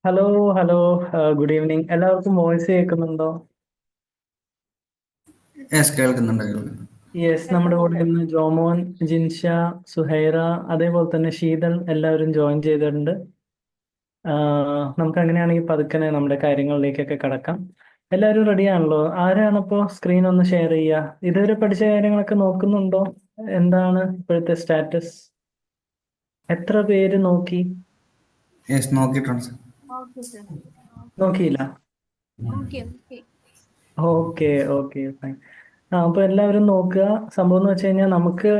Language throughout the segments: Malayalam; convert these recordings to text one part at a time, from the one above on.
Hello hello. Good evening. എല്ലാവർക്കും വോയിസ് കേൾക്കുന്നുണ്ടോ? യെസ്, കേൾക്കുന്നുണ്ട്. യെസ്, നമ്മുടെ കൂടെ ഇന്ന് ജോമോൻ, ജിൻഷ, സുഹൈറ, അതേപോലെ തന്നെ ശീതൾ എല്ലാവരും ജോയിൻ ചെയ്തിട്ടുണ്ട്. നമുക്ക് അങ്ങനെയാണെങ്കിൽ പതുക്കനെ നമ്മുടെ കാര്യങ്ങളിലേക്കൊക്കെ കടക്കാം. എല്ലാവരും റെഡി ആണല്ലോ? ആരാണിപ്പോ സ്ക്രീൻ ഒന്ന് ഷെയർ ചെയ്യുക? ഇതുവരെ പഠിച്ച കാര്യങ്ങളൊക്കെ നോക്കുന്നുണ്ടോ? എന്താണ് ഇപ്പോഴത്തെ സ്റ്റാറ്റസ്? എത്ര പേര് നോക്കി? യെസ്, നോക്കിയിട്ടുണ്ട് സർ. Okay sir. നോക്കിയില്ല? Okay okay. Okay okay fine. അപ്പൊ എല്ലാവരും നോക്കുക. സംഭവം എന്ന് വെച്ച് കഴിഞ്ഞാൽ നമുക്ക്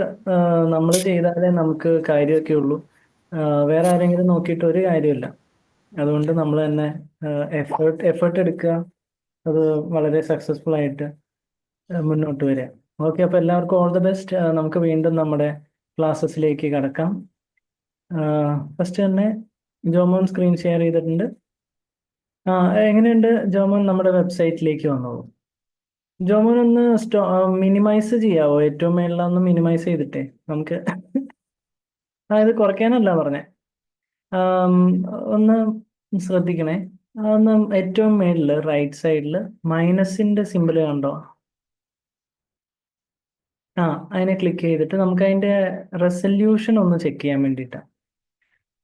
നമ്മൾ ചെയ്താലേ നമുക്ക് കാര്യമൊക്കെ ഉള്ളൂ. വേറെ ആരെങ്കിലും നോക്കിയിട്ട് ഒരു കാര്യമില്ല. അതുകൊണ്ട് നമ്മൾ തന്നെ എഫേർട്ട് എടുക്കുക. അത് വളരെ സക്സസ്ഫുൾ ആയിട്ട് മുന്നോട്ട് വരിക. ഓക്കെ, അപ്പൊ എല്ലാവർക്കും ഓൾ ദ ബെസ്റ്റ്. നമുക്ക് വീണ്ടും നമ്മുടെ ക്ലാസ്സസിലേക്ക് കടക്കാം. ഫസ്റ്റ് തന്നെ ജോമോൻ സ്ക്രീൻ ഷെയർ ചെയ്തിട്ടുണ്ട്. എങ്ങനെയുണ്ട് ജോമോൻ? നമ്മുടെ വെബ്സൈറ്റിലേക്ക് വന്നോളൂ. ജോമോൻ ഒന്ന് മിനിമൈസ് ചെയ്യാവോ? ഏറ്റവും മേളിലൊന്ന് മിനിമൈസ് ചെയ്തിട്ടേ നമുക്ക് ഇത് കുറയ്ക്കാനല്ല പറഞ്ഞേ. ആം, ഒന്ന് ശ്രദ്ധിക്കണേ. ഒന്ന് ഏറ്റവും മേളില് റൈറ്റ് സൈഡിൽ മൈനസിന്റെ സിമ്പിൾ കണ്ടോ? അതിനെ ക്ലിക്ക് ചെയ്തിട്ട് നമുക്ക് അതിന്റെ റെസല്യൂഷൻ ഒന്ന് ചെക്ക് ചെയ്യാൻ വേണ്ടിയിട്ടാണ്.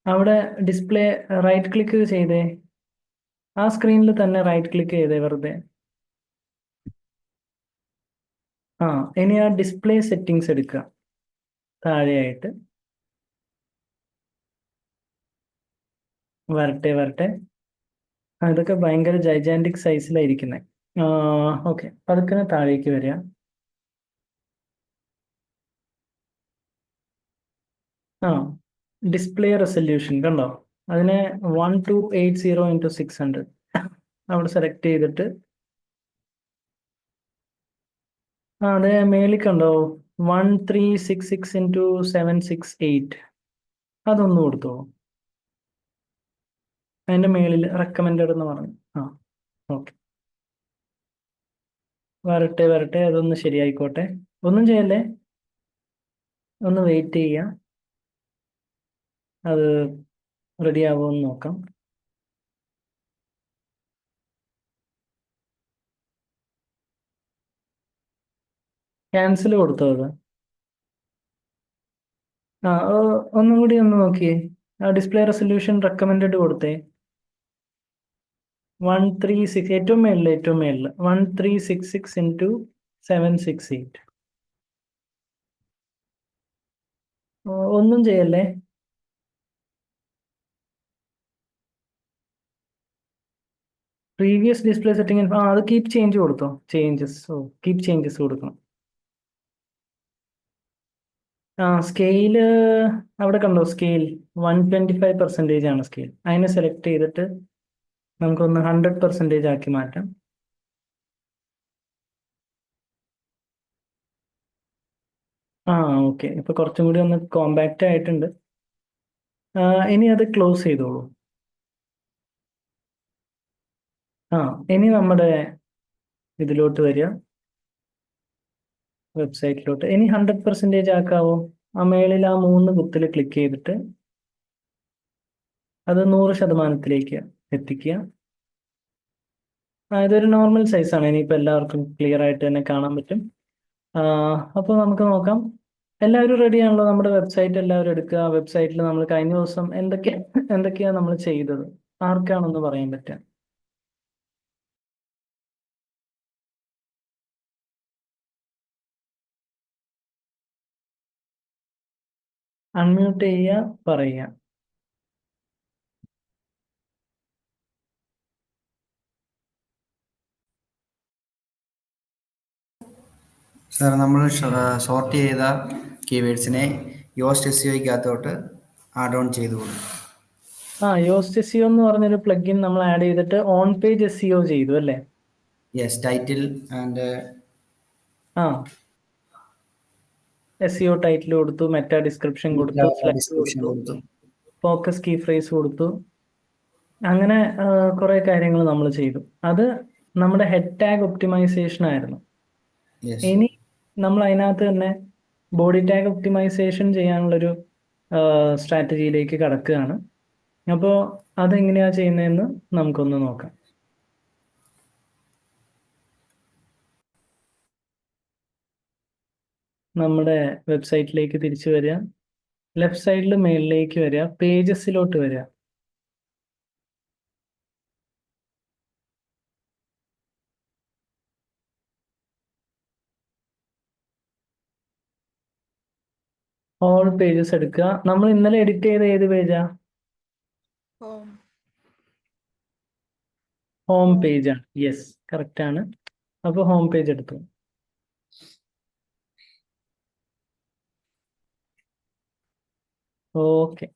അവിടെ ഡിസ്പ്ലേ റൈറ്റ് ക്ലിക്ക് ചെയ്തേ. ആ സ്ക്രീനിൽ തന്നെ റൈറ്റ് ക്ലിക്ക് ചെയ്തേ വെറുതെ. ഇനി ആ ഡിസ്പ്ലേ സെറ്റിങ്സ് എടുക്കുക താഴെയായിട്ട്. വരട്ടെ വരട്ടെ. ഇതൊക്കെ ഭയങ്കര ജൈജാൻറ്റിക് സൈസിലായിരിക്കുന്നത്. ഓക്കെ, പതുക്കെ താഴേക്ക് വരിക. ആ ഡിസ്പ്ലേ റെസല്യൂഷൻ കണ്ടോ? അതിനെ 1280 × 600 അവിടെ സെലക്ട് ചെയ്തിട്ട് അതെ, മേളിൽ കണ്ടോ? 1366 × 768. അതൊന്ന് കൊടുത്തോ. അതിന്റെ മേളിൽ റെക്കമെൻഡഡ് എന്ന് പറഞ്ഞു. ഓക്കെ, വരട്ടെ വരട്ടെ. അതൊന്ന് ശരിയായിക്കോട്ടെ. ഒന്നും ചെയ്യല്ലേ, ഒന്ന് വെയിറ്റ് ചെയ്യാം. അത് റെഡി ആവുമെന്ന് നോക്കാം. ക്യാൻസൽ കൊടുത്തോ അത്? ഒന്നും കൂടി ഒന്ന് നോക്കിയേ. ഡിസ്പ്ലേ റെസൊല്യൂഷൻ റെക്കമെൻഡഡ് കൊടുത്തേ. 136, ഏറ്റവും മേളില് 1366 × 768. ഒന്നും ചെയ്യല്ലേ. പ്രീവിയസ് ഡിസ്പ്ലേ സെറ്റിംഗ് അത് കീപ് ചേഞ്ച് കൊടുത്തോ. കീപ് ചേഞ്ചസ് കൊടുക്കണം. സ്കെയില് അവിടെ കണ്ടോ? സ്കെയിൽ 125% ആണ് സ്കെയിൽ. അതിനെ സെലക്ട് ചെയ്തിട്ട് നമുക്കൊന്ന് 100% ആക്കി മാറ്റാം. ഓക്കെ, ഇപ്പൊ കുറച്ചും കൂടി ഒന്ന് കോമ്പാക്റ്റ് ആയിട്ടുണ്ട്. ഇനി അത് ക്ലോസ് ചെയ്തോളൂ. ഇനി നമ്മുടെ ഇതിലോട്ട് വരിക, വെബ്സൈറ്റിലോട്ട്. ഇനി 100% ആക്കാവോ? മേളിൽ 3 കുത്തിൽ ക്ലിക്ക് ചെയ്തിട്ട് അത് 100% എത്തിക്കുക. ഇതൊരു നോർമൽ സൈസാണ്. ഇനിയിപ്പോൾ എല്ലാവർക്കും ക്ലിയർ ആയിട്ട് തന്നെ കാണാൻ പറ്റും. അപ്പോൾ നമുക്ക് നോക്കാം. എല്ലാവരും റെഡി ആണല്ലോ? നമ്മുടെ വെബ്സൈറ്റ് എല്ലാവരും എടുക്കുക. വെബ്സൈറ്റിൽ നമ്മൾ കഴിഞ്ഞ ദിവസം എന്തൊക്കെയാണ് നമ്മൾ ചെയ്തത്? ആർക്കാണെന്ന് പറയാൻ പറ്റുക? അൺമ്യൂട്ട് ചെയ്യുക, പറയുക. സാർ, നമ്മൾ ഷോർട്ട് ചെയ്ത കീവേഡ്സിനെ യോസ്റ്റ് എസ് സിഒയ്ക്കകത്തോട്ട് ആഡ് ഓൺ ചെയ്തു കൊടുക്കും. യോസ്റ്റ് എസ് സിഒ എന്ന് പറഞ്ഞൊരു പ്ലഗിൻ നമ്മൾ ആഡ് ചെയ്തിട്ട് ഓൺ പേജ് എസ് സിഒ ചെയ്തു അല്ലേ? Yes, title and SEO title കൊടുത്തു, മെറ്റാ ഡിസ്ക്രിപ്ഷൻ കൊടുത്തു, ഫ്ലക്സ് ഡിസ്ക്രിപ്ഷൻ കൊടുത്തു, കൊടുത്തു. ഫോക്കസ് കീ ഫ്രേസ് കൊടുത്തു. അങ്ങനെ കുറെ കാര്യങ്ങൾ നമ്മൾ ചെയ്തു. അത് നമ്മുടെ ഹെഡ് ടാഗ് ഒപ്റ്റിമൈസേഷൻ ആയിരുന്നു. യെസ്. ഇനി നമ്മൾ അതിനകത്ത് തന്നെ ബോഡി ടാഗ് ഒപ്റ്റിമൈസേഷൻ ചെയ്യാനുള്ളൊരു സ്ട്രാറ്റജിയിലേക്ക് കടക്കുകയാണ്. അപ്പോൾ അതെങ്ങനെയാ ചെയ്യുന്നതെന്ന് നമുക്കൊന്ന് നോക്കാം. നമ്മുടെ വെബ്സൈറ്റിലേക്ക് തിരിച്ചു വരിക, ലെഫ്റ്റ് സൈഡിൽ മേളിലേക്ക് വരിക, പേജസിലോട്ട് വരിക. ഓൾ പേജസ് എടുക്കുക. നമ്മൾ ഇന്നലെ എഡിറ്റ് ചെയ്ത ഏത് പേജാ? Home. ഹോം പേജാണ്. യെസ്, കറക്റ്റ് ആണ്. അപ്പോൾ ഹോം പേജ് എടുത്തു. Okay.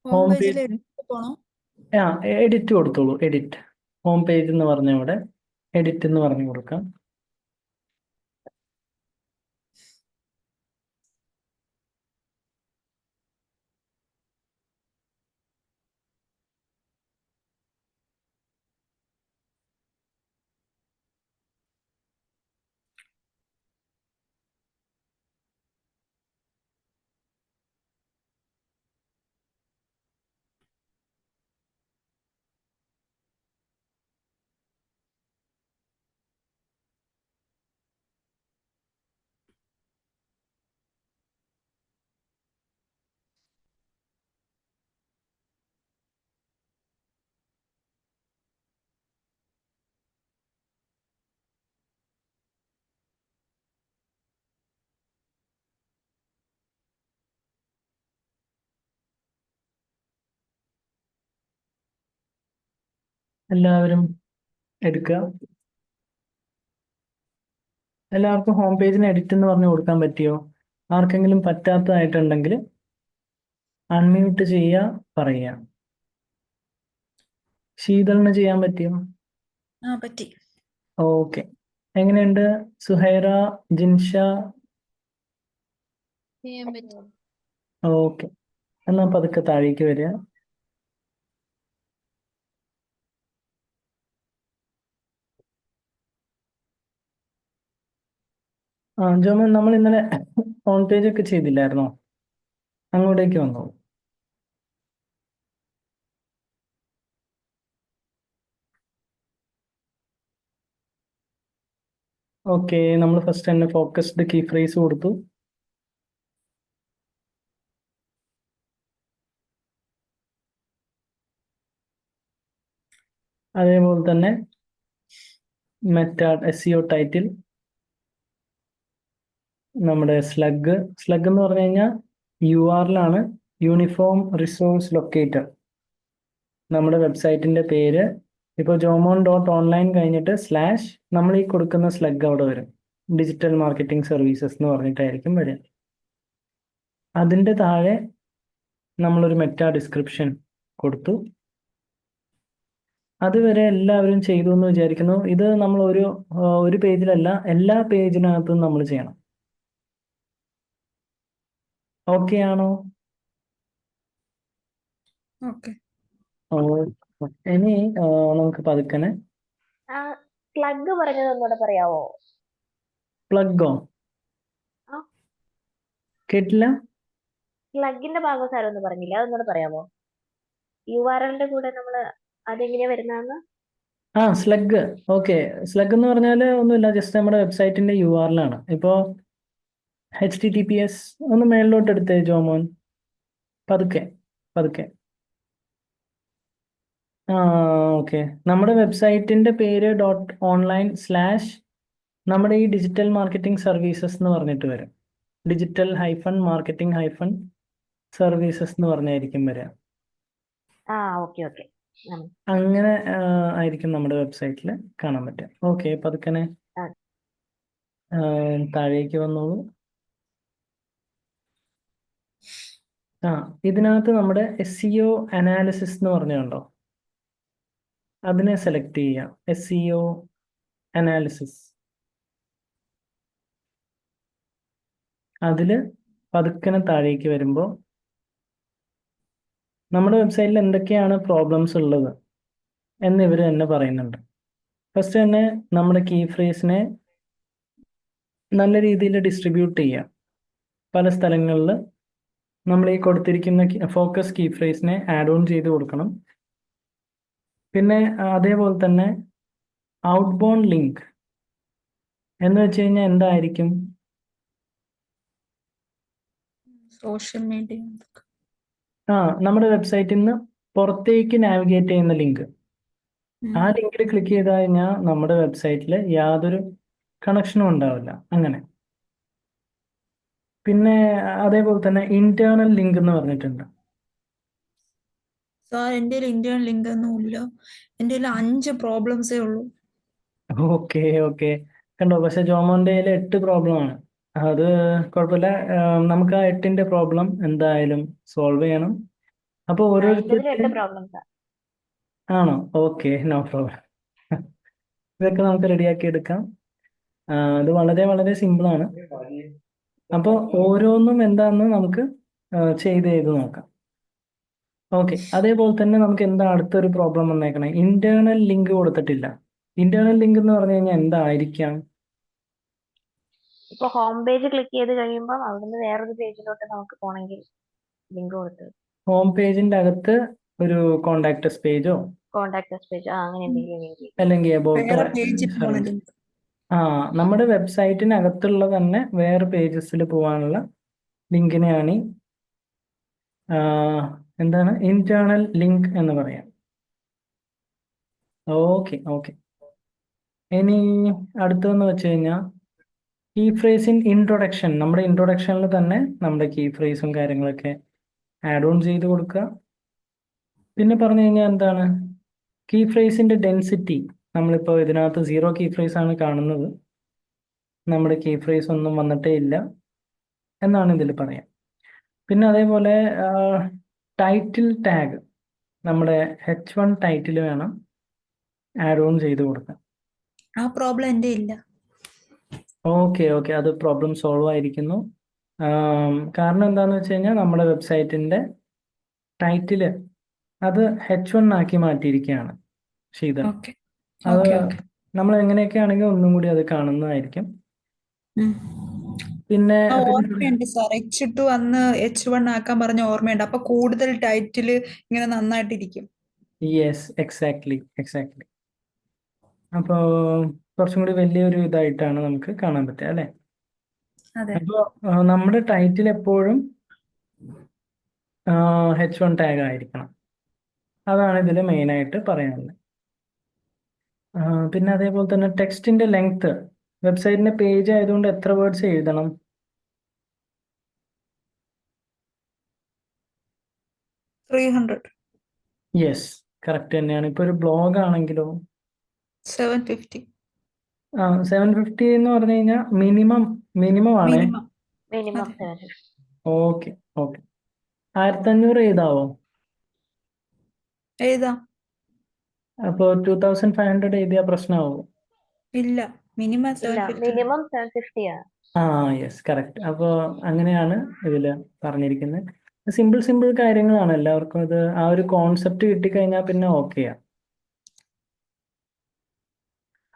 Home home page page പോണോ? എഡിറ്റ് കൊടുത്തോളൂ. എഡിറ്റ് ഹോം പേജ് എന്ന് പറഞ്ഞ ഇവിടെ എഡിറ്റ് എന്ന് പറഞ്ഞു കൊടുക്കാം. എല്ലാവരും എടുക്കുക. എല്ലാവർക്കും ഹോം പേജിന് എഡിറ്റ് എന്ന് പറഞ്ഞു കൊടുക്കാൻ പറ്റിയോ? ആർക്കെങ്കിലും പറ്റാത്തതായിട്ടുണ്ടെങ്കിൽ അൺമ്യൂട്ട് ചെയ്യുക, പറയുക. ശീതളിന് ചെയ്യാൻ പറ്റിയോ? പറ്റി. ഓക്കെ. എങ്ങനെയുണ്ട് സുഹൈറ, ജിൻഷ? ചെയ്യാൻ പറ്റും. ഓക്കെ. എന്നാൽ പതുക്കെ താഴേക്ക് വരിക. ജോമോൻ, നമ്മൾ ഇന്നലെ ഓൺ പേജ് ഒക്കെ ചെയ്തില്ലായിരുന്നോ? അങ്ങോട്ടേക്ക് വന്നോളൂ. ഓക്കെ. നമ്മൾ ഫസ്റ്റ് തന്നെ ഫോക്കസ്ഡ് കീ ഫ്രേസ് കൊടുത്തു. അതേപോലെ തന്നെ മെറ്റാ SEO ടൈറ്റിൽ, നമ്മുടെ സ്ലഗ് എന്ന് പറഞ്ഞു കഴിഞ്ഞാൽ URL ആണ്, യൂണിഫോം റിസോഴ്സ് ലൊക്കേറ്റർ. നമ്മുടെ വെബ്സൈറ്റിന്റെ പേര് ഇപ്പോൾ jomon.online കഴിഞ്ഞിട്ട് / നമ്മൾ ഈ കൊടുക്കുന്ന സ്ലഗ് അവിടെ വരും. ഡിജിറ്റൽ മാർക്കറ്റിംഗ് സർവീസസ് എന്ന് പറഞ്ഞിട്ടായിരിക്കും വരിക. അതിൻ്റെ താഴെ നമ്മളൊരു മെറ്റാ ഡിസ്ക്രിപ്ഷൻ കൊടുത്തു. അതുവരെ എല്ലാവരും ചെയ്തു എന്ന് വിചാരിക്കുന്നു. ഇത് നമ്മൾ ഒരു പേജിലല്ല, എല്ലാ പേജിനകത്തും നമ്മൾ ചെയ്യണം. ഓക്കെ ആണോ? ഓക്കെ. ഇനി നമുക്ക് പതുക്കനെ പ്ലഗ് പറഞ്ഞത് ഒന്നുകൂടെ പറയാവോ? പ്ലഗോ? ആ. കേട്ടില്ല. പ്ലഗിന്റെ ഭാഗം സാർ ഒന്ന് പറഞ്ഞില്ല, അതൊന്നുകൂടെ പറയാമോ? URLന്റെ കൂടെ നമ്മൾ അതെങ്ങനെയാ വരുന്നതെന്ന്? സ്ലഗ്. ഓക്കെ. സ്ലഗ് എന്ന് പറഞ്ഞാൽ ഒന്നുമില്ല, ജസ്റ്റ് നമ്മുടെ വെബ്സൈറ്റിന്റെ URL ആണ്. ഇപ്പോൾ HTTPS ഒന്ന് മേളിലോട്ട് എടുത്തേ ജോമോൻ, പതുക്കെ. ഓക്കെ. നമ്മുടെ വെബ്സൈറ്റിന്റെ പേര് .online/ നമ്മുടെ ഈ ഡിജിറ്റൽ മാർക്കറ്റിംഗ് സർവീസസ് എന്ന് പറഞ്ഞിട്ട് വരും. ഡിജിറ്റൽ -മാർക്കറ്റിംഗ് സർവീസസ് എന്ന് പറഞ്ഞായിരിക്കും വരിക. ഓക്കെ. അങ്ങനെ ആയിരിക്കും നമ്മുടെ വെബ്സൈറ്റിൽ കാണാൻ പറ്റുക. ഓക്കെ. പതുക്കനെ താഴേക്ക് വന്നോളൂ. ഇതിനകത്ത് നമ്മുടെ SEO അനാലിസിസ് എന്ന് പറഞ്ഞുണ്ടോ, അതിനെ സെലക്ട് ചെയ്യാം. SEO analysis. അതിൽ പതുക്കനെ താഴേക്ക് വരുമ്പോൾ നമ്മുടെ വെബ്സൈറ്റിൽ എന്തൊക്കെയാണ് പ്രോബ്ലംസ് ഉള്ളത് എന്ന് ഇവർ തന്നെ പറയുന്നുണ്ട്. ഫസ്റ്റ് തന്നെ നമ്മുടെ കീ ഫ്രേസിനെ നല്ല രീതിയിൽ ഡിസ്ട്രിബ്യൂട്ട് ചെയ്യാം. പല സ്ഥലങ്ങളിൽ നമ്മൾ ഈ കൊടുത്തിരിക്കുന്ന ഫോക്കസ് കീ ഫ്രേസിനെ ആഡ് ഓൺ ചെയ്ത് കൊടുക്കണം. പിന്നെ അതേപോലെ തന്നെ ഔട്ട് ബോൺ ലിങ്ക് എന്ന് വെച്ച് കഴിഞ്ഞാൽ എന്തായിരിക്കും? Social media. നമ്മുടെ വെബ്സൈറ്റിൽ നിന്ന് പുറത്തേക്ക് നാവിഗേറ്റ് ചെയ്യുന്ന ലിങ്ക്. ആ ലിങ്കിൽ ക്ലിക്ക് ചെയ്ത് കഴിഞ്ഞാൽ നമ്മുടെ വെബ്സൈറ്റിൽ യാതൊരു കണക്ഷനും ഉണ്ടാവില്ല. അങ്ങനെ. പിന്നെ അതേപോലെ തന്നെ ഇന്റേണൽ ലിങ്ക് എന്ന് പറഞ്ഞിട്ടുണ്ട്. സാർ എൻ്റെ ഇന്ത്യൻ ലിങ്ക് ഒന്നും ഇല്ല. എൻ്റെ 5 പ്രോബ്ലംസേ ഉള്ളൂ. ഓക്കെ കണ്ടോ, പക്ഷെ ജോമോന്റെ 8 പ്രോബ്ലം ആണ്. അത് കുഴപ്പമില്ല. നമുക്ക് ആ 8ന്റെ പ്രോബ്ലം എന്തായാലും സോൾവ് ചെയ്യണം. അപ്പൊ എന്റേതിൽ ഓരോരുത്തർക്ക് 8 പ്രോബ്ലംസാ. ആണോ? Okay, no problem. ഇതൊക്കെ നമുക്ക് റെഡിയാക്കി എടുക്കാം. അത് വളരെ വളരെ സിമ്പിൾ ആണ്. അപ്പോൾ ഓരോന്നും എന്താണെന്ന് നമുക്ക് ചെയ്ത് നോക്കാം. ഓക്കെ, അതേപോലെ തന്നെ നമുക്ക് എന്താ അടുത്തൊരു പ്രോബ്ലം വന്നേക്കണേ? ഇന്റേണൽ ലിങ്ക് കൊടുത്തിട്ടില്ല. ഇന്റേണൽ ലിങ്ക് എന്ന് പറഞ്ഞു കഴിഞ്ഞാൽ എന്തായിരിക്കാം? ഇപ്പൊ ഹോം പേജ് ക്ലിക്ക് ചെയ്ത് കഴിയുമ്പോൾ അവിടുന്ന് വേറൊരു പേജിലോട്ട് നമുക്ക് പോണെങ്കിൽ ലിങ്ക് കൊടുത്ത് ഹോം പേജിന്റെ അകത്ത് ഒരു കോണ്ടാക്ടസ് പേജോ കോണ്ടാക്ട് പേജ് അങ്ങനെ എന്തെങ്കിലും ലിങ്ക്. അല്ലെങ്കിൽ അബൌട്ടോ വേറെ പേജിൽ പോണ ലിങ്ക്. നമ്മുടെ വെബ്സൈറ്റിനകത്തുള്ള തന്നെ വേറെ പേജസിൽ പോകാനുള്ള ലിങ്കിനെയാണ് എന്താണ് ഇന്റേണൽ ലിങ്ക് എന്ന് പറയാം. ഓക്കെ. ഇനി അടുത്തതെന്ന് വെച്ച് കഴിഞ്ഞാൽ കീ ഫ്രേസ് ഇൻ ഇൻട്രൊഡക്ഷൻ. നമ്മുടെ ഇൻട്രൊഡക്ഷനിൽ തന്നെ നമ്മുടെ കീ ഫ്രേസും കാര്യങ്ങളൊക്കെ ആഡ് ഓൺ ചെയ്ത് കൊടുക്കുക. പിന്നെ പറഞ്ഞു കഴിഞ്ഞാൽ എന്താണ് കീ ഫ്രേസിന്റെ ഡെൻസിറ്റി. നമ്മളിപ്പോൾ ഇതിനകത്ത് 0 കീ ഫ്രേസ് ആണ് കാണുന്നത്. നമ്മുടെ കീ ഫ്രേസ് ഒന്നും വന്നിട്ടേ ഇല്ല എന്നാണ് ഇതിൽ പറയാം. പിന്നെ അതേപോലെ ടൈറ്റിൽ ടാഗ്, നമ്മുടെ H1 ടൈറ്റിൽ വേണം ആഡ് ഓൺ ചെയ്ത് കൊടുക്കാം. ആ പ്രോബ്ലം എൻ്റെ ഇല്ല. ഓക്കെ, അത് പ്രോബ്ലം സോൾവ് ആയിരിക്കുന്നു. കാരണം എന്താണെന്ന് വെച്ച് കഴിഞ്ഞാൽ നമ്മുടെ വെബ്സൈറ്റിന്റെ ടൈറ്റില് അത് H1 ആക്കി മാറ്റിയിരിക്കുകയാണ് ശീതൾ. ഓക്കെ അത് ഓക്കെ നമ്മൾ എങ്ങനെയൊക്കെ ആണെങ്കിൽ ഒന്നും കൂടി അത് കാണുന്നതായിരിക്കും. പിന്നെ ഓർമ്മയുണ്ട് സാർ. H2 അന്ന് H1 ആക്കാൻ പറഞ്ഞ ഓർമ്മയുണ്ട്. അപ്പൊ കൂടുതൽ ടൈറ്റില് ഇങ്ങനെ നന്നായിട്ടിരിക്കും. Yes, exactly. അപ്പോൾ കുറച്ചും കൂടി വലിയൊരു ഇതായിട്ടാണ് നമുക്ക് കാണാൻ പറ്റുക അല്ലേ? അതെ. അപ്പോൾ നമ്മുടെ ടൈറ്റിൽ എപ്പോഴും H1 ടാഗ് ആയിരിക്കണം. അതാണ് ഇതിൽ മെയിനായിട്ട് പറയാനുള്ളത്. പിന്നെ അതേപോലെ തന്നെ ടെക്സ്റ്റിന്റെ ലെങ്ത്. വെബ്സൈറ്റിന്റെ പേജ് ആയതുകൊണ്ട് എത്ര വേർഡ്സ് എഴുതണം? 300. യെസ്, കറക്റ്റ് തന്നെയാണ്. ഇപ്പോൾ ഒരു ബ്ലോഗ് ആണെങ്കിലോ 750. 750 എന്ന് പറഞ്ഞു കഴിഞ്ഞാൽ മിനിമം ആണേ. മിനിമം. മിനിമം അതെ. 750. ഓക്കെ 1500 എഴുതാവോ? എഴുതാം. അപ്പോൾ 2500 എഴുതിയ പ്രശ്നമാവോ? ഇല്ല, മിനിമം ഇല്ല, 750. മിനിമം 750 ആണ്. Yes, correct. അപ്പോൾ അങ്ങനെയാണ് ഇതിൽ പറഞ്ഞിരിക്കുന്നത്. സിമ്പിൾ കാര്യങ്ങളാണ്. എല്ലാവർക്കും ഇത് ആ ഒരു കോൺസെപ്റ്റ് കിട്ടിക്കഴിഞ്ഞാൽ പിന്നെ ഓക്കെയാ.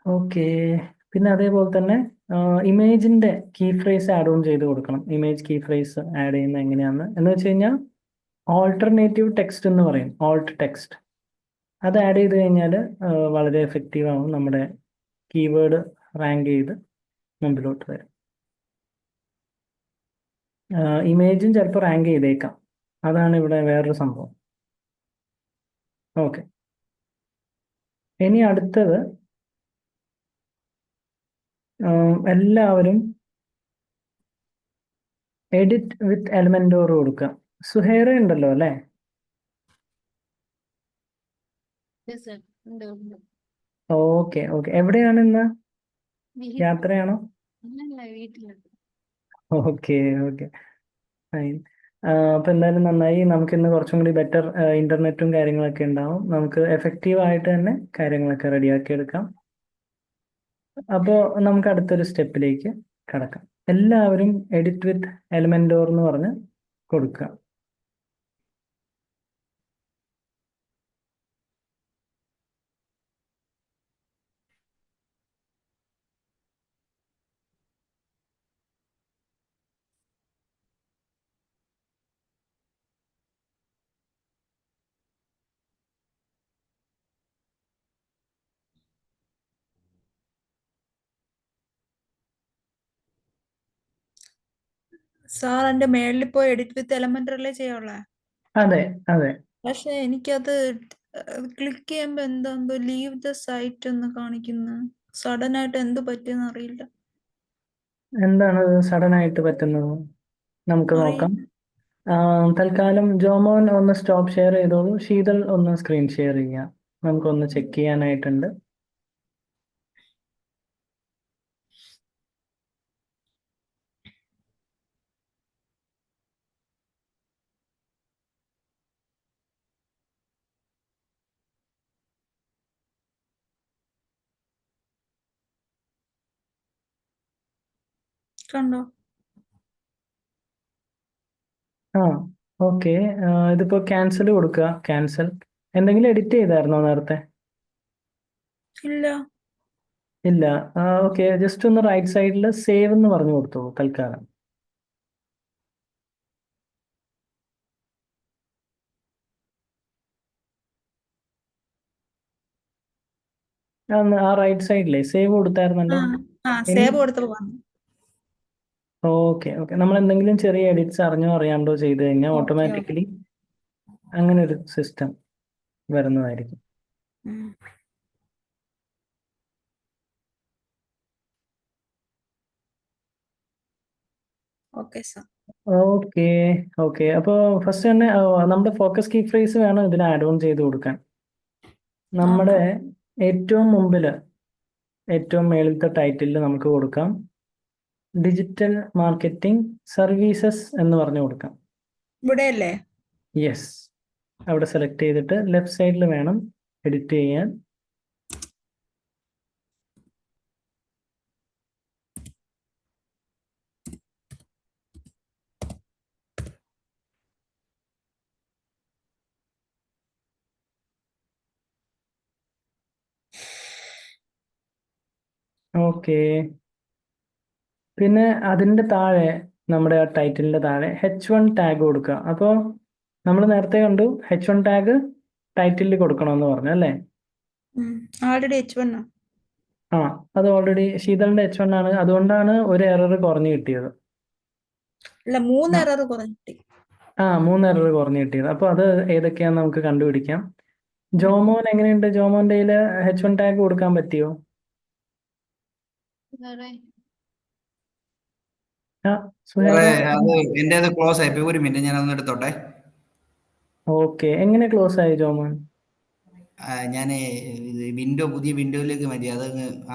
ഓക്കെ. പിന്നെ അതേപോലെ തന്നെ ഇമേജിന്റെ കീ ഫ്രേസ് ആഡ് ഓൺ ചെയ്ത് കൊടുക്കണം. ഇമേജ് കീ ഫ്രേസ് ആഡ് ചെയ്യുന്നത് എങ്ങനെയാന്ന് എന്ന് വെച്ച് കഴിഞ്ഞാൽ ഓൾട്ടർനേറ്റീവ് ടെക്സ്റ്റ് എന്ന് പറയും. ഓൾട്ട് ടെക്സ്റ്റ് അത് ആഡ് ചെയ്ത് കഴിഞ്ഞാൽ വളരെ എഫക്റ്റീവ് ആവും. നമ്മുടെ കീവേഡ് റാങ്ക് ചെയ്ത് മുമ്പിലോട്ട് വരും. ഇമേജും ചിലപ്പോൾ റാങ്ക് ചെയ്തേക്കാം. അതാണ് ഇവിടെ വേറൊരു സംഭവം. ഓക്കെ, ഇനി അടുത്തത് എല്ലാവരും എഡിറ്റ് വിത്ത് എലമെന്റോർ കൊടുക്കുക. സുഹേറ ഉണ്ടല്ലോ അല്ലേ? Yes, sir. ഉണ്ട്. ഓക്കെ. എവിടെയാണ് ഇന്ന്? യാത്രയാണോ? അല്ലല്ല, വീട്ടിലുണ്ട്. ഓക്കെ. ഫൈൻ. അപ്പൊ എന്തായാലും നന്നായി. നമുക്ക് ഇന്ന് കുറച്ചും കൂടി ബെറ്റർ ഇന്റർനെറ്റും കാര്യങ്ങളൊക്കെ ഉണ്ടാവും. നമുക്ക് എഫക്റ്റീവ് ആയിട്ട് തന്നെ കാര്യങ്ങളൊക്കെ റെഡിയാക്കി എടുക്കാം. അപ്പോൾ നമുക്ക് അടുത്തൊരു സ്റ്റെപ്പിലേക്ക് കടക്കാം. എല്ലാവരും എഡിറ്റ് വിത്ത് എലമെന്റോർ എന്ന് പറഞ്ഞ് കൊടുക്കുക. സാർ എന്റെ മേളിൽ പോയി എഡിറ്റ് വിത്ത് എലമെന്ററിലേ ചെയ്യാനുള്ളേ. അതെ അതെ. പക്ഷെ എനിക്കത് ക്ലിക്ക് ചെയ്യുമ്പോ എന്തോ ലീവ് ദ സൈറ്റ് എന്ന് കാണിക്കുന്നു. സഡൻ ആയിട്ട് എന്ത് പറ്റിയെന്ന് അറിയില്ല. എന്താണ് സഡൻ ആയിട്ട് പറ്റുന്നത്? നമുക്ക് നോക്കാം. അറിയില്ല. തൽക്കാലം ജോമോൻ ഒന്ന് സ്റ്റോപ്പ് ഷെയർ ചെയ്തോളൂ, ശീതൾ ഒന്ന് സ്ക്രീൻ ഷെയർ ചെയ്യാം. നമുക്കൊന്ന് ചെക്ക് ചെയ്യാനായിട്ടുണ്ട്. കണ്ടോ? ആ ഓക്കെ. ഇതിപ്പോ ക്യാൻസൽ കൊടുക്കുക. ക്യാൻസൽ. എന്തെങ്കിലും എഡിറ്റ് ചെയ്തായിരുന്നോ നേരത്തെ? ഇല്ല. ഇല്ല. ഓക്കെ, ജസ്റ്റ് ഒന്ന് റൈറ്റ് സൈഡിൽ സേവ് എന്ന് പറഞ്ഞു കൊടുത്തോളൂ തൽക്കാലം. ആ റൈറ്റ് സൈഡിലെ സേവ് കൊടുത്തായിരുന്നല്ലോ. ഇനി സേവ് കൊടുത്തപ്പോ വന്നു. ഓക്കെ ഓക്കെ, നമ്മൾ എന്തെങ്കിലും ചെറിയ എഡിറ്റ്സ് അറിഞ്ഞോ അറിയാണ്ടോ ചെയ്ത് കഴിഞ്ഞാൽ ഓക്കെ ഓക്കെ. ഓട്ടോമാറ്റിക്കലി അങ്ങനെ ഒരു സിസ്റ്റം വരുന്നതായിരിക്കും. Okay sir. Okay okay. അപ്പോൾ ഫസ്റ്റ് തന്നെ നമ്മുടെ ഫോക്കസ് കീ ഫ്രേസ് വേണം ഇതിന് ആഡ് ഓൺ ചെയ്ത് കൊടുക്കാൻ. നമ്മുടെ ഏറ്റവും മുമ്പിൽ ഏറ്റവും മേളിലത്തെ ടൈറ്റിലിൽ നമുക്ക് കൊടുക്കാം ഡിജിറ്റൽ മാർക്കറ്റിംഗ് സർവീസസ് എന്ന് പറഞ്ഞു കൊടുക്കാം. ഇവിടെയല്ലേ? യെസ്, അവിടെ സെലക്ട് ചെയ്തിട്ട് ലെഫ്റ്റ് സൈഡിൽ വേണം എഡിറ്റ് ചെയ്യാൻ. ഓക്കെ. പിന്നെ അതിൻ്റെ താഴെ നമ്മുടെ ആ ടൈറ്റിലിൻ്റെ താഴെ H1 ടാഗ് കൊടുക്കുക. അപ്പോൾ നമ്മൾ നേരത്തെ കണ്ടു H1 ടാഗ് ടൈറ്റിലിൽ കൊടുക്കണമെന്ന് പറഞ്ഞു അല്ലേ? ആൾറെഡി H1 ആ. ആ, അത് ഓൾറെഡി ശീതളിന്റെ H1 ആണ്. അതുകൊണ്ടാണ് ഒരു എറർ കുറഞ്ഞു കിട്ടിയത്. അല്ല, 3 എറർ കുറഞ്ഞിട്ടി. 3 എറർ കുറഞ്ഞു കിട്ടിയത്. അപ്പോൾ അത് ഏതൊക്കെയാന്ന് നമുക്ക് കണ്ടുപിടിക്കാം. ജോമോൻ എങ്ങനെയുണ്ട്? ജോമോന്റെ H1 ടാഗ് കൊടുക്കാൻ പറ്റിയോ? വേറെ സുഹേല. അത് എൻ്റെ ക്ലോസ് ആയിപ്പോയി. ഒരു മിനിറ്റ്, ഞാൻ ഒന്ന് എടുത്തോട്ടെ. ഓക്കെ, എങ്ങനെ ക്ലോസ് ആയി ജോമോൻ? ഞാൻ പുതിയ വിൻഡോയിലേക്ക് മാറ്റി, അത്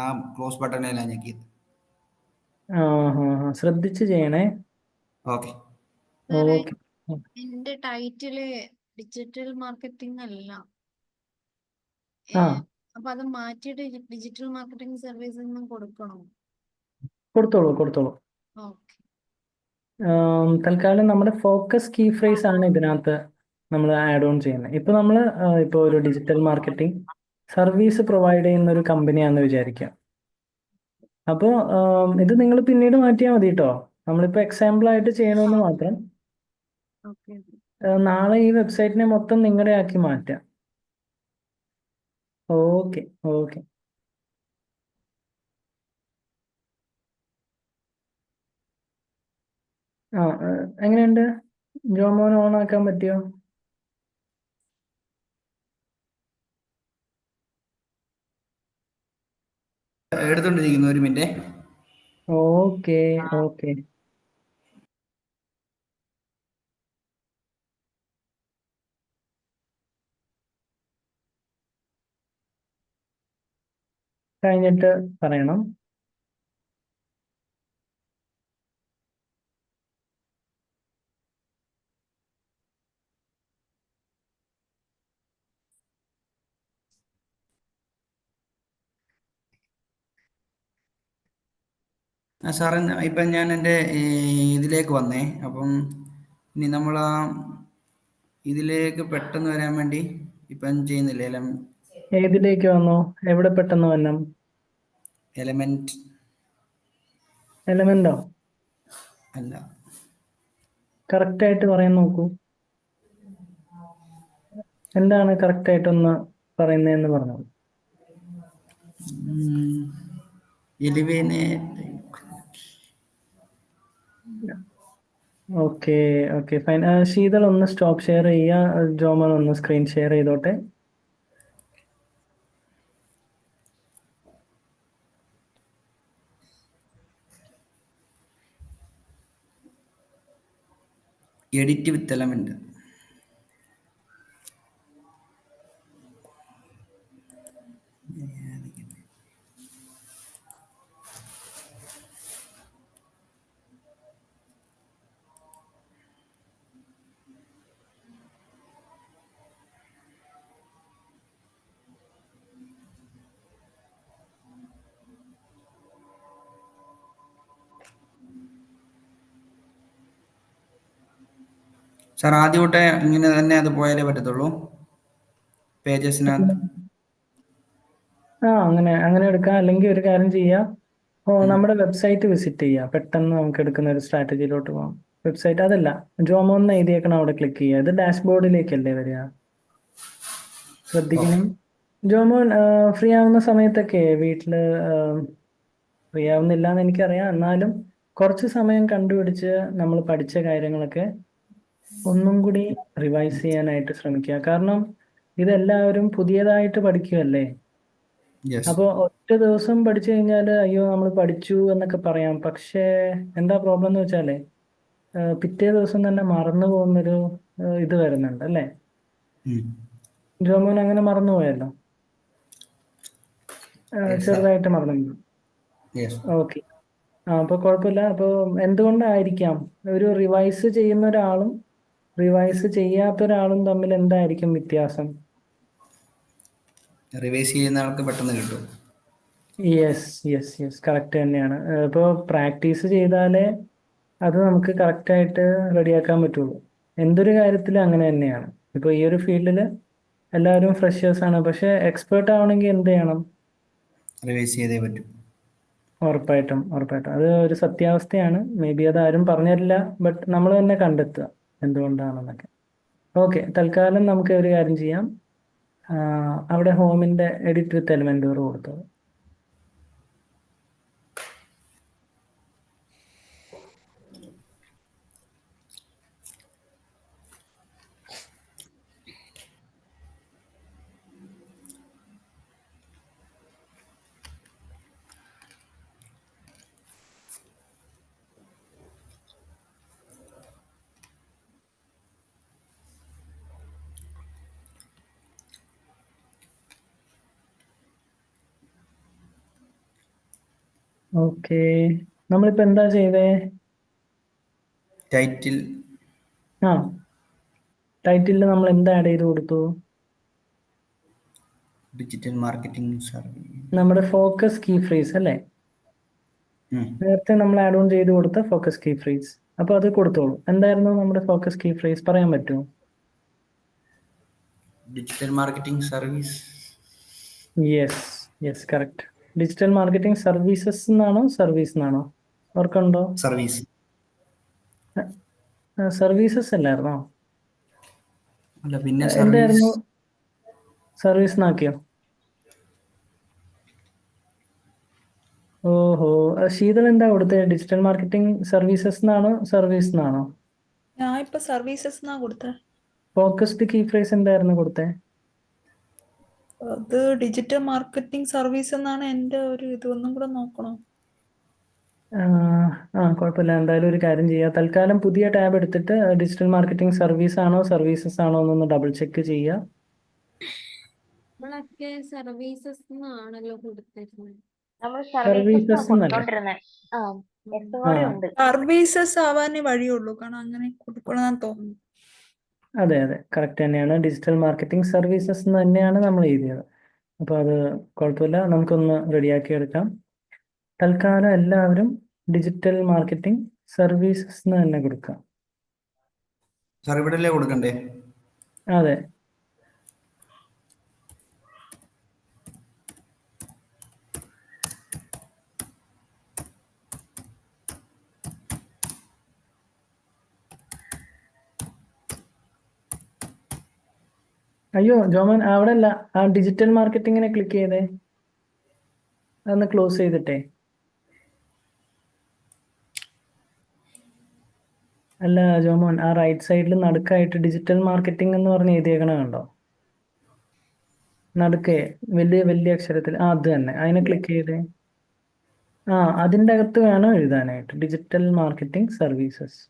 ആ ക്ലോസ് ബട്ടണിലാണ് ഞെക്കിയത്. ശ്രദ്ധിച്ച് ചെയ്യണേ. ഓക്കെ. വേറെ ഓക്കെ. എന്റെ ടൈറ്റില് ഡിജിറ്റൽ മാർക്കറ്റിംഗ് അല്ല. ആ അപ്പൊ അത് മാറ്റിയിട്ട് ഡിജിറ്റൽ മാർക്കറ്റിംഗ് സർവീസ് കൊടുക്കണോ? കൊടുത്തോളൂ കൊടുത്തോളൂ. ഓക്കെ. തൽക്കാലം നമ്മുടെ ഫോക്കസ് കീ ഫ്രേസ് ആണ് ഇതിനകത്ത് നമ്മൾ ആഡ് ഓൺ ചെയ്യുന്നത്. ഇപ്പൊ നമ്മൾ ഇപ്പോൾ ഒരു ഡിജിറ്റൽ മാർക്കറ്റിംഗ് സർവീസ് പ്രൊവൈഡ് ചെയ്യുന്ന ഒരു കമ്പനിയാണെന്ന് വിചാരിക്കാം. അപ്പോൾ ഇത് നിങ്ങൾ പിന്നീട് മാറ്റിയാൽ മതി കേട്ടോ. നമ്മളിപ്പോൾ എക്സാമ്പിൾ ആയിട്ട് ചെയ്യണമെന്ന് മാത്രം. ഓക്കെ. നാളെ ഈ വെബ്സൈറ്റിനെ മൊത്തം നിങ്ങളുടെ ആക്കി മാറ്റാം. Okay okay. എങ്ങനെയുണ്ട്? ജോമോൻ ഓൺ ആക്കാൻ പറ്റിയോ? എടുത്തോണ്ടിരിക്കുന്നു, ഒരു മിനിറ്റ്. Okay okay. കഴിഞ്ഞിട്ട് പറയണം. സാറേ, ഇപ്പം ഞാൻ എൻ്റെ ഇതിലേക്ക് വന്നേ. അപ്പം ഇനി നമ്മൾ ഇതിലേക്ക് പെട്ടെന്ന് വരാൻ വേണ്ടി ഇപ്പം ചെയ്യുന്നില്ലേ, ഏതിലേക്ക് വന്നോ? എവിടെ പെട്ടെന്ന് വരണം? എലമെന്റ് എലമെന്റോ? അല്ല, കറക്റ്റ് ആയിട്ട് പറയാൻ നോക്കൂ. എന്താണ് കറക്റ്റ് ആയിട്ടൊന്ന് പറയുന്നതെന്ന് പറഞ്ഞു. എലിവേനെ ഓക്കെ ഓക്കെ ഫൈൻ. ശീതൾ ഒന്ന് സ്റ്റോപ്പ് ഷെയർ ചെയ്യുക, ജോമോൻ ഒന്ന് സ്ക്രീൻ ഷെയർ ചെയ്തോട്ടെ. എഡിറ്റ് വിത്ത് എലമെന്റ്. സാർ ആദ്യം തൊട്ടേ ഇങ്ങനെ തന്നെ അത് പോയാലേ പറ്റത്തുള്ളൂ പേജസിനകത്ത്? അങ്ങനെ അങ്ങനെ എടുക്കാം. അല്ലെങ്കിൽ ഒരു കാര്യം ചെയ്യാം, നമ്മുടെ വെബ്സൈറ്റ് വിസിറ്റ് ചെയ്യാം. പെട്ടെന്ന് നമുക്ക് എടുക്കുന്ന ഒരു സ്ട്രാറ്റജിയിലോട്ട് പോകാം. വെബ്സൈറ്റ് അതല്ല, ജോമോ എന്ന് എഴുതിയേക്കണം, അവിടെ ക്ലിക്ക് ചെയ്യുക. ഇത് ഡാഷ്ബോർഡിലേക്കല്ലേ വരിക? ശ്രദ്ധിക്കണം. ജോമോൻ ഫ്രീ ആവുന്ന സമയത്തൊക്കെ വീട്ടിൽ, ഫ്രീ ആവുന്നില്ല എന്ന് എനിക്കറിയാം, എന്നാലും കുറച്ച് സമയം കണ്ടുപിടിച്ച് നമ്മൾ പഠിച്ച കാര്യങ്ങളൊക്കെ ഒന്നും കൂടി റിവൈസ് ചെയ്യാനായിട്ട് ശ്രമിക്കുക. കാരണം ഇതെല്ലാവരും പുതിയതായിട്ട് പഠിക്കുകയല്ലേ. യെസ്. അപ്പോൾ ഒറ്റ ദിവസം പഠിച്ചു കഴിഞ്ഞാൽ അയ്യോ നമ്മൾ പഠിച്ചു എന്നൊക്കെ പറയാം. പക്ഷേ എന്താ പ്രോബ്ലം എന്ന് വെച്ചാലേ, പിറ്റേ ദിവസം തന്നെ മറന്നു പോകുന്നൊരു ഇത് വരുന്നുണ്ട് അല്ലേ? ജോമോൻ അങ്ങനെ മറന്നുപോയല്ലോ, ചെറുതായിട്ട് മറന്നു. യെസ്. ഓക്കെ. അപ്പോൾ കുഴപ്പമില്ല. അപ്പോൾ എന്തുകൊണ്ടായിരിക്കാം ഒരു റിവൈസ് ചെയ്യുന്ന ഒരാളും റിവൈസ് ചെയ്യാത്ത ഒരാളും തമ്മിൽ എന്തായിരിക്കും വ്യത്യാസം? റിവൈസ് ചെയ്യുന്ന ആൾക്ക് പെട്ടെന്ന് കിട്ടും. യെസ് യെസ് യെസ്, കറക്റ്റ് തന്നെയാണ്. ഇപ്പോൾ പ്രാക്ടീസ് ചെയ്താലേ അത് നമുക്ക് കറക്റ്റായിട്ട് റെഡിയാക്കാൻ പറ്റുള്ളൂ. എന്തൊരു കാര്യത്തിലും അങ്ങനെ തന്നെയാണ്. ഇപ്പോൾ ഈ ഒരു ഫീൽഡിൽ എല്ലാവരും ഫ്രഷേഴ്സാണ്, പക്ഷേ എക്സ്പേർട്ട് ആവണമെങ്കിൽ എന്ത് ചെയ്യണം? റിവൈസ് ചെയ്തേ പറ്റും. ഉറപ്പായിട്ടും ഉറപ്പായിട്ടും, അത് ഒരു സത്യാവസ്ഥയാണ്. മേ ബി അത് ആരും പറഞ്ഞു തരില്ല, ബട്ട് നമ്മൾ തന്നെ കണ്ടെത്തുക എന്തുകൊണ്ടാണെന്നൊക്കെ. ഓക്കെ, തൽക്കാലം നമുക്ക് ഒരു കാര്യം ചെയ്യാം. അവിടെ ഹോമിൻ്റെ എഡിറ്റ് വിത്ത് എലമെന്റ് കൊടുത്തു. ഓക്കെ, നമ്മളിപ്പോൾ എന്താ ചെയ്തേ? ടൈറ്റിൽ. ടൈറ്റിലിൽ നമ്മൾ എന്താ ആഡ് ചെയ്ത് കൊടുത്തു? Digital marketing service. നമ്മുടെ ഫോക്കസ് കീ ഫ്രേസ് അല്ലേ? നേരത്തെ നമ്മൾ ആഡ് ഓൺ ചെയ്ത് കൊടുത്ത ഫോക്കസ് കീ ഫ്രേസ്. അപ്പോൾ അത് കൊടുത്തോളൂ. എന്തായിരുന്നു നമ്മുടെ ഫോക്കസ് കീ ഫ്രേസ്, പറയാൻ പറ്റുമോ? Digital marketing service. Yes yes, correct. Digital marketing services എന്നാണോ സർവീസ് എന്നാണോ? ഓർക്കുണ്ടോ? സർവീസ്. സർവീസസ് അല്ലായിരുന്നോ? അല്ല, പിന്നെ എന്തായിരുന്നു? സർവീസ് എന്നാക്കിയോ? ഓഹോ, ശീതൾ എന്താ കൊടുത്തേ? ഡിജിറ്റൽ മാർക്കറ്റിംഗ് സർവീസസ് എന്നാണോ സർവീസ് എന്നാണോ? ഞാൻ ഇപ്പൊ സർവീസസ് എന്നാ കൊടുത്തേ. ഫോക്കസ്ഡ് കീ ഫ്രേസ് എന്തായിരുന്നു കൊടുത്തേ? അത് ഡിജിറ്റൽ മാർക്കറ്റിംഗ് സർവീസ് എന്നാണ് എൻ്റെ ഒരു ഇത്. ഒന്നും കൂടെ നോക്കണോ? കുഴപ്പമില്ല. എന്തായാലും ഒരു കാര്യം ചെയ്യുക, തൽക്കാലം പുതിയ ടാബ് എടുത്തിട്ട് ഡിജിറ്റൽ മാർക്കറ്റിംഗ് സർവീസ് ആണോ സർവീസസ് ആണോ എന്നൊന്ന് ഡബിൾ ചെക്ക് ചെയ്യുക. നമ്മളൊക്കെ സർവീസസ് എന്നാണല്ലോ കൊടുത്തിരുന്നത്. നമ്മൾ സർവീസസ് സർവീസസ് എന്നല്ലേ? കൊടുത്തോണ്ടിരുന്നേ. എസ്തോടെ ഉണ്ട്. സർവീസസ് ആവാനേ വഴിയുള്ളൂ, കാരണം അങ്ങനെ കൊടുക്കണമെന്ന് തോന്നുന്നു. അതെ അതെ, കറക്റ്റ് തന്നെയാണ്. ഡിജിറ്റൽ മാർക്കറ്റിംഗ് സർവീസസ് എന്ന് തന്നെയാണ് നമ്മൾ എഴുതിയത്. അപ്പോൾ അത് കുഴപ്പമില്ല, നമുക്കൊന്ന് റെഡിയാക്കി എടുക്കാം. തൽക്കാലം എല്ലാവരും ഡിജിറ്റൽ മാർക്കറ്റിംഗ് സർവീസസ് എന്ന് തന്നെ കൊടുക്കാം. സാർ ഇവിടെ അല്ലേ കൊടുക്കണ്ടേ? അതെ. അയ്യോ ജോമൻ, അവിടെ അല്ല, ആ ഡിജിറ്റൽ മാർക്കറ്റിങ്ങിനെ ക്ലിക്ക് ചെയ്തേ, അതൊന്ന് ക്ലോസ് ചെയ്തിട്ടേ. അല്ല ജോമോൻ, ആ റൈറ്റ് സൈഡിൽ നടുക്കായിട്ട് ഡിജിറ്റൽ മാർക്കറ്റിംഗ് എന്ന് പറഞ്ഞ് എഴുതിയേക്കണ കണ്ടോ? നടുക്കേ വലിയ വലിയ അക്ഷരത്തിൽ, ആ അത് തന്നെ, അതിനെ ക്ലിക്ക് ചെയ്തേ. ആ, അതിൻ്റെ അകത്ത് വേണം എഴുതാനായിട്ട് ഡിജിറ്റൽ മാർക്കറ്റിംഗ് സർവീസസ്.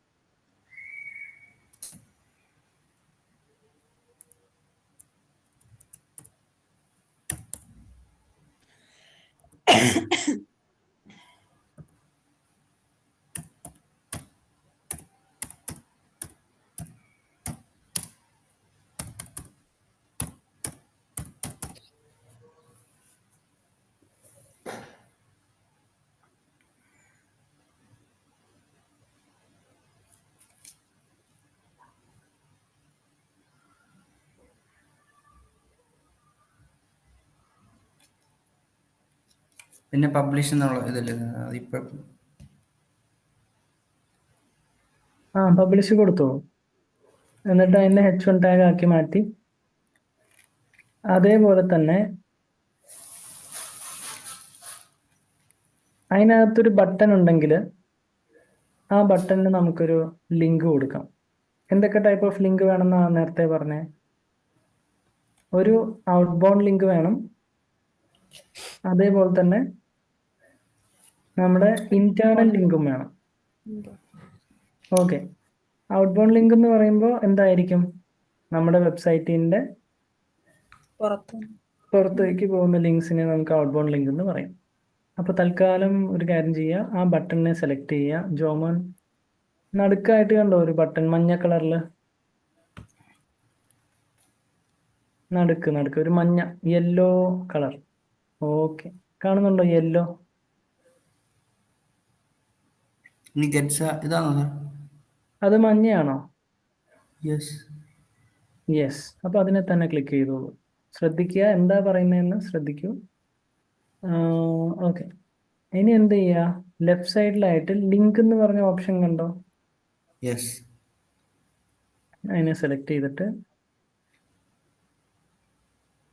പിന്നെ പബ്ലിഷ് എന്നുള്ള ഇതില് അതിപ്പോ ആ, പബ്ലിഷ് കൊടുത്തു. എന്നിട്ട് അതിനെ H1 ടാഗ് ആക്കി മാറ്റി. അതേപോലെ തന്നെ അതിനകത്തൊരു ബട്ടൺ ഉണ്ടെങ്കിൽ ആ ബട്ടണിന് നമുക്കൊരു ലിങ്ക് കൊടുക്കാം. എന്തൊക്കെ ടൈപ്പ് ഓഫ് ലിങ്ക് വേണമെന്നാണ് നേരത്തെ പറഞ്ഞേ? ഒരു ഔട്ട് ബൗണ്ട് ലിങ്ക് വേണം, അതേപോലെ തന്നെ നമ്മുടെ ഇന്റേണൽ ലിങ്കും വേണം. ഓക്കെ, ഔട്ട് ബൗണ്ട് ലിങ്ക് എന്ന് പറയുമ്പോൾ എന്തായിരിക്കും? നമ്മുടെ വെബ്സൈറ്റിന്റെ പുറത്തേക്ക് പോകുന്ന ലിങ്ക്സിനെ നമുക്ക് ഔട്ട് ബൗണ്ട് ലിങ്ക് എന്ന് പറയും. അപ്പോൾ തൽക്കാലം ഒരു കാര്യം ചെയ്യുക, ആ ബട്ടണിനെ സെലക്ട് ചെയ്യുക. ജോമോൻ, നടുക്കായിട്ട് കണ്ടോ ഒരു ബട്ടൺ മഞ്ഞ കളറിൽ? നടുക്ക് ഒരു മഞ്ഞ യെല്ലോ കളർ. ഓക്കെ, കാണുന്നുണ്ടോ യെല്ലോ? ഇനി ഗെറ്റ്സ ഇതാണോ സാർ? അത് മഞ്ഞയാണോ? യെസ്. യെസ്. അപ്പോൾ അതിനെ തന്നെ ക്ലിക്ക് ചെയ്തോളൂ. ശ്രദ്ധിക്കുക, എന്താ പറയുന്നതെന്ന് ശ്രദ്ധിക്കൂ. ഓക്കെ, ഇനി എന്ത് ചെയ്യുക? ലെഫ്റ്റ് സൈഡിലായിട്ട് ലിങ്ക് എന്ന് പറഞ്ഞ ഓപ്ഷൻ കണ്ടോ? യെസ്. അതിനെ സെലക്ട് ചെയ്തിട്ട്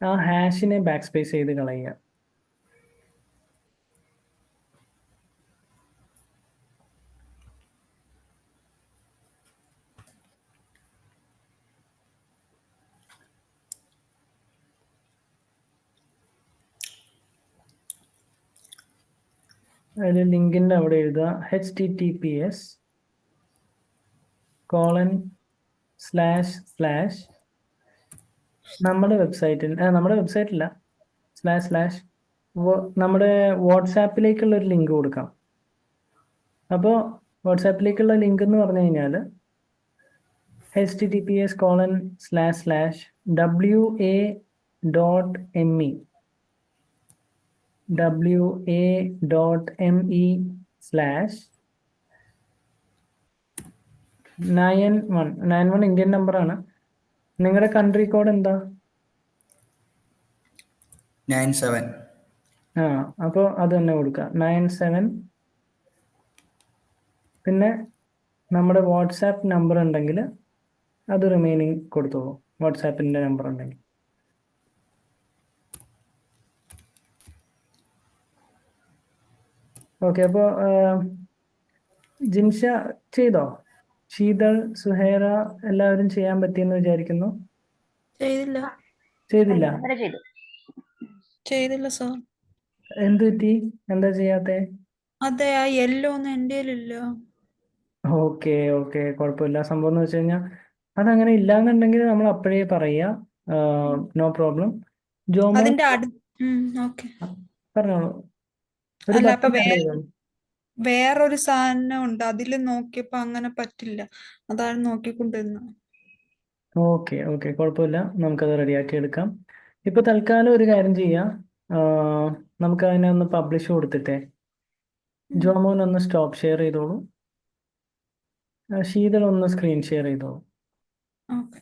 ആ ഹാഷിനെ ബാക്ക് സ്പേസ് ചെയ്ത് കളയുക. അതിൽ ലിങ്കിൻ്റെ അവിടെ എഴുതുക https:// നമ്മുടെ വെബ്സൈറ്റില്ല, / നമ്മുടെ വാട്സാപ്പിലേക്കുള്ള ഒരു ലിങ്ക് കൊടുക്കാം. അപ്പോൾ വാട്സാപ്പിലേക്കുള്ള ലിങ്ക് എന്ന് പറഞ്ഞു കഴിഞ്ഞാൽ https://wa.me wa.me/9191 ഇന്ത്യൻ നമ്പറാണ്. നിങ്ങളുടെ കൺട്രി കോഡ് എന്താ? 97. ആ, അപ്പോൾ അത് തന്നെ കൊടുക്കുക, 97. പിന്നെ നമ്മുടെ വാട്സാപ്പ് നമ്പർ ഉണ്ടെങ്കിൽ അത് റിമൈനിങ് കൊടുത്തോളൂ, വാട്സാപ്പിൻ്റെ നമ്പർ ഉണ്ടെങ്കിൽ. ഓക്കെ, അപ്പോൾ ജിൻഷ ചെയ്തോ? ശീതൾ, സുഹേറ എല്ലാവരും ചെയ്യാൻ പറ്റിയെന്ന് വിചാരിക്കുന്നു. ചെയ്തില്ല ചെയ്തില്ല? അങ്ങനെ ചെയ്തു. ചെയ്തില്ല സാർ. എന്ത് പറ്റി? എന്താ ചെയ്യാത്തെ? അതെ, ആ യെല്ലോ ഒന്നും എൻ്റെ ഇല്ല. ഓക്കെ ഓക്കെ, കുഴപ്പമില്ല. സംഭവം എന്ന് വെച്ച് കഴിഞ്ഞാൽ അതങ്ങനെ ഇല്ലാന്നുണ്ടെങ്കിൽ നമ്മൾ അപ്പോഴേ പറയുക, നോ പ്രോബ്ലം. ജോമോൻ അതിന്റെ ഓക്കെ. പറഞ്ഞോളൂ. ഒരു അല്ല, അപ്പൊ ബട്ടൺ ആഡ് ചെയ്തോ? വേറൊരു സാധനം ഉണ്ട്, അതിൽ നോക്കിയപ്പോ അങ്ങനെ പറ്റില്ല. അതാണ് നോക്കിക്കൊണ്ടിരുന്നത്. ഓക്കെ ഓക്കെ, കുഴപ്പമില്ല, നമുക്കത് റെഡിയാക്കി എടുക്കാം. ഇപ്പൊ തൽക്കാലം ഒരു കാര്യം ചെയ്യാം, നമുക്ക് അതിനെ ഒന്ന് പബ്ലിഷ് കൊടുത്തിട്ടേ. ജോമോൻ ഒന്ന് സ്റ്റോപ്പ് ഷെയർ ചെയ്തോളൂ, ശീതൾ ഒന്ന് സ്ക്രീൻ ഷെയർ ചെയ്തോളൂ. ഓക്കെ.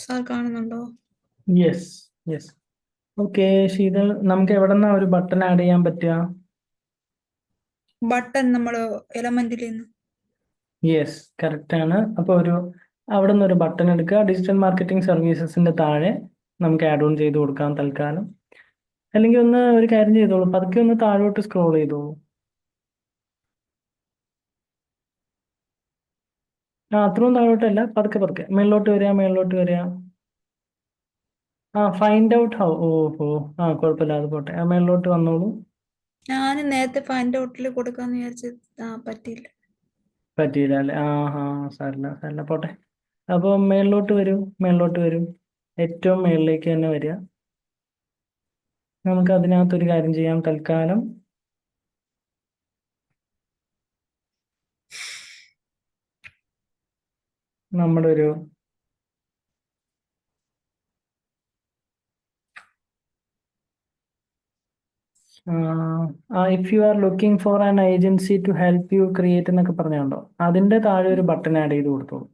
സാർ കാണുന്നുണ്ടോ? Yes yes. ഓക്കെ ശീതൾ, നമുക്ക് എവിടെ നിന്നാ ഒരു ബട്ടൺ ആഡ് ചെയ്യാൻ പറ്റുക? ബട്ടൺ നമ്മൾ എലമെന്റിൽ നിന്ന്. യെസ്, കറക്റ്റ് ആണ്. അപ്പോൾ അവിടെ നിന്ന് ഒരു ബട്ടൺ എടുക്കുക. ഡിജിറ്റൽ മാർക്കറ്റിംഗ് സർവീസസിന്റെ താഴെ നമുക്ക് ആഡ് ഓൺ ചെയ്ത് കൊടുക്കാം തൽക്കാലം. അല്ലെങ്കിൽ ഒരു കാര്യം ചെയ്തോളൂ, പതുക്കെ ഒന്ന് താഴോട്ട് സ്ക്രോൾ ചെയ്തോളൂ. അത്രയും താഴോട്ടല്ല, പതുക്കെ പതുക്കെ മേളിലോട്ട് വരിക. Find out how. ഓഹോ, കുഴപ്പമില്ല, അത് പോട്ടെ. മേളിലോട്ട് വന്നോളൂ. ഞാൻ നേരത്തെ ഫൈൻഡ് ഔട്ടിൽ കൊടുക്കാന്ന് വിചാരിച്ചത് പറ്റിയില്ല. പറ്റിയില്ല അല്ലേ? സാരില്ല, പോട്ടെ. അപ്പോൾ മേളിലോട്ട് വരൂ. ഏറ്റവും മേളിലേക്ക് തന്നെ വരിക. നമുക്ക് അതിനകത്തൊരു കാര്യം ചെയ്യാം തൽക്കാലം. നമ്മുടെ if you are looking for an agency to help you create എന്നൊക്കെ പറഞ്ഞുണ്ടോ, അതിന്റെ താഴെ ഒരു ബട്ടൺ ആഡ് ചെയ്ത് കൊടുത്തോളൂ.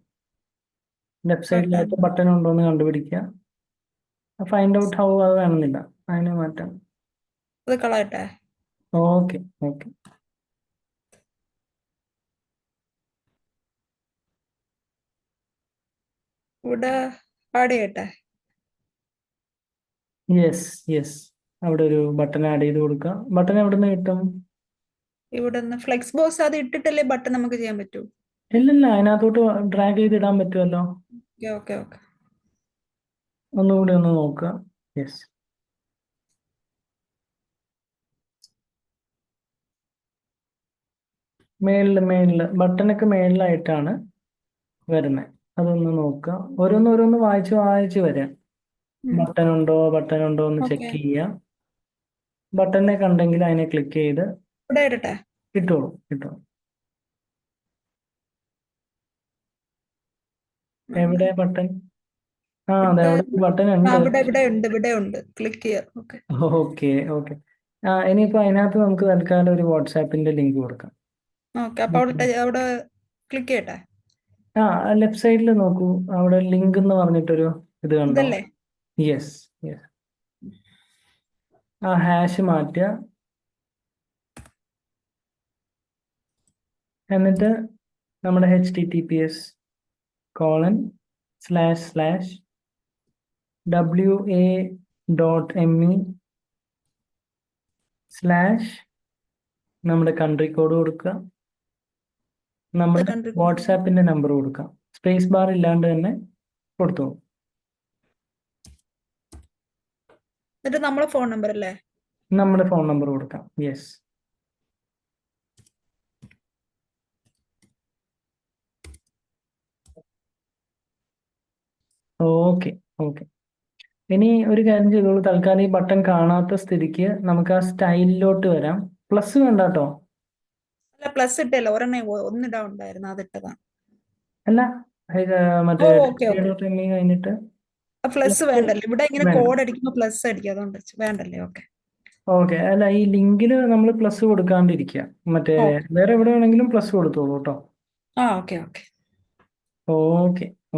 ലെഫ്റ്റ് സൈഡിലായിട്ട് ബട്ടൺ ഉണ്ടോ എന്ന് കണ്ടുപിടിക്കുക. ഫൈൻഡ് ഔട്ട് ഹൗ അത് വേണമെന്നില്ല, അതിന് മാറ്റാം. അത് കളയട്ടെ. ഓക്കെ. ഇവിടെ ആഡ് ചെയ്യട്ടെ. യെസ്, അവിടെ ഒരു ബട്ടൺ ആഡ് ചെയ്ത് കൊടുക്കുക. ബട്ടൺ എവിടെ നിന്ന് കിട്ടും? ഇവിടെ നിന്ന് ഫ്ലെക്സ് ബോക്സ് അത് ഇട്ടിട്ടല്ലേ ബട്ടൺ നമുക്ക് ചെയ്യാൻ പറ്റൂ? ഇല്ലില്ല, അതിനകത്തോട്ട് ഡ്രാഗ് ചെയ്ത് ഇടാൻ പറ്റുമല്ലോ. ഓക്കെ. ഒന്നുകൂടി ഒന്ന് നോക്കുക. യെസ്, മേളില് ബട്ടണൊക്കെ മേളിലായിട്ടാണ് വരുന്നത്. അതൊന്ന് നോക്കുക. ഓരോന്ന് വായിച്ച് വരാം. ബട്ടൺ ഉണ്ടോ എന്ന് ചെക്ക് ചെയ്യുക. ബട്ടണിനെ കണ്ടെങ്കിൽ അതിനെ ക്ലിക്ക് ചെയ്ത് ഇവിടെ ഇടട്ടെ. ഇട്ടോളൂ. എവിടെ ബട്ടൺ? അതെ, അവിടെ ബട്ടൺ ഉണ്ട്. ഇവിടെ ഉണ്ട്. ക്ലിക്ക് ചെയ്യാം. ഓക്കെ. ഇനിയിപ്പോ അതിനകത്ത് നമുക്ക് തൽക്കാലം ഒരു വാട്സാപ്പിന്റെ ലിങ്ക് കൊടുക്കാം. ഓക്കെ, അപ്പൊ അവിടെ ക്ലിക്ക് ചെയ്യട്ടെ. ലെഫ്റ്റ് സൈഡിൽ നോക്കൂ, അവിടെ ലിങ്ക് എന്ന് പറഞ്ഞിട്ടൊരു ഇത് കണ്ടോ? ഇതല്ലേ? യെസ്. ഹാഷ് മാറ്റുക. എന്നിട്ട് നമ്മുടെ https://wa.me/ നമ്മുടെ കൺട്രി കോഡ് കൊടുക്കുക. നമ്മുടെ വാട്സാപ്പിന്റെ നമ്പർ കൊടുക്കാം. സ്പേസ് ബാർ ഇല്ലാണ്ട് തന്നെ കൊടുത്തു. എന്നിട്ട് നമ്മളെ ഫോൺ നമ്പർ അല്ലേ? നമ്മുടെ ഫോൺ നമ്പർ കൊടുക്കാം. യെസ്. ഓക്കെ. ഇനി ഒരു കാര്യം ചെയ്തോളൂ, തൽക്കാലം ഈ ബട്ടൺ കാണാത്ത സ്ഥിതിക്ക് നമുക്ക് ആ സ്റ്റൈലിലോട്ട് വരാം. പ്ലസ് വേണ്ട കേട്ടോ. അല്ല, പ്ലസ് ഇട്ടല്ലോ, ഒന്നിടാൻ ഉണ്ടായിരുന്നു, അതിട്ടതാണ്. അല്ല, മറ്റേ ഓക്കെ. .me കഴിഞ്ഞിട്ട് പ്ലസ് വേണ്ടല്ലേ? ഇവിടെ ഇങ്ങനെ കോഡ് അടിക്കുമ്പോ പ്ലസ് അടിക്കും, അതുകൊണ്ട് വേണ്ടല്ലേ? ഓക്കെ. അല്ല, ഈ ലിങ്കില് നമ്മൾ പ്ലസ് കൊടുക്കാണ്ടിരിക്കുക. മറ്റേ വേറെ എവിടെ വേണമെങ്കിലും പ്ലസ് കൊടുത്തോളൂ കേട്ടോ.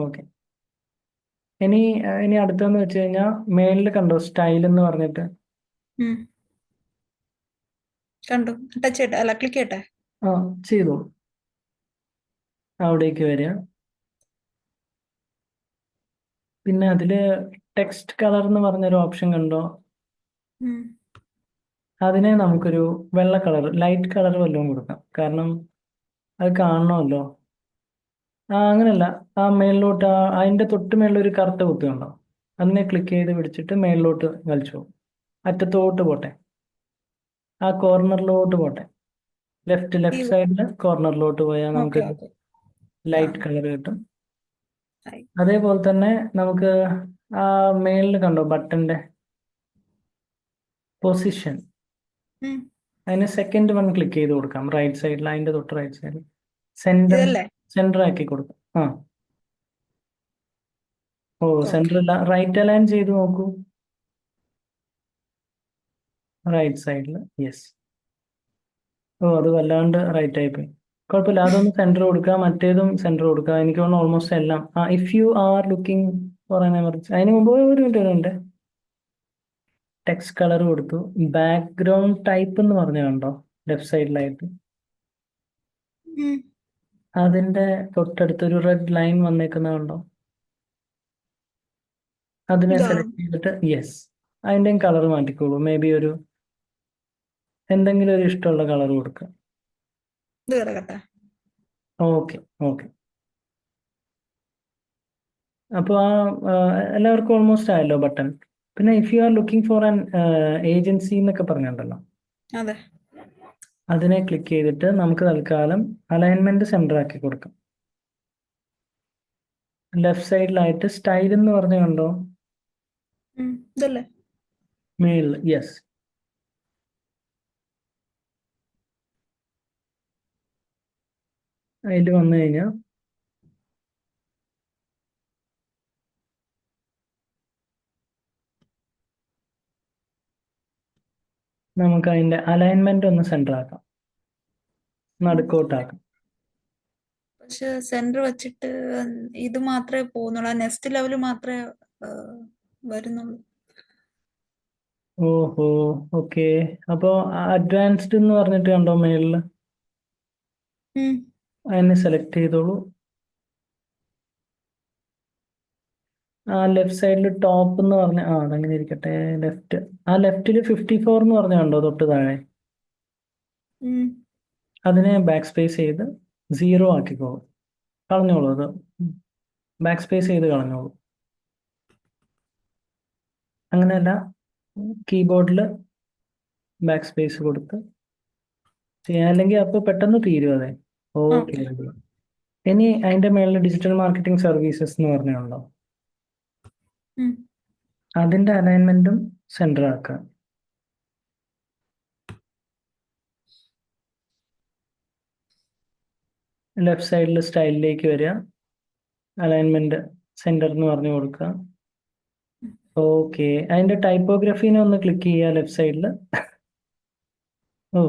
ഓക്കെ. ഇനി അടുത്തെന്ന് വെച്ച് കഴിഞ്ഞാൽ മേളിൽ കണ്ടോ സ്റ്റൈൽ എന്ന് പറഞ്ഞിട്ട്? കണ്ടു. ടച്ച് ചെയ്യട്ടെ? അല്ല, ക്ലിക്ക് ചെയ്യട്ടെ? ചെയ്തോളൂ. അവിടേക്ക് വരിക. പിന്നെ അതില് ടെക്സ്റ്റ് കളർ എന്ന് പറഞ്ഞൊരു ഓപ്ഷൻ കണ്ടോ? അതിനെ നമുക്കൊരു വെള്ള കളർ, ലൈറ്റ് കളർ വല്ലതും കൊടുക്കാം. കാരണം അത് കാണണമല്ലോ. അങ്ങനെയല്ല, മേളിലോട്ട് അതിന്റെ തൊട്ട് മേളിൽ ഒരു കറുത്ത കുത്ത് കണ്ടോ? അതിനെ ക്ലിക്ക് ചെയ്ത് പിടിച്ചിട്ട് മേളിലോട്ട് വലിച്ചു. അറ്റത്തോട്ട് പോട്ടെ, ആ കോർണറിലോട്ട് പോട്ടെ. ലെഫ്റ്റ് സൈഡില് കോർണറിലോട്ട് പോയാൽ നമുക്ക് ലൈറ്റ് കളർ കിട്ടും. അതേപോലെ തന്നെ നമുക്ക് ആ മേളിൽ കണ്ടോ ബട്ടന്റെ പൊസിഷൻ, അതിന് സെക്കൻഡ് വൺ ക്ലിക്ക് ചെയ്ത് കൊടുക്കാം. റൈറ്റ് സൈഡിൽ, അതിന്റെ തൊട്ട് റൈറ്റ് സൈഡിൽ സെന്റർ ആക്കി കൊടുക്കാം. സെന്റർ അല്ല, റൈറ്റ് അലൈൻ ചെയ്ത് നോക്കൂ. റൈറ്റ് സൈഡിൽ. യെസ്. അത് വല്ലാണ്ട് റൈറ്റ് ആയി പോയി. കുഴപ്പമില്ല, അതൊന്ന് സെന്റർ കൊടുക്കുക. മറ്റേതും സെന്റർ കൊടുക്കുക. എനിക്ക് തോന്നുന്നു ഓൾമോസ്റ്റ് എല്ലാം. If you are looking for an emergency. അതിന് മുമ്പ് ഒരു മിനിറ്റ് ടെക്സ്റ്റ് കളർ കൊടുത്തു. ബാക്ക്ഗ്രൗണ്ട് ടൈപ്പ് എന്ന് പറഞ്ഞു കണ്ടോ ലെഫ്റ്റ് സൈഡിലായിട്ട്? ഉം. അതിന്റെ തൊട്ടടുത്തൊരു റെഡ് ലൈൻ വന്നേക്കുന്നുണ്ടോ? അതിനെ ഇതാ സെലക്ട് ചെയ്തിട്ട് യെസ്, അതിൻ്റെയും കളർ മാറ്റിക്കോളൂ. മേ ബി എന്തെങ്കിലും ഒരു ഇഷ്ടമുള്ള കളർ കൊടുക്കുക. ഇത് കിടക്കട്ടെ. Okay okay. അപ്പോൾ എല്ലാവർക്കും ഓൾമോസ്റ്റ് ആയല്ലോ ബട്ടൺ. പിന്നെ if you are looking for an agency എന്നൊക്കെ പറഞ്ഞിട്ടുണ്ടല്ലോ, അതെ. അതിനെ ക്ലിക്ക് ചെയ്തിട്ട് നമുക്ക് തൽക്കാലം അലൈൻമെന്റ് സെന്റർ ആക്കി കൊടുക്കാം. ലെഫ്റ്റ് സൈഡിലായിട്ട് സ്റ്റൈൽ എന്ന് പറഞ്ഞു കണ്ടോ ഇതല്ലേ? മേളിൽ യെസ്. അതിൽ വന്നു കഴിഞ്ഞാൽ നമുക്ക് അതിന്റെ അലൈൻമെന്റ് ഒന്ന് സെന്റർ ആക്കാം, നടുക്കോട്ടാക്കാം. പക്ഷെ സെന്റർ വെച്ചിട്ട് ഇത് മാത്രമേ പോകുന്നുള്ളൂ, ആ നെക്സ്റ്റ് ലെവൽ മാത്രമേ വരുന്നുള്ളൂ. ഓഹോ, ഓക്കെ. അപ്പോൾ അഡ്വാൻസ്ഡ് എന്ന് പറഞ്ഞിട്ട് കണ്ടോ മേളിൽ? അതിനെ സെലക്ട് ചെയ്തോളൂ. ആ ലെഫ്റ്റ് സൈഡിൽ ടോപ്പ് എന്ന് പറഞ്ഞ അതങ്ങനെ ഇരിക്കട്ടെ. ലെഫ്റ്റ്, ആ ലെഫ്റ്റിൽ 54 എന്ന് പറഞ്ഞ കണ്ടോ തൊട്ട് താഴെ? അതിനെ ബാക്ക് സ്പേസ് ചെയ്ത് 0 ആക്കിക്കോളൂ. കളഞ്ഞോളൂ, അത് ബാക്ക് സ്പേസ് ചെയ്ത് കളഞ്ഞോളൂ. അങ്ങനെയല്ല, കീബോർഡിൽ ബാക്ക് സ്പേസ് കൊടുത്ത് ചെയ്യാൻ, അല്ലെങ്കിൽ അപ്പോൾ പെട്ടെന്ന് തീരും. അതെ, ഓക്കെ. ഇനി അതിന്റെ മേളിൽ ഡിജിറ്റൽ മാർക്കറ്റിംഗ് സർവീസസ് എന്ന് പറഞ്ഞുണ്ടോ? അതിന്റെ അലൈൻമെന്റും സെന്റർ ആക്കുക. ലെഫ്റ്റ് സൈഡിൽ സ്റ്റൈലിലേക്ക് വരിക, അലൈൻമെന്റ് സെന്റർ എന്ന് പറഞ്ഞു കൊടുക്കുക. ഓക്കെ, അതിന്റെ ടൈപ്പോഗ്രഫീനെ ഒന്ന് ക്ലിക്ക് ചെയ്യുക ലെഫ്റ്റ് സൈഡിൽ. ഓ,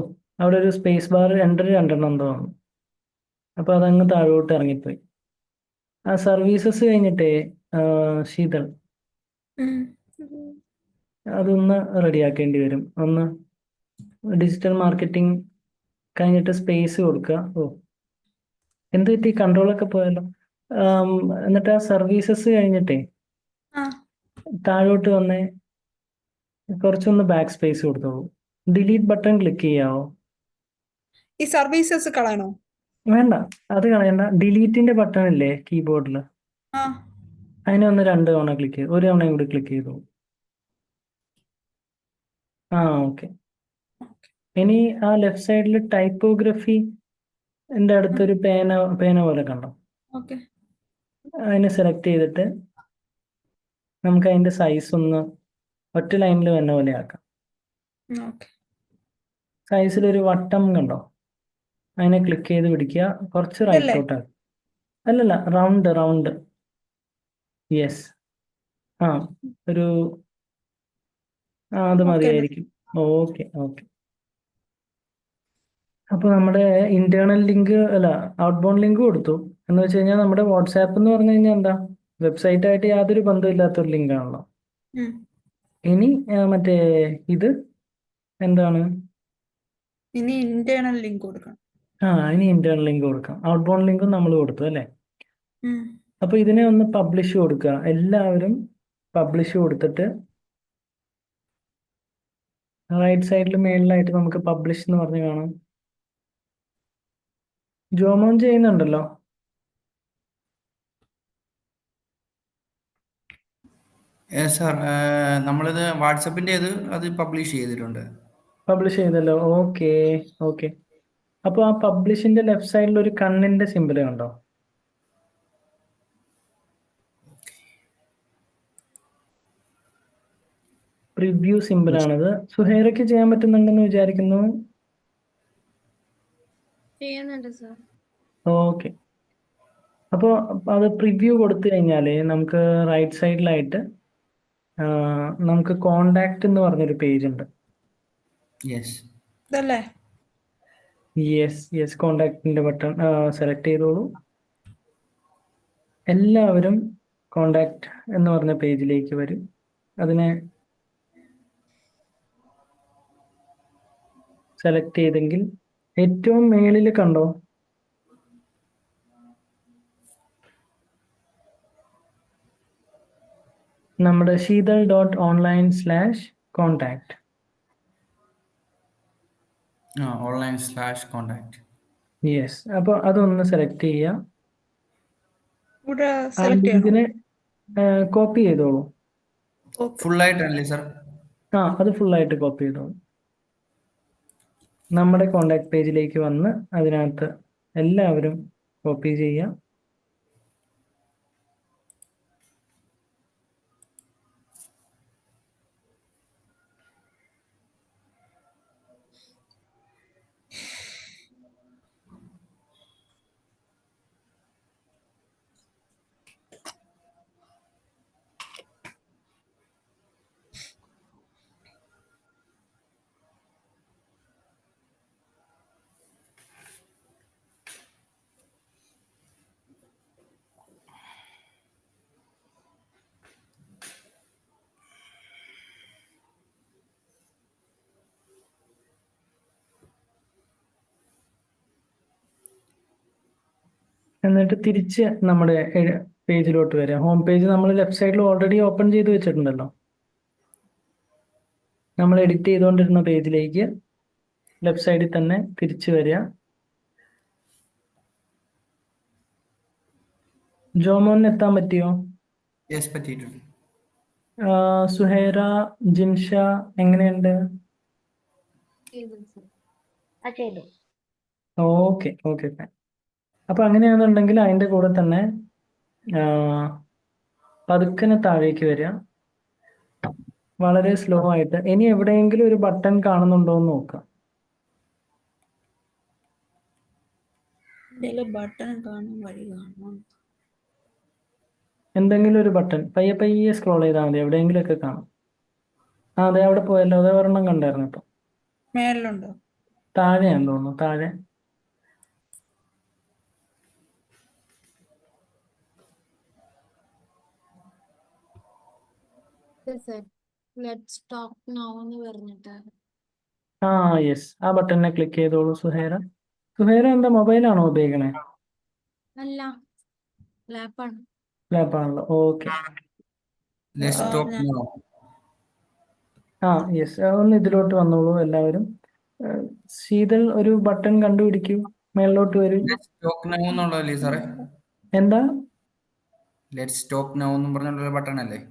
അവിടെ ഒരു സ്പേസ് ബാർ രണ്ടെണ്ണം എന്തോ ആണ്. അപ്പൊ അതങ്ങ് താഴോട്ട് ഇറങ്ങിപ്പോയി. ആ സർവീസസ് കഴിഞ്ഞിട്ടേ ശീതൾ അതൊന്ന് റെഡിയാക്കേണ്ടി വരും. ഒന്ന് ഡിജിറ്റൽ മാർക്കറ്റിംഗ് കഴിഞ്ഞിട്ട് സ്പേസ് കൊടുക്കുക. ഓ, എന്ത് പറ്റി? കൺട്രോളൊക്കെ പോയല്ലോ. എന്നിട്ട് ആ സർവീസസ് കഴിഞ്ഞിട്ടേ താഴോട്ട് വന്നേ, കുറച്ചൊന്ന് ബാക്ക് സ്പേസ് കൊടുത്തോളൂ. ഡിലീറ്റ് ബട്ടൺ ക്ലിക്ക് ചെയ്യാവോ? ഈ സർവീസസ് കളയണോ? വേണ്ട, അത് കളയണ്ട. ഡിലീറ്റിന്റെ ബട്ടൺ ഇല്ലേ കീബോർഡിൽ, അതിനെ ഒന്ന് 2 തവണ ക്ലിക്ക് ചെയ്തു, ഒരു തവണയും കൂടി ക്ലിക്ക് ചെയ്തോളൂ. ഓക്കെ. ഇനി ആ ലെഫ്റ്റ് സൈഡിൽ ടൈപ്പോഗ്രഫി അടുത്തൊരു പേന പോലെ കണ്ടോ? അതിനെ സെലക്ട് ചെയ്തിട്ട് നമുക്ക് അതിന്റെ സൈസ് ഒന്ന് ഒറ്റ ലൈനിൽ വന്ന പോലെ ആക്കാം. സൈസിലൊരു വട്ടം കണ്ടോ? അതിനെ ക്ലിക്ക് ചെയ്ത് പിടിക്കുക, കുറച്ച് റൈറ്റോട്ടാക്കുക. അല്ലല്ല, റൗണ്ട്. യെസ്, ഒരു അത് മതിയായിരിക്കും. ഓക്കെ. അപ്പൊ നമ്മുടെ ഇന്റേണൽ ലിങ്ക് അല്ല, ഔട്ട് ബൗണ്ട് ലിങ്ക് കൊടുത്തു. എന്ന് വെച്ച് കഴിഞ്ഞാൽ നമ്മുടെ വാട്സാപ്പ് എന്ന് പറഞ്ഞു കഴിഞ്ഞാൽ എന്താ, വെബ്സൈറ്റ് ആയിട്ട് യാതൊരു ബന്ധമില്ലാത്തൊരു ലിങ്ക് ആണല്ലോ. ഇനി മറ്റേ ഇത് എന്താണ്? ഇനി ഇന്റേണൽ ലിങ്ക് കൊടുക്കണം. ഇനി ഇന്റേണൽ ലിങ്ക് കൊടുക്കാം. ഔട്ട് ബൗണ്ട് ലിങ്കും നമ്മൾ കൊടുത്തു അല്ലേ? അപ്പൊ ഇതിനെ ഒന്ന് പബ്ലിഷ് കൊടുക്കുക. എല്ലാവരും പബ്ലിഷ് കൊടുത്തിട്ട് റൈറ്റ് സൈഡിൽ മേളിലായിട്ട് നമുക്ക് പബ്ലിഷ് എന്ന് പറഞ്ഞ് കാണാം. ജോമോൻ ചെയ്യുന്നുണ്ടല്ലോ. സാർ, നമ്മളിത് വാട്സപ്പിൻ്റെ അത് പബ്ലിഷ് ചെയ്തിട്ടുണ്ട്. പബ്ലിഷ് ചെയ്തല്ലോ. ഓക്കെ. അപ്പോൾ ആ പബ്ലിഷിന്റെ ലെഫ്റ്റ് സൈഡിൽ ഒരു കണ്ണിന്റെ സിമ്പിൾ കണ്ടോ? പ്രിവ്യൂ സിമ്പിൾ ആണത്. സുഹൈറയ്ക്ക് ചെയ്യാൻ പറ്റുന്നുണ്ടെന്ന് വിചാരിക്കുന്നു. ചെയ്യുന്നുണ്ട് സർ. ഓക്കെ. അപ്പോൾ അത് പ്രിവ്യൂ കൊടുത്തു കഴിഞ്ഞാൽ നമുക്ക് റൈറ്റ് സൈഡിലായിട്ട് നമുക്ക് കോണ്ടാക്ട് എന്ന് പറഞ്ഞൊരു പേജ് ഉണ്ട്. യെസ്, കോണ്ടാക്ടിന്റെ ബട്ടൺ സെലക്ട് ചെയ്തോളൂ. എല്ലാവരും കോണ്ടാക്ട് എന്ന് പറഞ്ഞ പേജിലേക്ക് വരും. അതിനെ സെലക്ട് ചെയ്തെങ്കിൽ ഏറ്റവും മേളിൽ കണ്ടോ നമ്മുടെ sheetal.online/contact. online/contact. യെസ്, അപ്പോൾ അതൊന്ന് സെലക്ട് ചെയ്യുക. ഇവിടെ ആ സെലക്ട് ചെയ്യണം. ലിങ്കിനെ കോപ്പി ചെയ്തോളൂ. ഓക്കെ. ഫുള്ളായിട്ടല്ലേ സാർ? അത് ഫുള്ളായിട്ട് കോപ്പി ചെയ്തോളൂ. നമ്മുടെ കോണ്ടാക്ട് പേജിലേക്ക് വന്ന് അതിനകത്ത് എല്ലാവരും കോപ്പി ചെയ്യുക. എന്നിട്ട് തിരിച്ച് നമ്മുടെ പേജിലോട്ട് വരിക. ഹോം പേജ് നമ്മൾ ലെഫ്റ്റ് സൈഡിൽ ഓൾറെഡി ഓപ്പൺ ചെയ്ത് വെച്ചിട്ടുണ്ടല്ലോ. നമ്മൾ എഡിറ്റ് ചെയ്തുകൊണ്ടിരുന്ന പേജിലേക്ക് ലെഫ്റ്റ് സൈഡിൽ തന്നെ തിരിച്ചു വരിക. ജോമോന് എത്താൻ പറ്റിയോ? യെസ്, പറ്റിയിട്ടുണ്ട്. സുഹൈറ, ജിൻഷ എങ്ങനെയുണ്ട്? ചെയ്തു സർ. ചെയ്തു. Okay okay fine. അപ്പൊ അങ്ങനെയാണെന്നുണ്ടെങ്കിൽ അതിൻ്റെ കൂടെ തന്നെ പതുക്കനെ താഴേക്ക് വരിക. വളരെ സ്ലോ ആയിട്ട്. ഇനി എവിടെയെങ്കിലും ഒരു ബട്ടൺ കാണുന്നുണ്ടോ എന്ന് നോക്കുക. ബട്ടൺ കാണാൻ വഴി കാണണം. എന്തെങ്കിലും ഒരു ബട്ടൺ പയ്യെ പയ്യെ സ്ക്രോൾ ചെയ്താൽ മതി, എവിടെയെങ്കിലുമൊക്കെ കാണും. അതെ, അവിടെ പോയല്ലോ. അതേ ഒരെണ്ണം കണ്ടായിരുന്നു. ഇപ്പം മേളിലുണ്ടോ? താഴെയാന്ന് തോന്നുന്നു. താഴെ സർ ലെറ്റ്സ് ടോക്ക് നൗ എന്ന് പറഞ്ഞിട്ട്. യെസ്, ആ ബട്ടണിനെ ക്ലിക്ക് ചെയ്തോളൂ സുഹൈറ. സുഹൈറ എന്താ മൊബൈലാണോ ഉപയോഗിക്കണേ? അല്ല, ലാപ്പാണ്. ലാപ്പാണല്ലോ. Okay. Let's talk now. Yes, ഒന്ന് ഇതിലോട്ട് വന്നോളൂ എല്ലാവരും. ശീതൾ ഒരു ബട്ടൺ കണ്ടുപിടിക്കൂ, മേളിലോട്ട് വരൂ. ലെറ്റ്സ് ടോക്ക് നൗ എന്നുള്ളതല്ലേ സാറേ? എന്താ? ലെറ്റ്സ് ടോക്ക് നൗ എന്നും പറഞ്ഞുള്ള ബട്ടൺ അല്ലേ?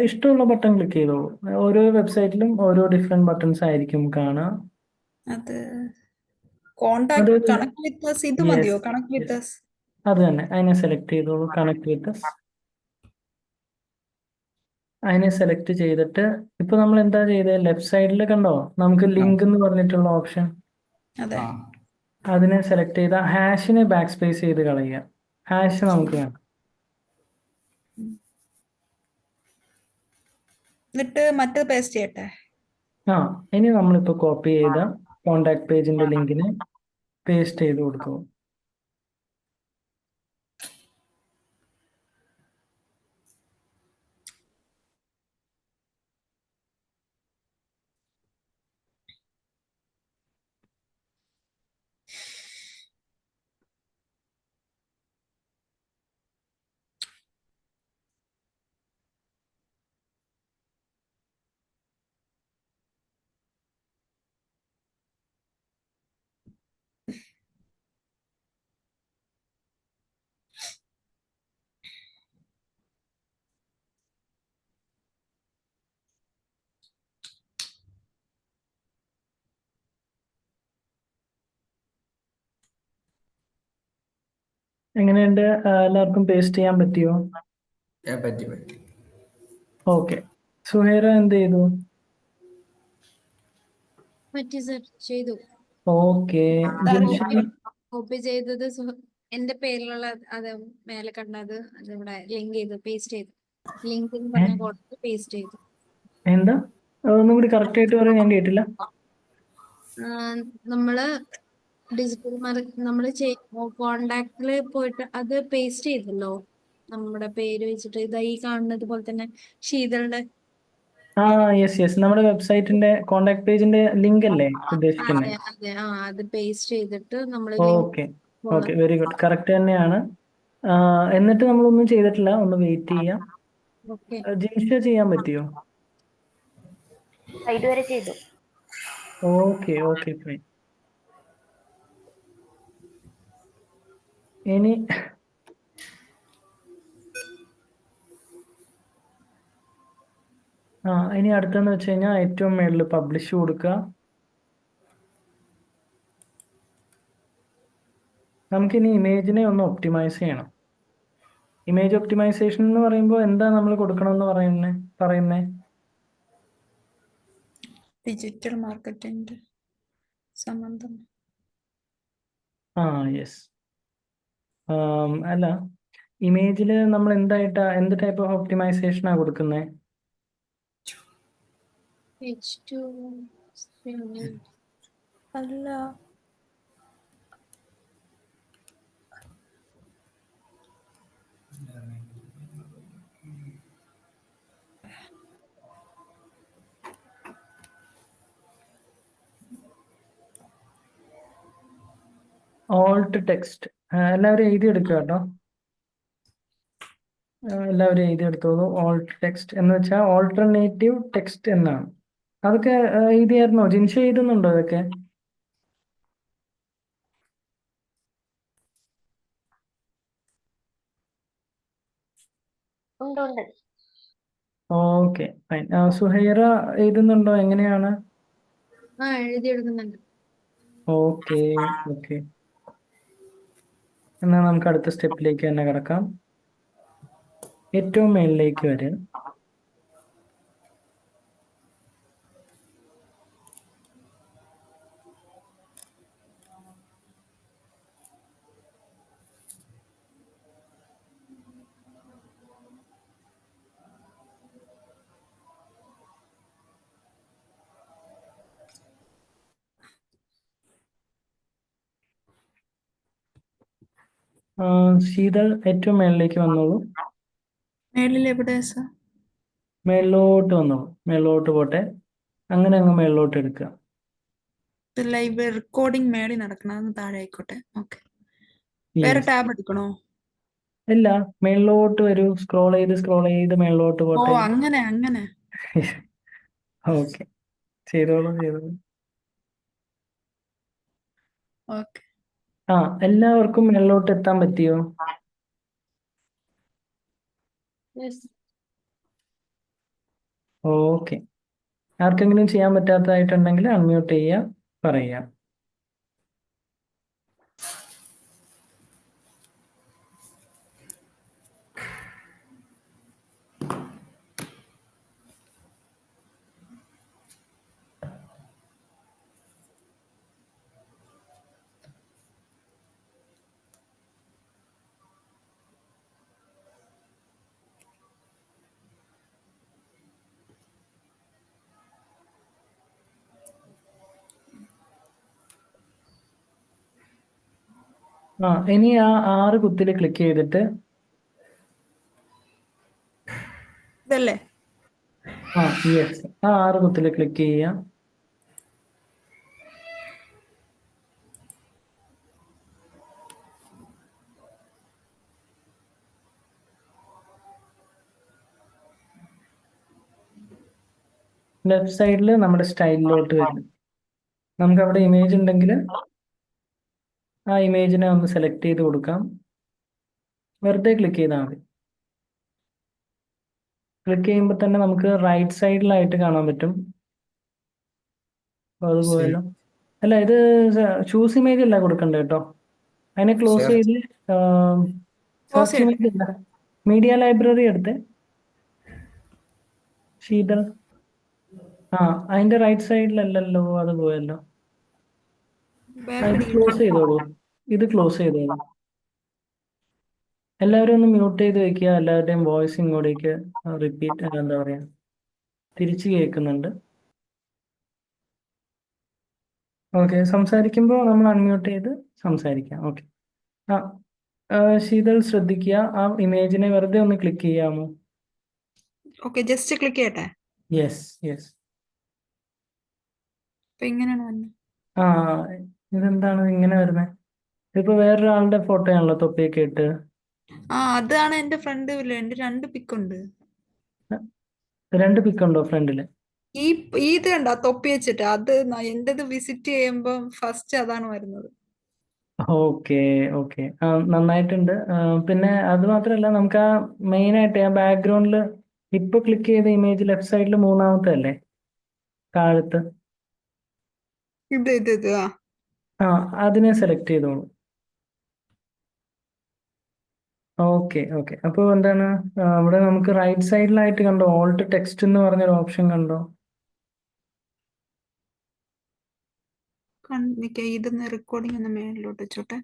ഇഷ്ടമുള്ള ബട്ടൺ ക്ലിക്ക് ചെയ്തോളൂ. ഓരോ വെബ്സൈറ്റിലും ഓരോ ഡിഫറെന്റ് ബട്ടൺസ് ആയിരിക്കും കാണുക. അത് കോണ്ടാക്ട് കണക്ട് വിത്ത് അസ് ഇത് മതിയോ? കണക്ട് വിത്ത് അസ് അത് തന്നെ, അതിനെ സെലക്ട് ചെയ്തോളൂ. കണക്ട് വിത്ത് അസ് അതിനെ സെലക്ട് ചെയ്തിട്ട് ഇപ്പൊ നമ്മൾ എന്താ ചെയ്തത്? ലെഫ്റ്റ് സൈഡിൽ കണ്ടോ നമുക്ക് ലിങ്ക് എന്ന് പറഞ്ഞിട്ടുള്ള ഓപ്ഷൻ? അതെ. അതിനെ സെലക്ട് ചെയ്ത ഹാഷിനെ ബാക്ക് സ്പേസ് ചെയ്ത് കളയുക. ഹാഷ് നമുക്ക് വേണം. എന്നിട്ട് മറ്റേ പേസ്റ്റ് ചെയ്യട്ടെ. ഇനി നമ്മളിപ്പോ കോപ്പി ചെയ്ത കോണ്ടാക്ട് പേജിന്റെ ലിങ്കിനെ പേസ്റ്റ് ചെയ്ത് കൊടുത്തു. എങ്ങനെയുണ്ട്? എല്ലാവർക്കും പേസ്റ്റ് ചെയ്യാൻ പറ്റിയോ? പറ്റി പറ്റി. ഓക്കെ. സുഹൈറ എന്ത് ചെയ്തു? പറ്റി സർ, ചെയ്തു. ഓക്കെ. ജിൻഷ കോപ്പി ചെയ്തത് എന്റെ പേരിലുള്ള അത് മേലെ കണ്ടത് അതിവിടെ ലിങ്ക് ചെയ്തു, പേസ്റ്റ് ചെയ്തു. ലിങ്ക് എന്ന് പറഞ്ഞ കൊടുത്ത് പേസ്റ്റ് ചെയ്തു. എന്താ? ഒന്നും കൂടി കറക്റ്റ് ആയിട്ട് പറയാൻ, ഞാൻ കേട്ടില്ല. നമ്മള് ഡിജിറ്റൽ നമ്മള് കോണ്ടാക്റ്റില് പോയിട്ട് അത് പേസ്റ്റ് ചെയ്തല്ലോ. നമ്മുടെ പേര് വെച്ചിട്ട് ഇതാ ഈ കാണുന്നത് പോലെ തന്നെ ശീതളുടെ ആ യെസ് നമ്മുടെ വെബ്സൈറ്റിന്റെ കോണ്ടാക്ട് പേജിന്റെ ലിങ്ക് അല്ലേ ഉദ്ദേശിക്കുന്നത്? അതെ അത് പേസ്റ്റ് ചെയ്തിട്ട് നമ്മൾ link okay okay, very good, correct തന്നെയാണ്. എന്നിട്ട് നമ്മളൊന്നും ചെയ്തിട്ടില്ല, ഒന്ന് വെയിറ്റ് ചെയ്യാം. ഓക്കെ. ജിൻഷ ചെയ്യാൻ പറ്റിയോ? ഇതുവരെ ചെയ്തു. Okay okay fine. ഇനി ഇനി അടുത്തെന്ന് വെച്ച് കഴിഞ്ഞാൽ ഏറ്റവും മേളിൽ പബ്ലിഷ് കൊടുക്കുക. നമുക്കിനി ഇമേജിനെ ഒന്ന് ഒപ്റ്റിമൈസ് ചെയ്യണം. ഇമേജ് ഒപ്റ്റിമൈസേഷൻ എന്ന് പറയുമ്പോൾ എന്താ നമ്മൾ കൊടുക്കണമെന്ന് പറയുന്നേ? ഡിജിറ്റൽ മാർക്കറ്റിംഗ് സംബന്ധം. യെസ്. അല്ല, ഇമേജിൽ നമ്മൾ എന്ത് ടൈപ്പ് ഓഫ് ഒപ്റ്റിമൈസേഷനാണ് കൊടുക്കുന്നത്? അല്ല, ഓൾട്ട് ടെക്സ്റ്റ്. എല്ലാവരും എഴുതിയെടുക്കുക കേട്ടോ. എല്ലാവരും എഴുതിയെടുത്തോളൂ. ഓൾട്ട് ടെക്സ്റ്റ് എന്ന് വെച്ചാൽ ഓൾട്ടർനേറ്റീവ് ടെക്സ്റ്റ് എന്നാണ്. അതൊക്കെ എഴുതിയായിരുന്നോ? ജിൻഷ എഴുതുന്നുണ്ടോ അതൊക്കെ? ഉണ്ട്. Okay fine. സുഹൈറ എഴുതുന്നുണ്ടോ? എങ്ങനെയാണ്? എഴുതിയെടുക്കുന്നുണ്ട്. ഓക്കെ ഓക്കെ, എന്നാൽ നമുക്ക് അടുത്ത സ്റ്റെപ്പിലേക്ക് തന്നെ കിടക്കാം. ഏറ്റവും മേളിലേക്ക് വരിക. ശീതൾ ഏറ്റവും മേളിലേക്ക് വന്നോളൂ. മേളിൽ എവിടെയാ സർ? മേളിലോട്ട് വന്നോളൂ. മേളിലോട്ട് പോട്ടെ, അങ്ങനെ അങ്ങ് മേളിലോട്ട് എടുക്കുക. ലൈവ് റെക്കോർഡിംഗ് മേളിൽ നടക്കണം, അതൊന്ന് താഴെ ആയിക്കോട്ടെ. ഓക്കെ, വേറെ Yes. ടാബ് എടുക്കണോ? ഇല്ല, മേളിലോട്ട് വരൂ. സ്ക്രോൾ ചെയ്ത് മേളിലോട്ട് ഓ പോട്ടെ. അങ്ങനെ. ഓക്കെ, ചെയ്തോളൂ. ഓക്കെ. എല്ലാവർക്കും മേളിലോട്ട് എത്താൻ പറ്റിയോ? ഓക്കെ, ആർക്കെങ്കിലും ചെയ്യാൻ പറ്റാത്തതായിട്ടുണ്ടെങ്കിൽ അൺമ്യൂട്ട് ചെയ്യുക, പറയുക. ഇനി 6 കുത്തിൽ ക്ലിക്ക് ചെയ്തിട്ട് ഇതല്ലേ? യെസ്, 6 കുത്തിൽ ക്ലിക്ക് ചെയ്യുക. ലെഫ്റ്റ് സൈഡിൽ നമ്മുടെ സ്റ്റൈലിലോട്ട് വരും. നമുക്ക് അവിടെ ഇമേജ് ഉണ്ടെങ്കിൽ ആ ഇമേജിനെ ഒന്ന് സെലക്ട് ചെയ്ത് കൊടുക്കാം. വെറുതെ ക്ലിക്ക് ചെയ്താൽ മതി. ക്ലിക്ക് ചെയ്യുമ്പോൾ തന്നെ നമുക്ക് റൈറ്റ് സൈഡിലായിട്ട് കാണാൻ പറ്റും. അത് പോയല്ലോ. അല്ല, ഇത് ചൂസ് ഇമേജ് അല്ല കൊടുക്കണ്ടേ കേട്ടോ. അതിനെ ക്ലോസ് Search. ചെയ്ത് സെർച്ച് ഇമേജ് അല്ല, മീഡിയ ലൈബ്രറി എടുത്ത് ശീതൾ. അതിന്റെ റൈറ്റ് സൈഡിലല്ലല്ലോ, അത് പോയല്ലോ. ഇത് ക്ലോസ് ചെയ്തോളൂ. എല്ലാവരും ഒന്ന് മ്യൂട്ട് ചെയ്ത് വെക്കുക. എല്ലാവരുടെയും വോയിസ് ഇങ്ങോട്ടേക്ക് റിപ്പീറ്റ്, എന്താ പറയാ, തിരിച്ചു കേൾക്കുന്നുണ്ട്. ഓക്കെ, സംസാരിക്കുമ്പോൾ നമ്മൾ അൺമ്യൂട്ട് ചെയ്ത് സംസാരിക്കാം. ഓക്കെ, ശീതൾ ശ്രദ്ധിക്കുക, ആ ഇമേജിനെ വെറുതെ ഒന്ന് ക്ലിക്ക് ചെയ്യാമോ? ഓക്കെ, ജസ്റ്റ് ക്ലിക്ക് ചെയ്യട്ടെ. Yes yes. അപ്പൊ ഇങ്ങനെയാണ് വന്നത്. ആ, ഇതെന്താണ് ഇങ്ങനെ വരുന്നത്? ഇതിപ്പോ വേറൊരാളുടെ ഫോട്ടോയാണല്ലോ തൊപ്പിയൊക്കെ ഇട്ട്. അതാണ് എന്റെ ഫ്രണ്ട്. എന്റെ 2 പിക്ക് ഉണ്ട്. 2 പിക്കുണ്ടോ ഫ്രണ്ടില്? ഈ ഇത് കണ്ടോ തൊപ്പി വെച്ചിട്ട്? അത് എന്റേത് വിസിറ്റ് ചെയ്യുമ്പോ ഫസ്റ്റ് അതാണ് വരുന്നത്. ഓക്കെ ഓക്കെ, നന്നായിട്ടുണ്ട്. പിന്നെ അത് മാത്രമല്ല, നമുക്ക് ആ മെയിൻ ആയിട്ട് ആ ബാക്ക്ഗ്രൗണ്ടിൽ ഇപ്പൊ ക്ലിക്ക് ചെയ്ത ഇമേജ് ലെഫ്റ്റ് സൈഡിൽ 3-മത്തെ അല്ലേ താഴത്ത്? ഇത് ആ, അതിനെ സെലക്ട് ചെയ്തോളൂ. Okay okay. അപ്പോൾ എന്താണ്, ഇവിടെ നമുക്ക് റൈറ്റ് സൈഡിലായിട്ട് കണ്ടോ ഓൾട്ട് ടെക്സ്റ്റ് എന്ന് പറഞ്ഞൊരു ഓപ്ഷൻ കണ്ടോ? ഇതൊന്ന് റെക്കോർഡിംഗ് ഒന്ന് മേളിലോട്ട് വെച്ചോട്ടെ.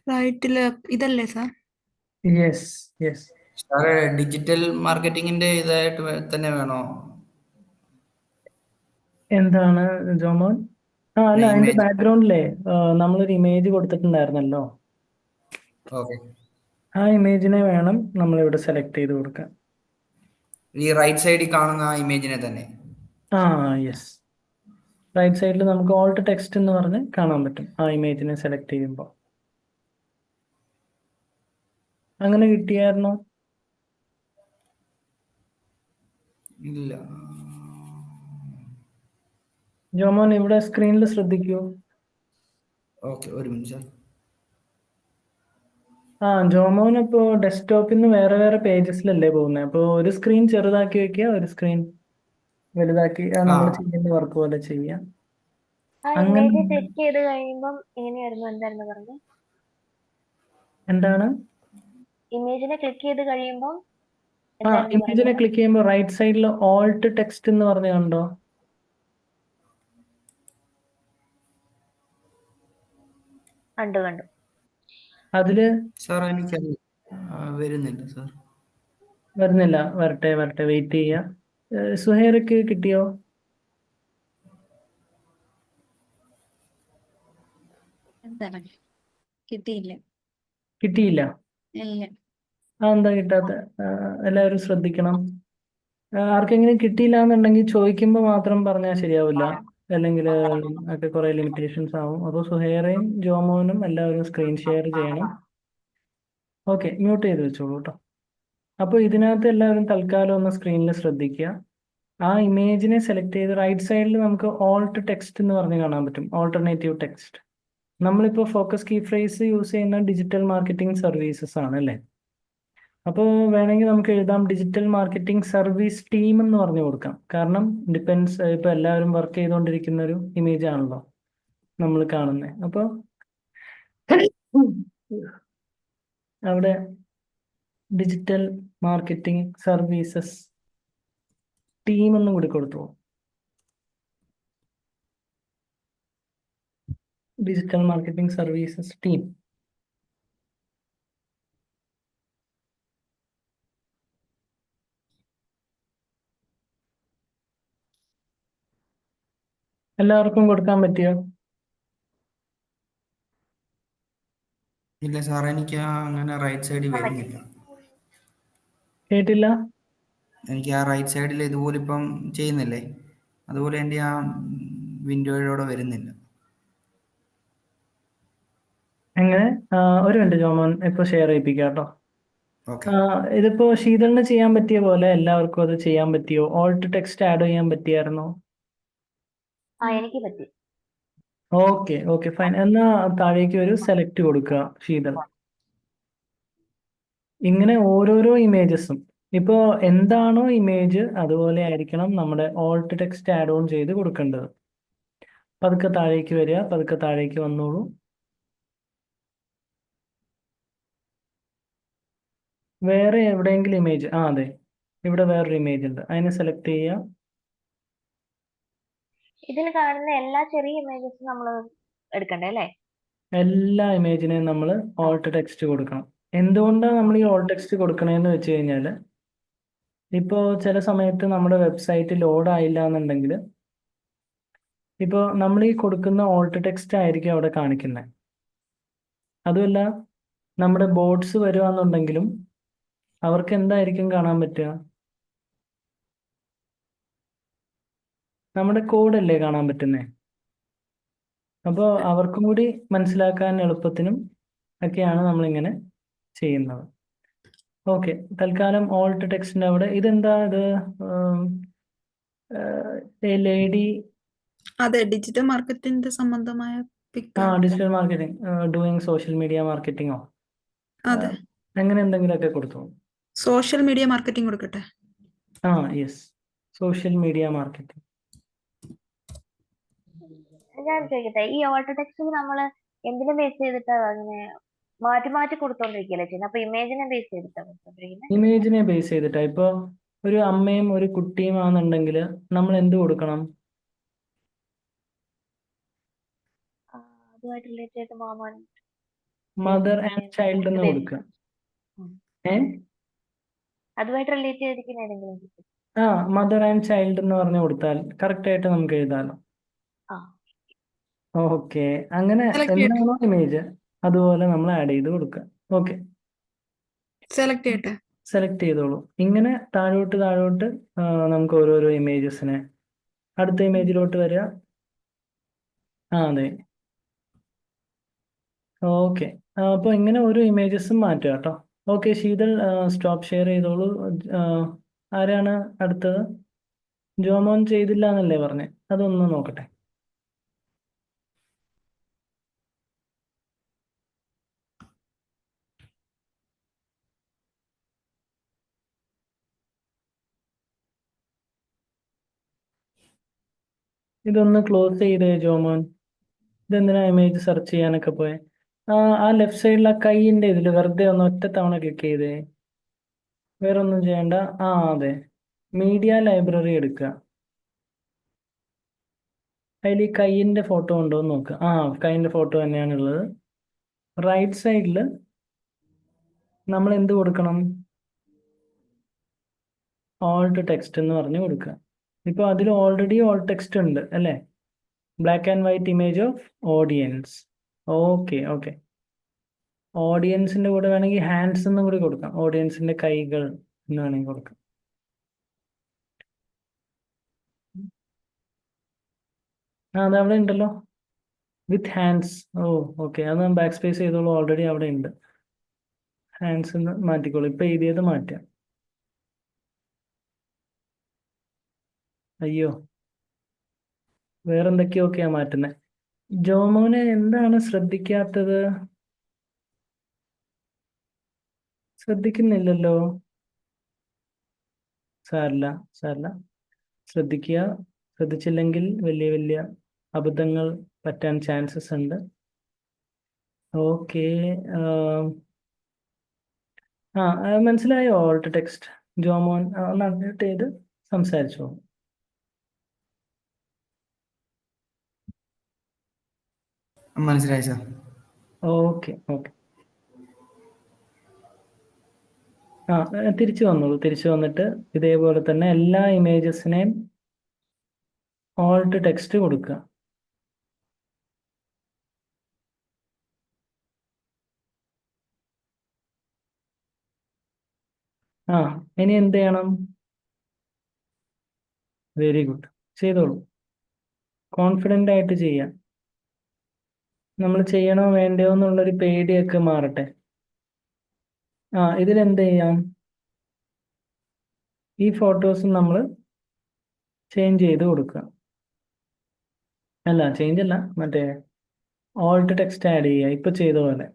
റൈറ്റില് ഇതല്ലേ sir? Yes yes. Sir digital മാർക്കറ്റിങ്ങിന്റെ ഇതായിട്ട് തന്നെ വേണോ? എന്താണ് ജോമോൻ? അല്ല, അതിന്റെ ഇമേജ്. ബാക്ക്ഗ്രൗണ്ടിലേ നമ്മളൊരു ഇമേജ് കൊടുത്തിട്ടുണ്ടായിരുന്നല്ലോ. ഓക്കെ. ആ ഇമേജിനെ വേണം നമ്മളിവിടെ സെലക്ട് ചെയ്ത് കൊടുക്കാൻ. ഈ റൈറ്റ് സൈഡിൽ കാണുന്ന ആ ഇമേജിനെ തന്നെ. യെസ്. റൈറ്റ് സൈഡിൽ നമുക്ക് ഓൾട്ട് ടെക്സ്റ്റ് എന്ന് പറഞ്ഞ് കാണാൻ പറ്റും ആ ഇമേജിനെ സെലക്ട് ചെയ്യുമ്പോൾ. അങ്ങനെ കിട്ടിയായിരുന്നോ? ഇല്ല. ജോമോൻ ഇവിടെ സ്ക്രീനിൽ ശ്രദ്ധിക്കൂ. ഓക്കെ, ഒരു മിനിറ്റ്. ജോമോൻ ഇപ്പോൾ ഡെസ്ക്ടോപ്പിൽ നിന്ന് വേറെ വേറെ പേജസിലല്ലേ പോകുന്നത്? അപ്പോൾ ഒരു സ്ക്രീൻ ചെറുതാക്കി വെക്കുക, ഒരു സ്ക്രീൻ വലുതാക്കി, നമ്മൾ ചെയ്യുന്ന വർക്ക് പോലെ ചെയ്യാം. ആ അങ്ങനെ ഇമേജ് ക്ലിക്ക് ചെയ്ത് കഴിയുമ്പം എങ്ങനെയായിരുന്നു, എന്തായിരുന്നു പറഞ്ഞത്? എന്താണ്? ഇമേജിനെ ക്ലിക്ക് ചെയ്ത് കഴിയുമ്പം ഇമേജിനെ ക്ലിക്ക് ചെയ്യുമ്പോൾ റൈറ്റ് സൈഡിൽ ഓൾട്ട് ടെക്സ്റ്റ് എന്ന് പറഞ്ഞ് കണ്ടോ? കണ്ടു. അതില് സാർ എനിക്കത് വരുന്നില്ല സാർ. വരുന്നില്ല. വരട്ടെ വെയിറ്റ് ചെയ്യാം. സുഹൈർക്ക് കിട്ടിയോ? എന്താണ് കിട്ടിയില്ല? കിട്ടിയില്ല? ഇല്ല. എന്താ കിട്ടാത്ത? എല്ലാവരും ശ്രദ്ധിക്കണം. ആർക്കെങ്കിലും കിട്ടിയില്ല എന്നുണ്ടെങ്കിൽ ചോദിക്കുമ്പോൾ മാത്രം പറഞ്ഞാൽ ശരിയാവില്ല, അല്ലെങ്കിൽ ഒക്കെ കുറെ ലിമിറ്റേഷൻസ് ആവും. അപ്പോൾ സുഹൈറയും ജോമോനും എല്ലാവരും സ്ക്രീൻ ഷെയർ ചെയ്യണം. ഓക്കെ, മ്യൂട്ട് ചെയ്ത് വെച്ചോളൂ കേട്ടോ. അപ്പോൾ ഇതിനകത്ത് എല്ലാവരും തൽക്കാലം ഒന്ന് സ്ക്രീനിൽ ശ്രദ്ധിക്കുക. ആ ഇമേജിനെ സെലക്ട് ചെയ്ത് റൈറ്റ് സൈഡിൽ നമുക്ക് ഓൾട്ട് ടെക്സ്റ്റ് എന്ന് പറഞ്ഞ് കാണാൻ പറ്റും, ഓൾട്ടർനേറ്റീവ് ടെക്സ്റ്റ്. നമ്മളിപ്പോൾ ഫോക്കസ് കീ ഫ്രേസ് യൂസ് ചെയ്യുന്ന ഡിജിറ്റൽ മാർക്കറ്റിംഗ് സർവീസസ് ആണ് അല്ലേ? അപ്പോൾ വേണമെങ്കിൽ നമുക്ക് എഴുതാം ഡിജിറ്റൽ മാർക്കറ്റിംഗ് സർവീസ് ടീം എന്ന് പറഞ്ഞു കൊടുക്കാം. കാരണം ഡിപ്പെൻസ്, ഇപ്പോൾ എല്ലാവരും വർക്ക് ചെയ്തുകൊണ്ടിരിക്കുന്ന ഒരു ഇമേജ് ആണല്ലോ നമ്മൾ കാണുന്നത്. അപ്പോൾ അവിടെ ഡിജിറ്റൽ മാർക്കറ്റിംഗ് സർവീസസ് ടീം എന്നും കൂടി കൊടുത്തു. Digital marketing services team. എല്ലാവർക്കും കൊടുക്കാൻ പറ്റിയോ? ഇല്ല സാർ, എനിക്ക് അങ്ങനെ റൈറ്റ് സൈഡിൽ വരുന്നില്ല. കേട്ടില്ല? എനിക്ക് ആ റൈറ്റ് സൈഡിൽ ഇതുപോലെ ഇപ്പം ചെയ്യുന്നില്ലേ, അതുപോലെ എൻ്റെ ആ വിൻഡോയിലൂടെ വരുന്നില്ല. എങ്ങനെ? ഒരു മിനിറ്റ് ജോമോൻ, ഇപ്പോൾ ഷെയർ ചെയ്യിപ്പിക്കാം കേട്ടോ. ഓക്കെ. ഇതിപ്പോ ശീതളിന് ചെയ്യാൻ പറ്റിയ പോലെ എല്ലാവർക്കും അത് ചെയ്യാൻ പറ്റിയോ? ഓൾട്ട് ടെക്സ്റ്റ് ആഡ് ചെയ്യാൻ പറ്റിയായിരുന്നോ? എനിക്ക് പറ്റി. Okay okay fine. എന്നാ താഴേക്ക് ഒരു സെലക്ട് കൊടുക്കുക ശീതൾ. ഇങ്ങനെ ഓരോരോ ഇമേജസും ഇപ്പോ എന്താണോ ഇമേജ് അതുപോലെ ആയിരിക്കണം നമ്മുടെ ഓൾട്ട് ടെക്സ്റ്റ് ആഡ് ഓൺ ചെയ്ത് കൊടുക്കേണ്ടത്. പതുക്കെ താഴേക്ക് വരിക, പതുക്കെ താഴേക്ക് വന്നോളൂ. വേറെ എവിടെയെങ്കിലും ഇമേജ്? അതെ, ഇവിടെ വേറൊരു ഇമേജ് ഉണ്ട്, അതിനെ സെലക്ട് ചെയ്യുക. ഇതിൽ കാണുന്ന എല്ലാ ചെറിയ ഇമേജസും നമ്മൾ എടുക്കണ്ടേ അല്ലേ? എല്ലാ ഇമേജിനെയും നമ്മൾ ഓൾട്ട് ടെക്സ്റ്റ് കൊടുക്കണം. എന്തുകൊണ്ടാണ് നമ്മൾ ഈ ഓൾട്ട് ടെക്സ്റ്റ് കൊടുക്കണേന്ന് വെച്ച് കഴിഞ്ഞാൽ, ഇപ്പോൾ ചില സമയത്ത് നമ്മുടെ വെബ്സൈറ്റ് ലോഡ് ആയില്ല എന്നുണ്ടെങ്കിൽ, ഇപ്പോൾ നമ്മൾ ഈ കൊടുക്കുന്ന ഓൾട്ട് ടെക്സ്റ്റ് ആയിരിക്കും അവിടെ കാണിക്കുന്നത്. അതുമല്ല, നമ്മുടെ ബോട്ട്സ് വരുവാന്നുണ്ടെങ്കിലും അവർക്ക് എന്തായിരിക്കും കാണാൻ പറ്റുക? നമ്മുടെ കോഡല്ലേ കാണാൻ പറ്റുന്നേ. അപ്പോൾ അവർക്കും കൂടി മനസ്സിലാക്കാൻ എളുപ്പത്തിനും ഒക്കെയാണ് നമ്മളിങ്ങനെ ചെയ്യുന്നത്. ഓക്കെ, തൽക്കാലം ഓൾട്ട് ടെക്സ്റ്റിന്റെ അവിടെ ഇതെന്താ ഇത്? ലേഡി അതെ, ഡിജിറ്റൽ മാർക്കറ്റിംഗ് സംബന്ധമായ പിക്കാണ്. Digital marketing doing social media മാർക്കറ്റിങ്ങോ അതെ, അങ്ങനെ എന്തെങ്കിലുമൊക്കെ കൊടുത്തു. സോഷ്യൽ മീഡിയ മാർക്കറ്റിംഗ് കൊടുക്കട്ടെ. Yes, social media marketing. ഞാൻ ചോദിക്കട്ടെ, ഈ ഓൾട്ടോ ടെക്സ്റ്റിൽ നമ്മള് എന്തിനെ ബേസ് ചെയ്തിട്ടാ അങ്ങനെ മാറ്റി മാറ്റി കൊടുത്തോണ്ടിരിക്കല്ലേ ചെയ്യുന്നത്? അപ്പൊ ഇമേജിനെ ബേസ് ചെയ്തിട്ടാ കൊടുത്തോണ്ടിരിക്കുന്നത്? ഇമേജിനെ ബേസ് ചെയ്തിട്ടാ. ഇപ്പോൾ ഒരു അമ്മയും ഒരു കുട്ടിയും ആണെന്നുണ്ടെങ്കിൽ നമ്മൾ എന്ത് കൊടുക്കണം? അതുമായിട്ട് റിലേറ്റ് ചെയ്ത് മാമൻ മദർ ആൻഡ് ചൈൽഡ് എന്ന് കൊടുക്കുക. ഏ അതുമായിട്ട് റിലേറ്റ് ചെയ്തിരിക്കുന്ന ഏതെങ്കിലും കിട്ടും. മദർ ആൻഡ് ചൈൽഡ് എന്ന് പറഞ്ഞു കൊടുത്താൽ കറക്റ്റ് ആയിട്ട് നമുക്ക് എഴുതാലോ. ആ ഓക്കെ, അങ്ങനെ Select ചെയ്യട്ടെ. എന്താണോ ഇമേജ് അതുപോലെ നമ്മൾ ആഡ് ചെയ്ത് കൊടുക്കുക. ഓക്കെ, സെലക്ട് ചെയ്യട്ടെ. സെലക്ട് ചെയ്തോളൂ. ഇങ്ങനെ താഴോട്ട് താഴോട്ട് നമുക്ക് ഓരോരോ ഇമേജസിനെ അടുത്ത ഇമേജിലോട്ട് വരിക. അതെ, ഓക്കെ. അപ്പോൾ ഇങ്ങനെ ഓരോ ഇമേജസും മാറ്റുക കേട്ടോ. ഓക്കെ, ശീതൾ സ്റ്റോപ്പ് ഷെയർ ചെയ്തോളൂ. ആരാണ് അടുത്തത്? ജോമോൻ ചെയ്തില്ല എന്നല്ലേ പറഞ്ഞേ? അതൊന്ന് നോക്കട്ടെ. ഇതൊന്ന് ക്ലോസ് ചെയ്തേ ജോമോൻ. ഇതെന്തിനാ ഇമേജ് സെർച്ച് ചെയ്യാനൊക്കെ പോയെ? ആ ലെഫ്റ്റ് സൈഡിൽ ആ കൈയിൻ്റെ ഇതിൽ വെറുതെ ഒന്ന് ഒറ്റ തവണ ക്ലിക്ക് ചെയ്തേ. വേറെ ഒന്നും ചെയ്യണ്ട. അതെ, മീഡിയ ലൈബ്രറി എടുക്കുക. അതിൽ ഈ കൈയിൻ്റെ ഫോട്ടോ ഉണ്ടോ എന്ന് നോക്കുക. കൈയിൻ്റെ ഫോട്ടോ തന്നെയാണുള്ളത്. റൈറ്റ് സൈഡിൽ നമ്മൾ എന്ത് കൊടുക്കണം? ഓൾട്ട് ടെക്സ്റ്റ് എന്ന് പറഞ്ഞ് കൊടുക്കുക. ഇപ്പോൾ അതിൽ ഓൾറെഡി ഓൾട്ട് ടെക്സ്റ്റ് ഉണ്ട് അല്ലേ? Black and white image of audience. Okay okay, ഓഡിയൻസിൻ്റെ കൂടെ വേണമെങ്കിൽ ഹാൻഡ്സ് എന്നും കൂടി കൊടുക്കാം. ഓഡിയൻസിൻ്റെ കൈകൾ എന്ന് വേണമെങ്കിൽ കൊടുക്കാം. അതവിടെ ഉണ്ടല്ലോ, വിത്ത് ഹാൻഡ്സ്. ഓക്കെ, അത് ബാക്ക് സ്പേസ് ചെയ്തോളൂ. ഓൾറെഡി അവിടെ ഉണ്ട്. ഹാൻഡ്സ് എന്ന് മാറ്റിക്കോളൂ. ഇപ്പം എഴുതിയത് മാറ്റാം. അയ്യോ, വേറെന്തൊക്കെയൊക്കെയാ മാറ്റുന്നത്? ജോമോനെ എന്താണ് ശ്രദ്ധിക്കാത്തത്? ശ്രദ്ധിക്കുന്നില്ലല്ലോ. സാരില്ല സാരില്ല, ശ്രദ്ധിക്കുക. ശ്രദ്ധിച്ചില്ലെങ്കിൽ വലിയ വലിയ അബദ്ധങ്ങൾ പറ്റാൻ ചാൻസസ് ഉണ്ട്. ഓക്കെ, മനസ്സിലായോ ഓൾട്ട് ടെക്സ്റ്റ്? ജോമോൻ ഒന്ന് അൺമ്യൂട്ട് ചെയ്ത് സംസാരിച്ചോ. മനസ്സിലായി സാർ. ഓക്കെ ഓക്കെ, തിരിച്ചു വന്നോളൂ. തിരിച്ചു വന്നിട്ട് ഇതേപോലെ തന്നെ എല്ലാ ഇമേജസിനെയും ഓൾട്ട് ടെക്സ്റ്റ് കൊടുക്കുക. ഇനി എന്ത് ചെയ്യണം? വെരി ഗുഡ്, ചെയ്തോളൂ. കോൺഫിഡൻ്റ് ആയിട്ട് ചെയ്യാം. നമ്മൾ ചെയ്യണോ വേണ്ടയോ എന്നുള്ളൊരു പേടിയൊക്കെ മാറട്ടെ. ഇതിലെന്ത് ചെയ്യാം? ഈ ഫോട്ടോസും നമ്മൾ ചേഞ്ച് ചെയ്ത് കൊടുക്കുക. ചേഞ്ച് അല്ല, മറ്റേ ഓൾട്ട് ടെക്സ്റ്റ് ആഡ് ചെയ്യുക. ഇപ്പൊ ചെയ്ത പോലെ.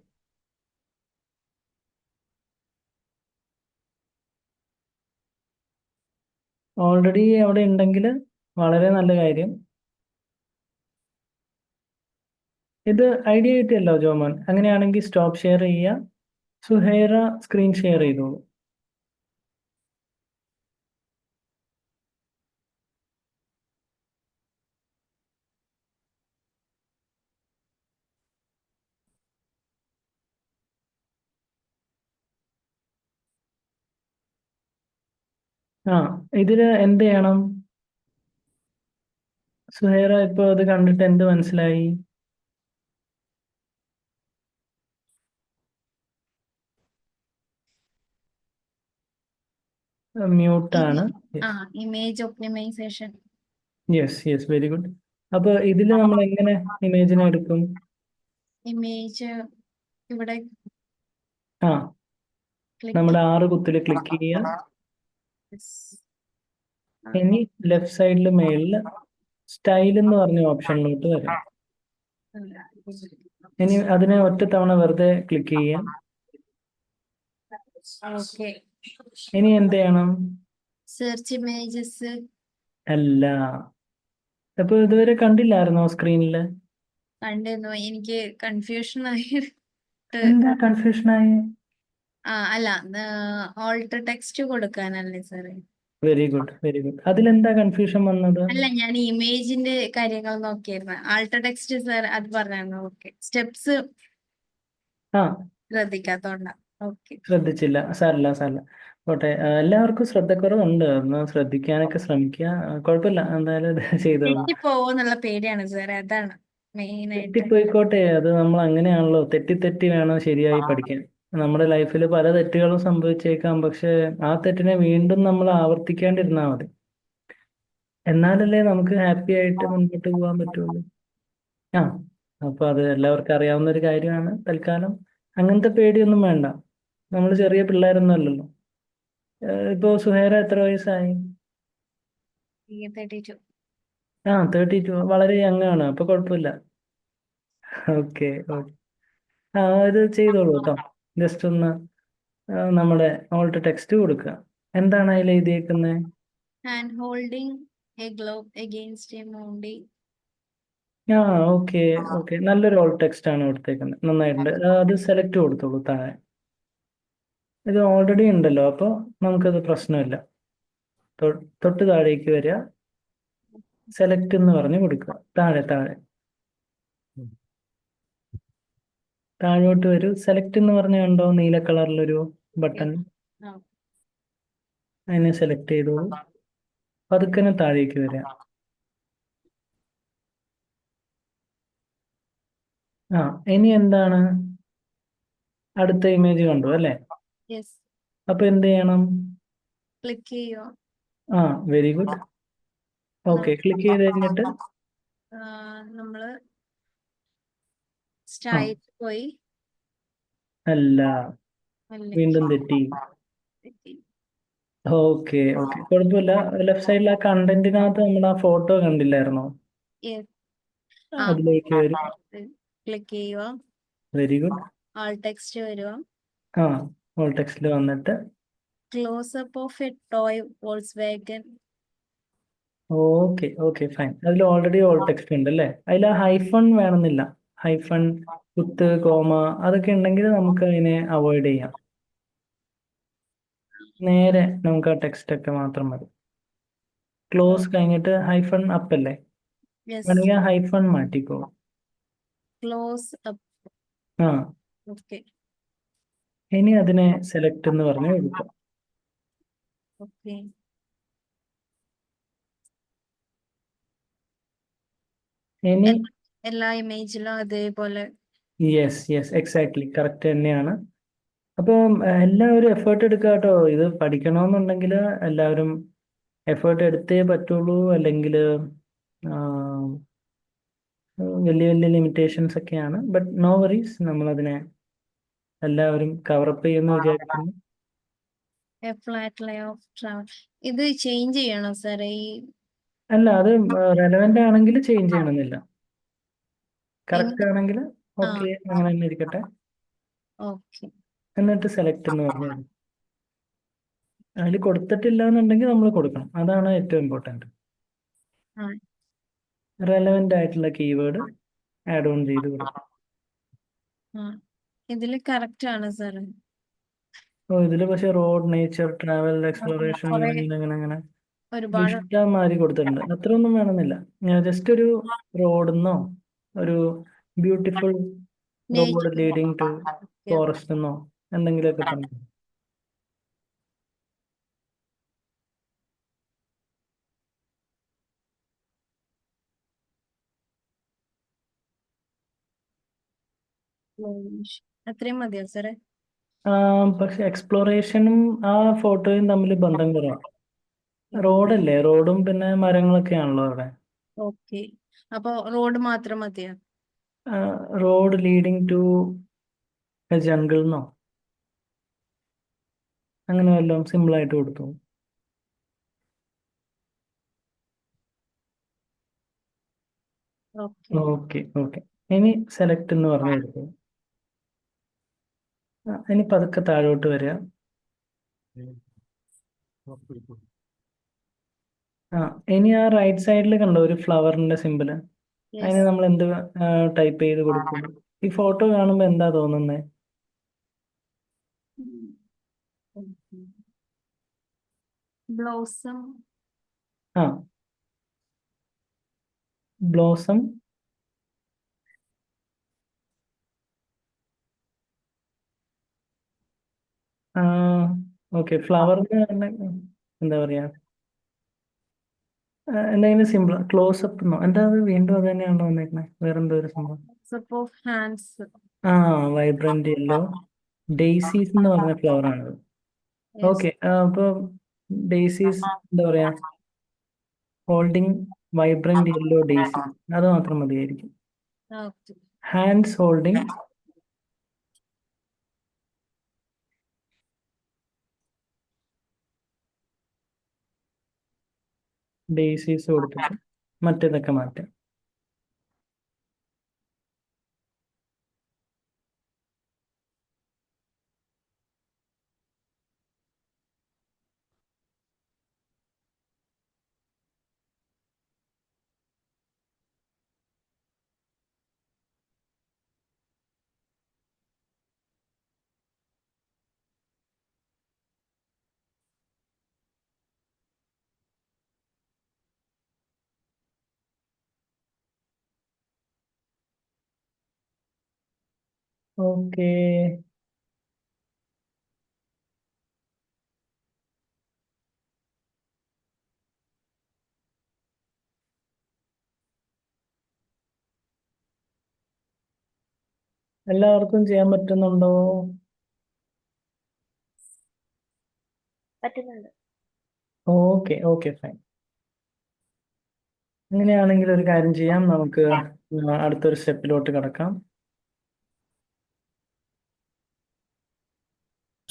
ഓൾറെഡി അവിടെ ഉണ്ടെങ്കിൽ വളരെ നല്ല കാര്യം. ഇത് ഐഡിയ കിട്ടിയല്ലോ ജോമോൻ. അങ്ങനെയാണെങ്കിൽ സ്റ്റോപ്പ് ഷെയർ ചെയ്യുക. സുഹൈറ സ്ക്രീൻ ഷെയർ ചെയ്തോളൂ. ഇതില് എന്ത് ചെയ്യണം? സുഹൈറ ഇപ്പൊ അത് കണ്ടിട്ട് എന്ത് മനസ്സിലായി? മ്യൂട്ടാണ്. Image optimisation. Yes very good. അപ്പൊ ഇതിൽ നമ്മൾ എങ്ങനെ ഇമേജിനെ എടുക്കും? ഇമേജ് ഇവിടെ ആ ക്ലിക്ക്. നമ്മുടെ 6 കുത്തിൽ ക്ലിക്ക് ചെയ്യുക. ഇനി ലെഫ്റ്റ് സൈഡിൽ മേളിൽ സ്റ്റൈൽ എന്ന് പറഞ്ഞ ഓപ്ഷനിലോട്ട് വരാം. ഇനി അതിനെ ഒറ്റ തവണ വെറുതെ ക്ലിക്ക് ചെയ്യാം. ഓക്കെ. ഇനി എന്ത് ചെയ്യണം? Search images. അല്ല, അപ്പൊ ഇതുവരെ കണ്ടില്ലായിരുന്നോ സ്ക്രീനിൽ? കണ്ടിരുന്നു. എനിക്ക് കൺഫ്യൂഷൻ ആയിട്ട്. എന്താ കൺഫ്യൂഷനായി? അല്ല, ഓൾട്ടർ ടെക്സ്റ്റ് കൊടുക്കാനല്ലേ സാറേ? Very good. അതിലെന്താ കൺഫ്യൂഷൻ വന്നത്? അല്ല, ഞാൻ ഇമേജിന്റെ കാര്യങ്ങൾ നോക്കിയായിരുന്നു. ആൾട്ടർ ടെക്സ്റ്റ് സാർ അത് പറഞ്ഞായിരുന്നു. ഓക്കെ, സ്റ്റെപ്സ് ആ ശ്രദ്ധിക്കാത്തോണ്ടാ. ഓക്കെ. ശ്രദ്ധിച്ചില്ല. സാരല്ല. പോട്ടെ. എല്ലാവർക്കും ശ്രദ്ധക്കുറവുണ്ട്. ഒന്ന് ശ്രദ്ധിക്കാനൊക്കെ ശ്രമിക്കുക. കുഴപ്പമില്ല, എന്തായാലും ഇത് ചെയ്തോളൂ. തെറ്റിപ്പോവോന്നുള്ള പേടിയാണ് സാറേ, അതാണ് മെയിൻ ആയിട്ട്. തെറ്റിപ്പോയിക്കോട്ടെ, അത് നമ്മൾ അങ്ങനെയാണല്ലോ. തെറ്റി വേണം ശരിയായി പഠിക്കാൻ. നമ്മുടെ ലൈഫിൽ പല തെറ്റുകളും സംഭവിച്ചേക്കാം, പക്ഷെ ആ തെറ്റിനെ വീണ്ടും നമ്മൾ ആവർത്തിക്കാണ്ടിരുന്നാൽ മതി. എന്നാലല്ലേ നമുക്ക് ഹാപ്പി ആയിട്ട് മുൻപോട്ട് പോകാൻ പറ്റുള്ളൂ. ആ അപ്പൊ അത് എല്ലാവർക്കും അറിയാവുന്ന ഒരു കാര്യമാണ്. തൽക്കാലം അങ്ങനത്തെ പേടിയൊന്നും വേണ്ട. നമ്മൾ ചെറിയ പിള്ളേരൊന്നും അല്ലല്ലോ. ഇപ്പോ സുഹേറ എത്ര വയസ്സായി? 32. 32. വളരെ യങ് ആണ്, അപ്പൊ കുഴപ്പമില്ല. ഓക്കെ. ഇത് ചെയ്തോളൂ കേട്ടോ. ജസ്റ്റ് ഒന്ന് നമ്മുടെ ഓൾട്ട് ടെക്സ്റ്റ് കൊടുക്കുക. എന്താണ് അതിൽ എഴുതിയേക്കുന്നത്? Hand holding a glove against a mountie. Okay. നല്ലൊരു ഓൾട്ട് ടെക്സ്റ്റ് ആണ് കൊടുത്തേക്കുന്നത്. നന്നായിട്ടുണ്ട്. അത് സെലക്ട് കൊടുത്തോളൂ താഴെ. ഇത് ഓൾറെഡി ഉണ്ടല്ലോ, അപ്പോൾ നമുക്കത് പ്രശ്നമില്ല. തൊട്ട് താഴേക്ക് വരിക, സെലക്ട് എന്ന് പറഞ്ഞ് കൊടുക്കുക. താഴോട്ട് വരൂ. സെലക്ട് എന്ന് പറഞ്ഞ കണ്ടോ, നീല കളറിലൊരു ബട്ടൺ. അതിനെ സെലക്ട് ചെയ്തോളൂ. പതുക്കനെ താഴേക്ക് വരിക. ഇനി എന്താണ്? അടുത്ത ഇമേജ് കണ്ടു അല്ലേ? യെസ്. അപ്പൊ എന്ത് ചെയ്യണം? ക്ലിക്ക് ചെയ്യുക. Very good. ഓക്കെ, ക്ലിക്ക് ചെയ്ത് കഴിഞ്ഞിട്ട് നമ്മള് സ്റ്റൈൽ പോയി. അല്ല, അല്ലേ? വീണ്ടും തെറ്റി. ഓക്കെ. കുഴപ്പമില്ല. ലെഫ്റ്റ് സൈഡിൽ ആ കണ്ടന്റിനകത്ത് നമ്മൾ ആ ഫോട്ടോ കണ്ടില്ലായിരുന്നോ? Yes. അതിലേക്ക് വരും. ക്ലിക്ക് ചെയ്യുക. Very good. ആൾ ടെക്സ്റ്റ് വരിക. ഓൾ ടെക്സ്റ്റിൽ വന്നിട്ട് close up of a toy Volkswagen. Okay fine. അതിൽ ഓൾറെഡി ഓൾ ടെക്സ്റ്റ് ഉണ്ട് അല്ലേ? അതിൽ ആ ഹൈഫൺ വേണമെന്നില്ല. ഹൈഫൺ, കുത്ത്, കോമ അതൊക്കെ ഉണ്ടെങ്കിൽ നമുക്ക് അതിനെ അവോയ്ഡ് ചെയ്യാം. നേരെ നമുക്ക് ആ ടെക്സ്റ്റ് ഒക്കെ മാത്രം മതി. ക്ലോസ് കഴിഞ്ഞിട്ട് ഹൈഫൺ അപ്പ് അല്ലേ? യെസ്. വേണമെങ്കിൽ ആ ഹൈഫൺ മാറ്റിക്കോ. Close up. ആ ഓക്കെ. ഇനി അതിനെ സെലക്ട് എന്ന് പറഞ്ഞ് കൊടുക്കാം. ഓക്കെ. ഇനി എല്ലാ ഇമേജിലും അതേപോലെ. യെസ് എക്സാക്ട്ലി കറക്റ്റ് തന്നെയാണ്. അപ്പം എല്ലാവരും എഫേർട്ട് എടുക്കുക കേട്ടോ. ഇത് പഠിക്കണമെന്നുണ്ടെങ്കിൽ എല്ലാവരും എഫേർട്ട് എടുത്തേ പറ്റുള്ളൂ. അല്ലെങ്കിൽ വലിയ ലിമിറ്റേഷൻസ് ഒക്കെയാണ്. ബട്ട് നോ വറീസ്, നമ്മളതിനെ എല്ലാവരും കവറപ്പ് ചെയ്യുമെന്ന് വിചാരിക്കുന്നു. Flat Leh of travel. ഇത് ചേഞ്ച് ചെയ്യണോ സാറേ? അല്ല, അത് റെലവെന്റ് ആണെങ്കിൽ ചേഞ്ച് ചെയ്യണമെന്നില്ല. കറക്റ്റ് ആണെങ്കിൽ ഓക്കെ, അങ്ങനെ തന്നെ ഇരിക്കട്ടെ. ഓക്കെ. എന്നിട്ട് സെലക്ട് എന്ന് പറഞ്ഞു. അതിൽ കൊടുത്തിട്ടില്ല എന്നുണ്ടെങ്കിൽ നമ്മൾ കൊടുക്കണം. അതാണ് ഏറ്റവും ഇമ്പോർട്ടൻറ്റ്. റെലവെന്റ് ആയിട്ടുള്ള കീവേഡ് ആഡ് ഓൺ ചെയ്ത് കൊടുക്കും. ഇതില് കറക്റ്റ് ആണ് സാർ. ഇതില് പക്ഷെ റോഡ്, നേച്ചർ, ട്രാവൽ, എക്സ്പ്ലോറേഷൻ അങ്ങനെ ഒരുപാട് ഇഷ്ടംമാതിരി കൊടുത്തിട്ടുണ്ട്. അത്രയൊന്നും വേണമെന്നില്ല. ജസ്റ്റ് ഒരു റോഡെന്നോ ഒരു beautiful road leading to forest എന്നോ എന്തെങ്കിലുമൊക്കെ പറഞ്ഞു. അത്രയും മതിയോ സാറേ? പക്ഷെ എക്സ്പ്ലോറേഷനും ആ ഫോട്ടോയും തമ്മിൽ ബന്ധം കുറവാണ്. റോഡല്ലേ, റോഡും പിന്നെ മരങ്ങളൊക്കെയാണല്ലോ അവിടെ. ഓക്കെ, അപ്പൊ റോഡ് മാത്രം മതിയോ? Road leading to a jungle എന്നോ അങ്ങനെ വല്ലതും സിമ്പിളായിട്ട് കൊടുത്തു. ഓക്കെ. Okay okay. ഇനി സെലക്ട് എന്ന് പറഞ്ഞു കൊടുക്കും. ഇനി പതുക്കെ താഴോട്ട് വരിക. ഇനി ആ റൈറ്റ് സൈഡിൽ കണ്ടോ ഒരു ഫ്ലവറിന്റെ സിമ്പിള്? അതിന് യെസ്. നമ്മൾ എന്ത് ടൈപ്പ് ചെയ്ത് കൊടുക്കും? ഈ ഫോട്ടോ കാണുമ്പോൾ എന്താ തോന്നുന്നത്? ബ്ലോസം. ആ, ബ്ലോസം. ഓക്കെ, ഫ്ലവറിന് എന്താ പറയാ, എന്തെങ്കിലും സിമ്പിൾ ക്ലോസപ്പ് എന്നോ എന്താ, അത് വീണ്ടും അത് തന്നെയാണോ വന്നേക്കണേ? വേറെന്തോ ഒരു സംഭവം. Of hands. വൈബ്രന്റ് യെല്ലോ ഡെയ്സീസ് എന്ന് പറഞ്ഞ ഫ്ലവർ ആണത്. ഓക്കെ, അപ്പോൾ ഡെയ്സീസ് എന്താ പറയാ, ഹോൾഡിംഗ് വൈബ്രന്റ് യെല്ലോ ഡെയ്സീസ്, അത് മാത്രം മതിയായിരിക്കും. ഓക്കെ. ഹാൻഡ്സ് ഹോൾഡിംഗ് ഡെയ്സീസ് കൊടുത്തിട്ട് മറ്റേതൊക്കെ മാറ്റാം. ഓക്കെ, എല്ലാവർക്കും ചെയ്യാൻ പറ്റുന്നുണ്ടോ? പറ്റുന്നുണ്ട്. Okay okay fine. അങ്ങനെയാണെങ്കിൽ ഒരു കാര്യം ചെയ്യാം, നമുക്ക് അടുത്തൊരു സ്റ്റെപ്പിലോട്ട് കിടക്കാം.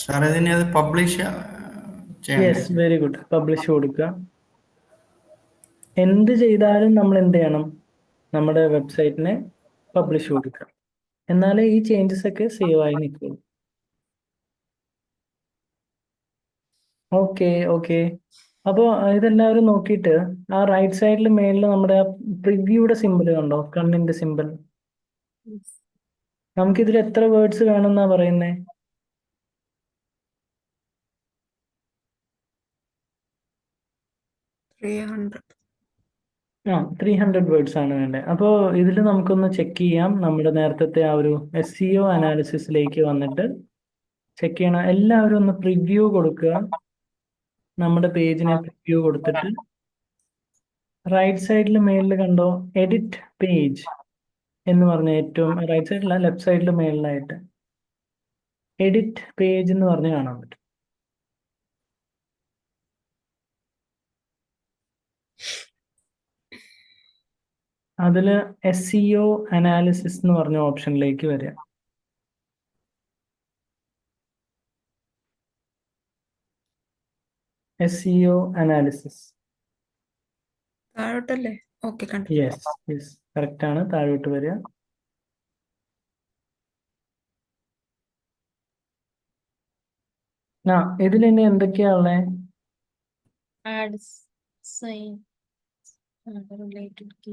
സാർ ഇതിനെ അത് പബ്ലിഷ് ചെയ്യണ്ടേ? Yes, very good. പബ്ലിഷ് കൊടുക്കുക. എന്ത് ചെയ്താലും നമ്മൾ എന്ത് ചെയ്യണം? നമ്മുടെ വെബ്സൈറ്റിനെ പബ്ലിഷ് കൊടുക്കുക. എന്നാലേ ഈ ചേഞ്ചസ് ഒക്കെ സേവ് ആയി നിൽക്കുള്ളൂ. Okay okay. അപ്പോൾ ഇതെല്ലാവരും നോക്കിയിട്ട് ആ റൈറ്റ് സൈഡിൽ മേളിൽ നമ്മുടെ ആ പ്രിവ്യൂയുടെ സിമ്പിൾ കണ്ടോ, കണ്ണിന്റെ സിമ്പിൾ? നമുക്കിതിൽ എത്ര വേർഡ്സ് വേണമെന്നാ പറയുന്നേ? 300. 300 വേർഡ്സ് ആണ് വേണ്ടത്. അപ്പോൾ ഇതിൽ നമുക്കൊന്ന് ചെക്ക് ചെയ്യാം. നമ്മുടെ നേരത്തെ ആ ഒരു SEO അനാലിസിസിലേക്ക് വന്നിട്ട് ചെക്ക് ചെയ്യണം. എല്ലാവരും ഒന്ന് പ്രിവ്യൂ കൊടുക്കുക. നമ്മുടെ പേജിനെ പ്രിവ്യൂ കൊടുത്തിട്ട് റൈറ്റ് സൈഡിൽ മേളിൽ കണ്ടോ എഡിറ്റ് പേജ് എന്ന് പറഞ്ഞ ഏറ്റവും റൈറ്റ് സൈഡില ലെഫ്റ്റ് സൈഡിൽ മേളിലായിട്ട് എഡിറ്റ് പേജ് എന്ന് പറഞ്ഞ് കാണാൻ പറ്റും. അതിൽ SEO അനാലിസിസ് എന്ന് പറഞ്ഞ ഓപ്ഷനിലേക്ക് വരിക. SEO analysis. താഴോട്ടല്ലേ? ഓക്കെ, കണ്ടു. യെസ് യെസ്, കറക്റ്റ് ആണ്. താഴോട്ട് വരിക. ഇതിൽ ഇനി എന്തൊക്കെയാ ഉള്ളത്? ആഡ്സ്, സൈൻ, റിലേറ്റഡ് കീ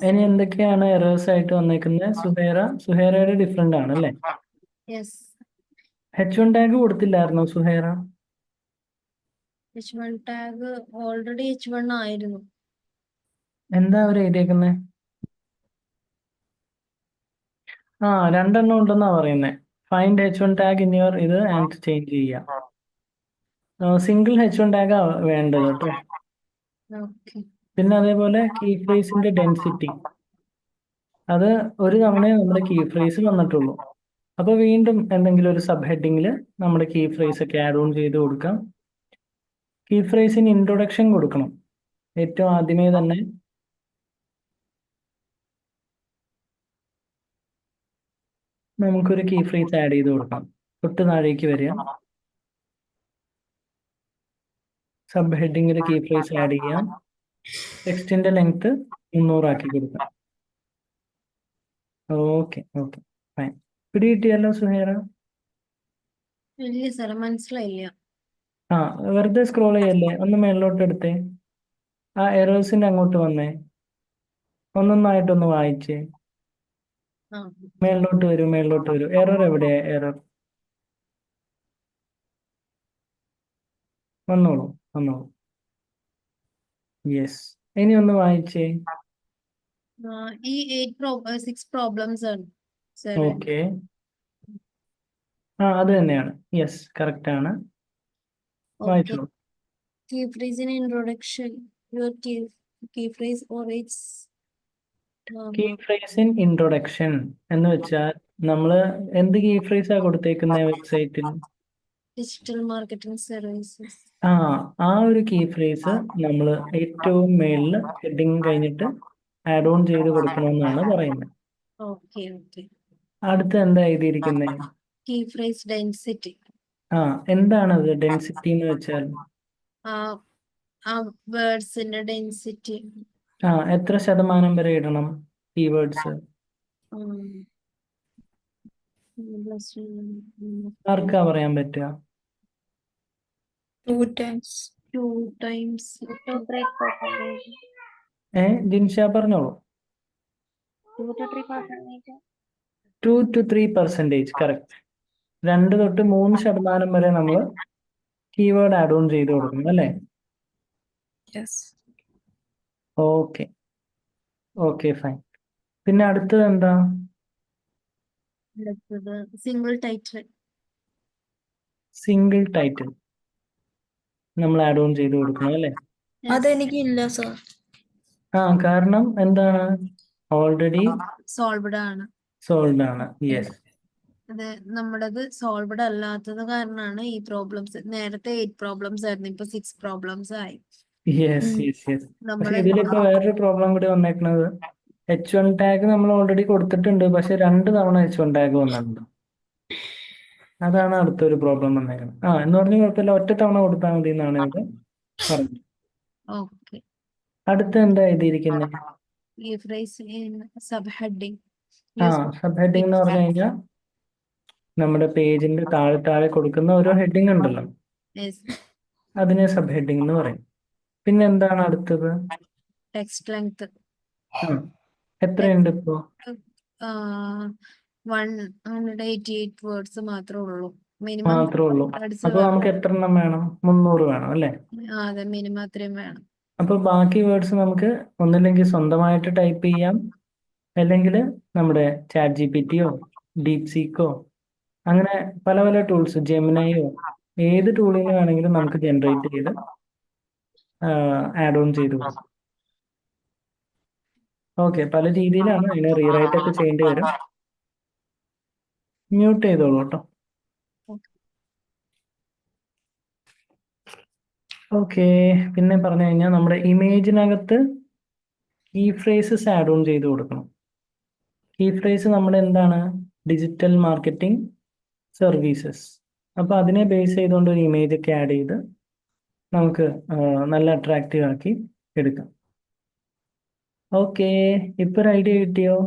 ഇനി എന്തൊക്കെയാണ് എറേഴ്സ് ആയിട്ട് വന്നേക്കുന്നത്? സുഹേറയുടെ ഡിഫറെന്റ് ആണ് അല്ലേ? യെസ്. H1 ടാഗ് കൊടുത്തില്ലായിരുന്നോ Suhera? H1 tag already H1 ആയിരുന്നു. എന്താ അവർ എഴുതിയേക്കുന്നത്? രണ്ടെണ്ണം ഉണ്ടെന്നാ പറയുന്നത്. Find H1 tag in your ഇത് ആൻഡ് ചേഞ്ച് ചെയ്യാം. സിംഗിൾ H1 ടാഗാ വേണ്ടത് കേട്ടോ. ഓക്കെ. പിന്നെ അതേപോലെ കീ ഫ്രേസിന്റെ ഡെൻസിറ്റി, അത് ഒരു തവണ നമ്മുടെ കീ ഫ്രേസ് വന്നിട്ടുള്ളൂ. അപ്പോൾ വീണ്ടും എന്തെങ്കിലും ഒരു സബ് ഹെഡിങ്ങിൽ നമ്മുടെ കീ ഫ്രേസ് ഒക്കെ ആഡ് ഓൺ ചെയ്ത് കൊടുക്കാം. കീ ഫ്രേസിന് ഇൻട്രൊഡക്ഷൻ കൊടുക്കണം. ഏറ്റവും ആദ്യമേ തന്നെ നമുക്കൊരു കീ ഫ്രേസ് ആഡ് ചെയ്ത് കൊടുക്കാം. തൊട്ട് താഴേക്ക് വരിക, സബ് ഹെഡിങ്ങിൽ കീ ഫ്രേസ് ആഡ് ചെയ്യാം. ടെക്സ്റ്റിന്റെ ലെങ്ത് 300 ആക്കി കൊടുക്കാം. Okay okay fine. പിടികിട്ടിയല്ലോ സുഹേറ? ഇല്ല സാറേ, മനസ്സിലായില്ല. ആ, വെറുതെ സ്ക്രോൾ ചെയ്യല്ലേ, ഒന്ന് മേളിലോട്ട് എടുത്തേ. ആ എറേഴ്സിന്റെ അങ്ങോട്ട് വന്നേ, ഒന്നൊന്നായിട്ടൊന്ന് വായിച്ചേ. ആ, മേളിലോട്ട് വരൂ, മേളിലോട്ട് വരൂ. എറർ എവിടെയാ? എറർ വന്നോളൂ, വന്നോളൂ. യെസ്, ഇനി ഒന്ന് വായിച്ചേ. ഈ 6 പ്രോബ്ലംസ് ആണ് സാറേ. ഓക്കെ, ആ അത് തന്നെയാണ്. യെസ്, കറക്റ്റ് ആണ്. ഓക്കെ. വായിച്ചോളൂ. Key phrase in introduction. Your key phrase or its key phrase in introduction എന്ന് വെച്ചാൽ നമ്മൾ എന്ത് കീ ഫ്രേസാ കൊടുത്തേക്കുന്ന വെബ്സൈറ്റിൽ? digital marketing services. ആ ഒരു കീ ഫ്രേസ് നമ്മൾ ഏറ്റവും മേളിൽ ഹെഡിങ് കഴിഞ്ഞിട്ട് ആഡ് ഓൺ ചെയ്ത് കൊടുക്കണമെന്നാണ് പറയുന്നത്. Okay, okay. അടുത്ത് എന്താ എഴുതിയിരിക്കുന്നത്? Key phrase density. എന്താണത് ഡെൻസിറ്റി എന്ന് വെച്ചാൽ? ആ വേർഡ്സിന്റെ ഡെൻസിറ്റി. എത്ര ശതമാനം വരെ ഇടണം കീവേഡ്സ്? ആർക്കാ പറയാൻ പറ്റുക? 2 times. 2 times. 2 to 3%. ജിൻഷ പറഞ്ഞോളൂ. 2 to 3%. 2 to 3%, correct. 2 തൊട്ട് 3% വരെ നമ്മൾ കീവേഡ് ആഡ് ഓൺ ചെയ്ത് കൊടുക്കണം അല്ലേ? Yes. Okay okay fine. പിന്നെ അടുത്തത് എന്താ? Single title. സിംഗിൾ ടൈറ്റിൽ നമ്മൾ ആഡ് ഓൺ ചെയ്ത് കൊടുക്കണം അല്ലേ? അതെനിക്കില്ല സാർ. കാരണം എന്താണ്? ഓൾറെഡി സോൾവ്ഡ് ആണ്. സോൾവ്ഡ് ആണ്. യെസ്, അത് നമ്മുടേത് സോൾവ്ഡ് അല്ലാത്തത് കാരണമാണ് ഈ പ്രോബ്ലംസ്. നേരത്തെ 8 പ്രോബ്ലംസ് ആയിരുന്നു, ഇപ്പൊ 6 പ്രോബ്ലംസ് ആയി. Yes yes yes. പക്ഷെ നമ്മള് ഇതിലിപ്പോ വേറൊരു പ്രോബ്ലം കൂടി വന്നേക്കുന്നത്, H1 ടാഗ് നമ്മൾ ഓൾറെഡി കൊടുത്തിട്ടുണ്ട്, പക്ഷെ 2 തവണ H1 ടാഗ് വന്നിട്ടുണ്ട്. അതാണ് അടുത്തൊരു പ്രോബ്ലം വന്നേക്കുന്നത്. എന്ന് പറഞ്ഞാൽ കുഴപ്പമില്ല, ഒറ്റ തവണ കൊടുത്താൽ മതി എന്നാണ് ഇവിടെ പറഞ്ഞത്. ഓക്കെ. അടുത്ത എന്താ എഴുതിയിരിക്കുന്നത്? ഈ phrase sub heading. Sub heading എന്ന് പറഞ്ഞു കഴിഞ്ഞാൽ നമ്മുടെ പേജിന്റെ താഴെ കൊടുക്കുന്ന ഓരോ ഹെഡിങ് ഉണ്ടല്ലോ, അതിനെ സബ് ഹെഡിങ് എന്ന് പറയും. പിന്നെ എന്താണ് അടുത്തത്? Text length. എത്രയുണ്ട് ഇപ്പോ? 188 വേർഡ്സ് മാത്രമേ ഉള്ളൂ. മാത്രമേ ഉള്ളൂ. അപ്പൊ നമുക്ക് എത്ര എണ്ണം വേണം? 300 വേണം അല്ലേ? അതെ, മിനിമം അത്രയും വേണം. അപ്പൊ ബാക്കി വേർഡ്സ് നമുക്ക് ഒന്നില്ലെങ്കിൽ സ്വന്തമായിട്ട് ടൈപ്പ് ചെയ്യാം, അല്ലെങ്കിൽ നമ്മുടെ ChatGPT ഡീപ് സീക്കോ അങ്ങനെ പല പല ടൂൾസ്, ജെമിനയോ, ഏത് ടൂളിന് വേണമെങ്കിലും നമുക്ക് ജനറേറ്റ് ചെയ്ത് ആഡ് ഓൺ ചെയ്ത് കൊടുക്കാം. ഓക്കെ, പല രീതിയിലാണ്. അതിനെ റീറൈറ്റ് ഒക്കെ ചെയ്യേണ്ടി വരും. മ്യൂട്ട് ചെയ്തോളൂ കേട്ടോ. ഓക്കെ, പിന്നെ പറഞ്ഞു കഴിഞ്ഞാൽ നമ്മുടെ ഇമേജിനകത്ത് കീ ഫ്രേസസ് ആഡ് ഓൺ ചെയ്ത് കൊടുക്കണം. കീ ഫ്രേസ് നമ്മുടെ എന്താണ്? Digital marketing services. അപ്പൊ അതിനെ ബേസ് ചെയ്തുകൊണ്ട് ഒരു ഇമേജ് ഒക്കെ ആഡ് ചെയ്ത് നമുക്ക് നല്ല അട്രാക്റ്റീവ് ആക്കി എടുക്കാം. ഓക്കെ, ഇപ്പൊ ഒരു ഐഡിയ കിട്ടിയോ?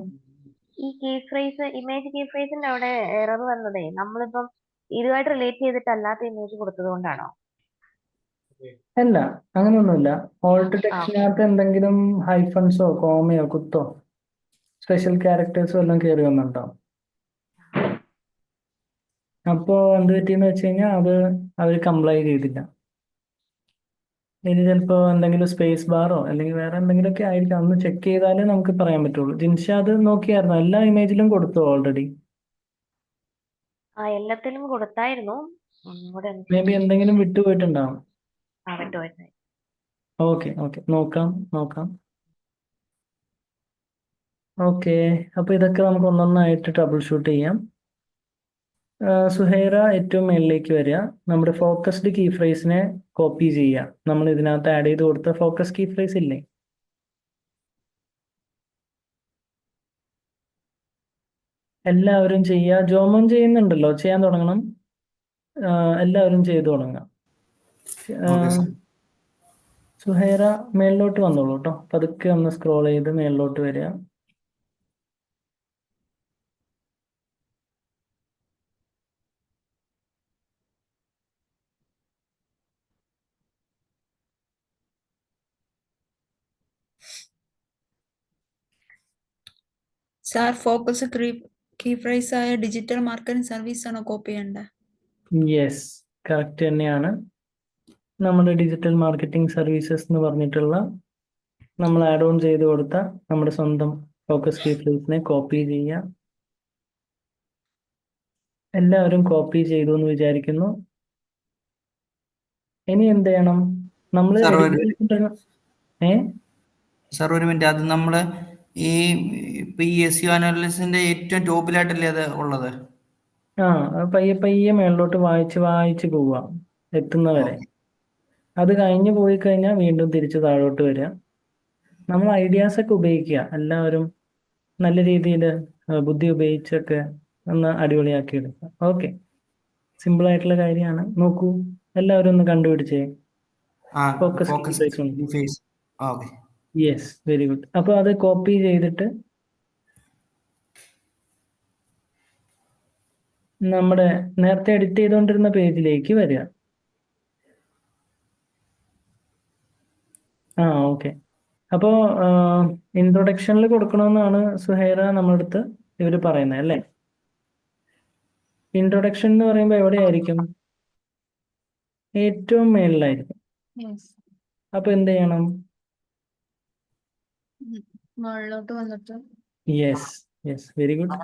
ഈ കീ ഫ്രേസ്, ഇമേജ് കീ ഫ്രേസിന്റെ അവിടെ എറർ വന്നതേ നമ്മളിപ്പം ഇതുമായിട്ട് റിലേറ്റ് ചെയ്തിട്ടല്ലാത്ത ഇമേജ് കൊടുത്തത് കൊണ്ടാണോ? അല്ല, അങ്ങനെയൊന്നുമില്ല. ഓൾട്ട് ടെക്സ്റ്റിനകത്ത് എന്തെങ്കിലും ഹൈഫൺസോ കോമയോ കുത്തോ സ്പെഷ്യൽ ക്യാരക്ടേഴ്സോ എല്ലാം കയറി വന്നിട്ടുണ്ടാവും. അപ്പോ എന്ത് പറ്റിയെന്ന് വെച്ച് കഴിഞ്ഞാൽ അത് അവർ കംപ്ലൈ ചെയ്തില്ല. ഇനി ചിലപ്പോ എന്തെങ്കിലും സ്പേസ് ബാറോ അല്ലെങ്കിൽ വേറെ എന്തെങ്കിലുമൊക്കെ ആയിരിക്കും. അന്ന് ചെക്ക് ചെയ്താലേ നമുക്ക് പറയാൻ പറ്റുള്ളൂ. ജിൻഷ അത് നോക്കിയായിരുന്നു? എല്ലാ ഇമേജിലും കൊടുത്തു ഓൾറെഡി? എല്ലാത്തിലും കൊടുത്തായിരുന്നു. മേ ബി എന്തെങ്കിലും വിട്ടുപോയിട്ടുണ്ടാവും. വിട്ടുപോയി. ഓക്കെ ഓക്കെ, നോക്കാം. ഓക്കെ, അപ്പൊ ഇതൊക്കെ നമുക്ക് ഒന്നൊന്നായിട്ട് ട്രബിൾ ഷൂട്ട് ചെയ്യാം. സുഹൈറ ഏറ്റവും മേളിലേക്ക് വരിക. നമ്മുടെ ഫോക്കസ്ഡ് കീ ഫ്രേസിനെ കോപ്പി ചെയ്യുക. നമ്മൾ ഇതിനകത്ത് ആഡ് ചെയ്ത് കൊടുത്ത ഫോക്കസ് കീ ഫ്രേസ് ഇല്ലേ, എല്ലാവരും ചെയ്യുക. ജോമോൻ ചെയ്യുന്നുണ്ടല്ലോ, ചെയ്യാൻ തുടങ്ങണം. എല്ലാവരും ചെയ്തു തുടങ്ങാം. Okay sir. സുഹൈറ മേളിലോട്ട് വന്നോളൂ കേട്ടോ. പതുക്കെ ഒന്ന് സ്ക്രോൾ ചെയ്ത് മേളിലോട്ട് വരിക. സാർ ഫോക്കസ് കീ ഫ്രേസ് ആയ ഡിജിറ്റൽ മാർക്കറ്റിംഗ് സർവീസ് ആണോ കോപ്പി ചെയ്യേണ്ടത്? യെസ്, കറക്റ്റ് തന്നെയാണ്. നമ്മുടെ ഡിജിറ്റൽ മാർക്കറ്റിംഗ് സർവീസസ് എന്ന് പറഞ്ഞിട്ടുള്ള നമ്മൾ ആഡ് ഓൺ ചെയ്ത് കൊടുത്ത നമ്മുടെ സ്വന്തം ഫോക്കസ് കീ ഫ്രേസിനെ കോപ്പി ചെയ്യുക. എല്ലാവരും കോപ്പി ചെയ്തു എന്ന് വിചാരിക്കുന്നു. ഇനി എന്ത് ചെയ്യണം? നമ്മൾ സാർ ഒരു മിനിറ്റ്, അത് നമ്മൾ ഇപ്പൊ ഈ SEO അനാലിസിന്റെ ഏറ്റവും ടോപ്പിലായിട്ടല്ലേ അത് ഉള്ളത്? പയ്യെ പയ്യെ മേളിലോട്ട് വായിച്ച് പോവുക എത്തുന്നവരെ. അത് കഴിഞ്ഞ് പോയി കഴിഞ്ഞാൽ വീണ്ടും തിരിച്ച് താഴോട്ട് വരിക. നമ്മൾ ഐഡിയാസ് ഒക്കെ ഉപയോഗിക്കുക. എല്ലാവരും നല്ല രീതിയിൽ ബുദ്ധി ഉപയോഗിച്ചൊക്കെ ഒന്ന് അടിപൊളിയാക്കി എടുക്കുക. ഓക്കെ, സിമ്പിൾ ആയിട്ടുള്ള കാര്യമാണ്. നോക്കൂ, എല്ലാവരും ഒന്ന് കണ്ടുപിടിച്ചേ. ഫോക്കസ് കീ ഫ്രേസ് ഉണ്ട്. Yes, very good. അപ്പോൾ അത് കോപ്പി ചെയ്തിട്ട് നമ്മുടെ നേരത്തെ എഡിറ്റ് ചെയ്തുകൊണ്ടിരുന്ന പേജിലേക്ക് വരിക. ഓക്കെ. അപ്പോൾ ഇൻട്രൊഡക്ഷനിൽ കൊടുക്കണമെന്നാണ് സുഹൈറ നമ്മുടെ അടുത്ത് ഇവർ പറയുന്നത് അല്ലേ? ഇൻട്രൊഡക്ഷൻ എന്ന് പറയുമ്പോൾ എവിടെയായിരിക്കും? ഏറ്റവും മേളിലായിരിക്കും. അപ്പൊ എന്ത് ചെയ്യണം? മുകളിലോട്ട് വന്നിട്ട് യെസ്, വെരി ഗുഡ്.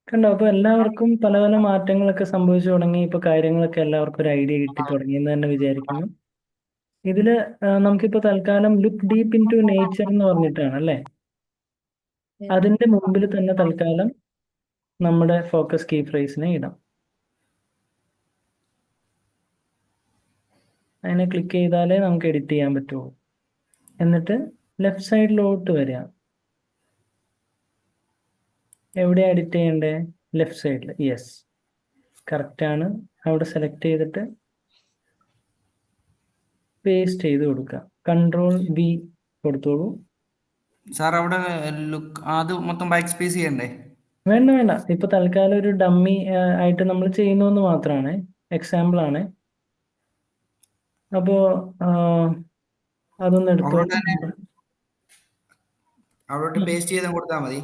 കണ്ടോ? അപ്പൊ എല്ലാവർക്കും പല പല മാറ്റങ്ങളൊക്കെ സംഭവിച്ചു തുടങ്ങി. ഇപ്പൊ കാര്യങ്ങളൊക്കെ എല്ലാവർക്കും ഒരു ഐഡിയ കിട്ടി തുടങ്ങി എന്ന് തന്നെ വിചാരിക്കുന്നു. ഇതില് നമുക്കിപ്പോ തൽക്കാലം look deep into nature എന്ന് പറഞ്ഞിട്ടാണ് അല്ലേ? അതിന്റെ മുമ്പിൽ തന്നെ തൽക്കാലം നമ്മുടെ ഫോക്കസ് കീ ഫ്രേസിനെ ഇടാം. അതിനെ ക്ലിക്ക് ചെയ്താലേ നമുക്ക് എഡിറ്റ് ചെയ്യാൻ പറ്റുള്ളൂ. എന്നിട്ട് ലെഫ്റ്റ് സൈഡിലോട്ട് വരിക. എവിടെയാണ് എഡിറ്റ് ചെയ്യണ്ടേ? ലെഫ്റ്റ് സൈഡിൽ. യെസ്, കറക്റ്റാണ്. അവിടെ സെലക്ട് ചെയ്തിട്ട് പേസ്റ്റ് ചെയ്ത് കൊടുക്കുക. Ctrl+V കൊടുത്തോളൂ. സാർ അവിടെ ലുക്ക് അത് മൊത്തം ബാക്ക് സ്പേസ് ചെയ്യണ്ടേ? വേണ്ട. ഇപ്പൊ തൽക്കാലം ഒരു ഡമ്മി ആയിട്ട് നമ്മൾ ചെയ്യുന്നു മാത്രമാണ്, എക്സാമ്പിൾ ആണ്. അപ്പോ അതൊന്ന് എടുത്തോ. അവിടെ പേസ്റ്റ് ചെയ്ത് കൊടുത്താൽ മതി.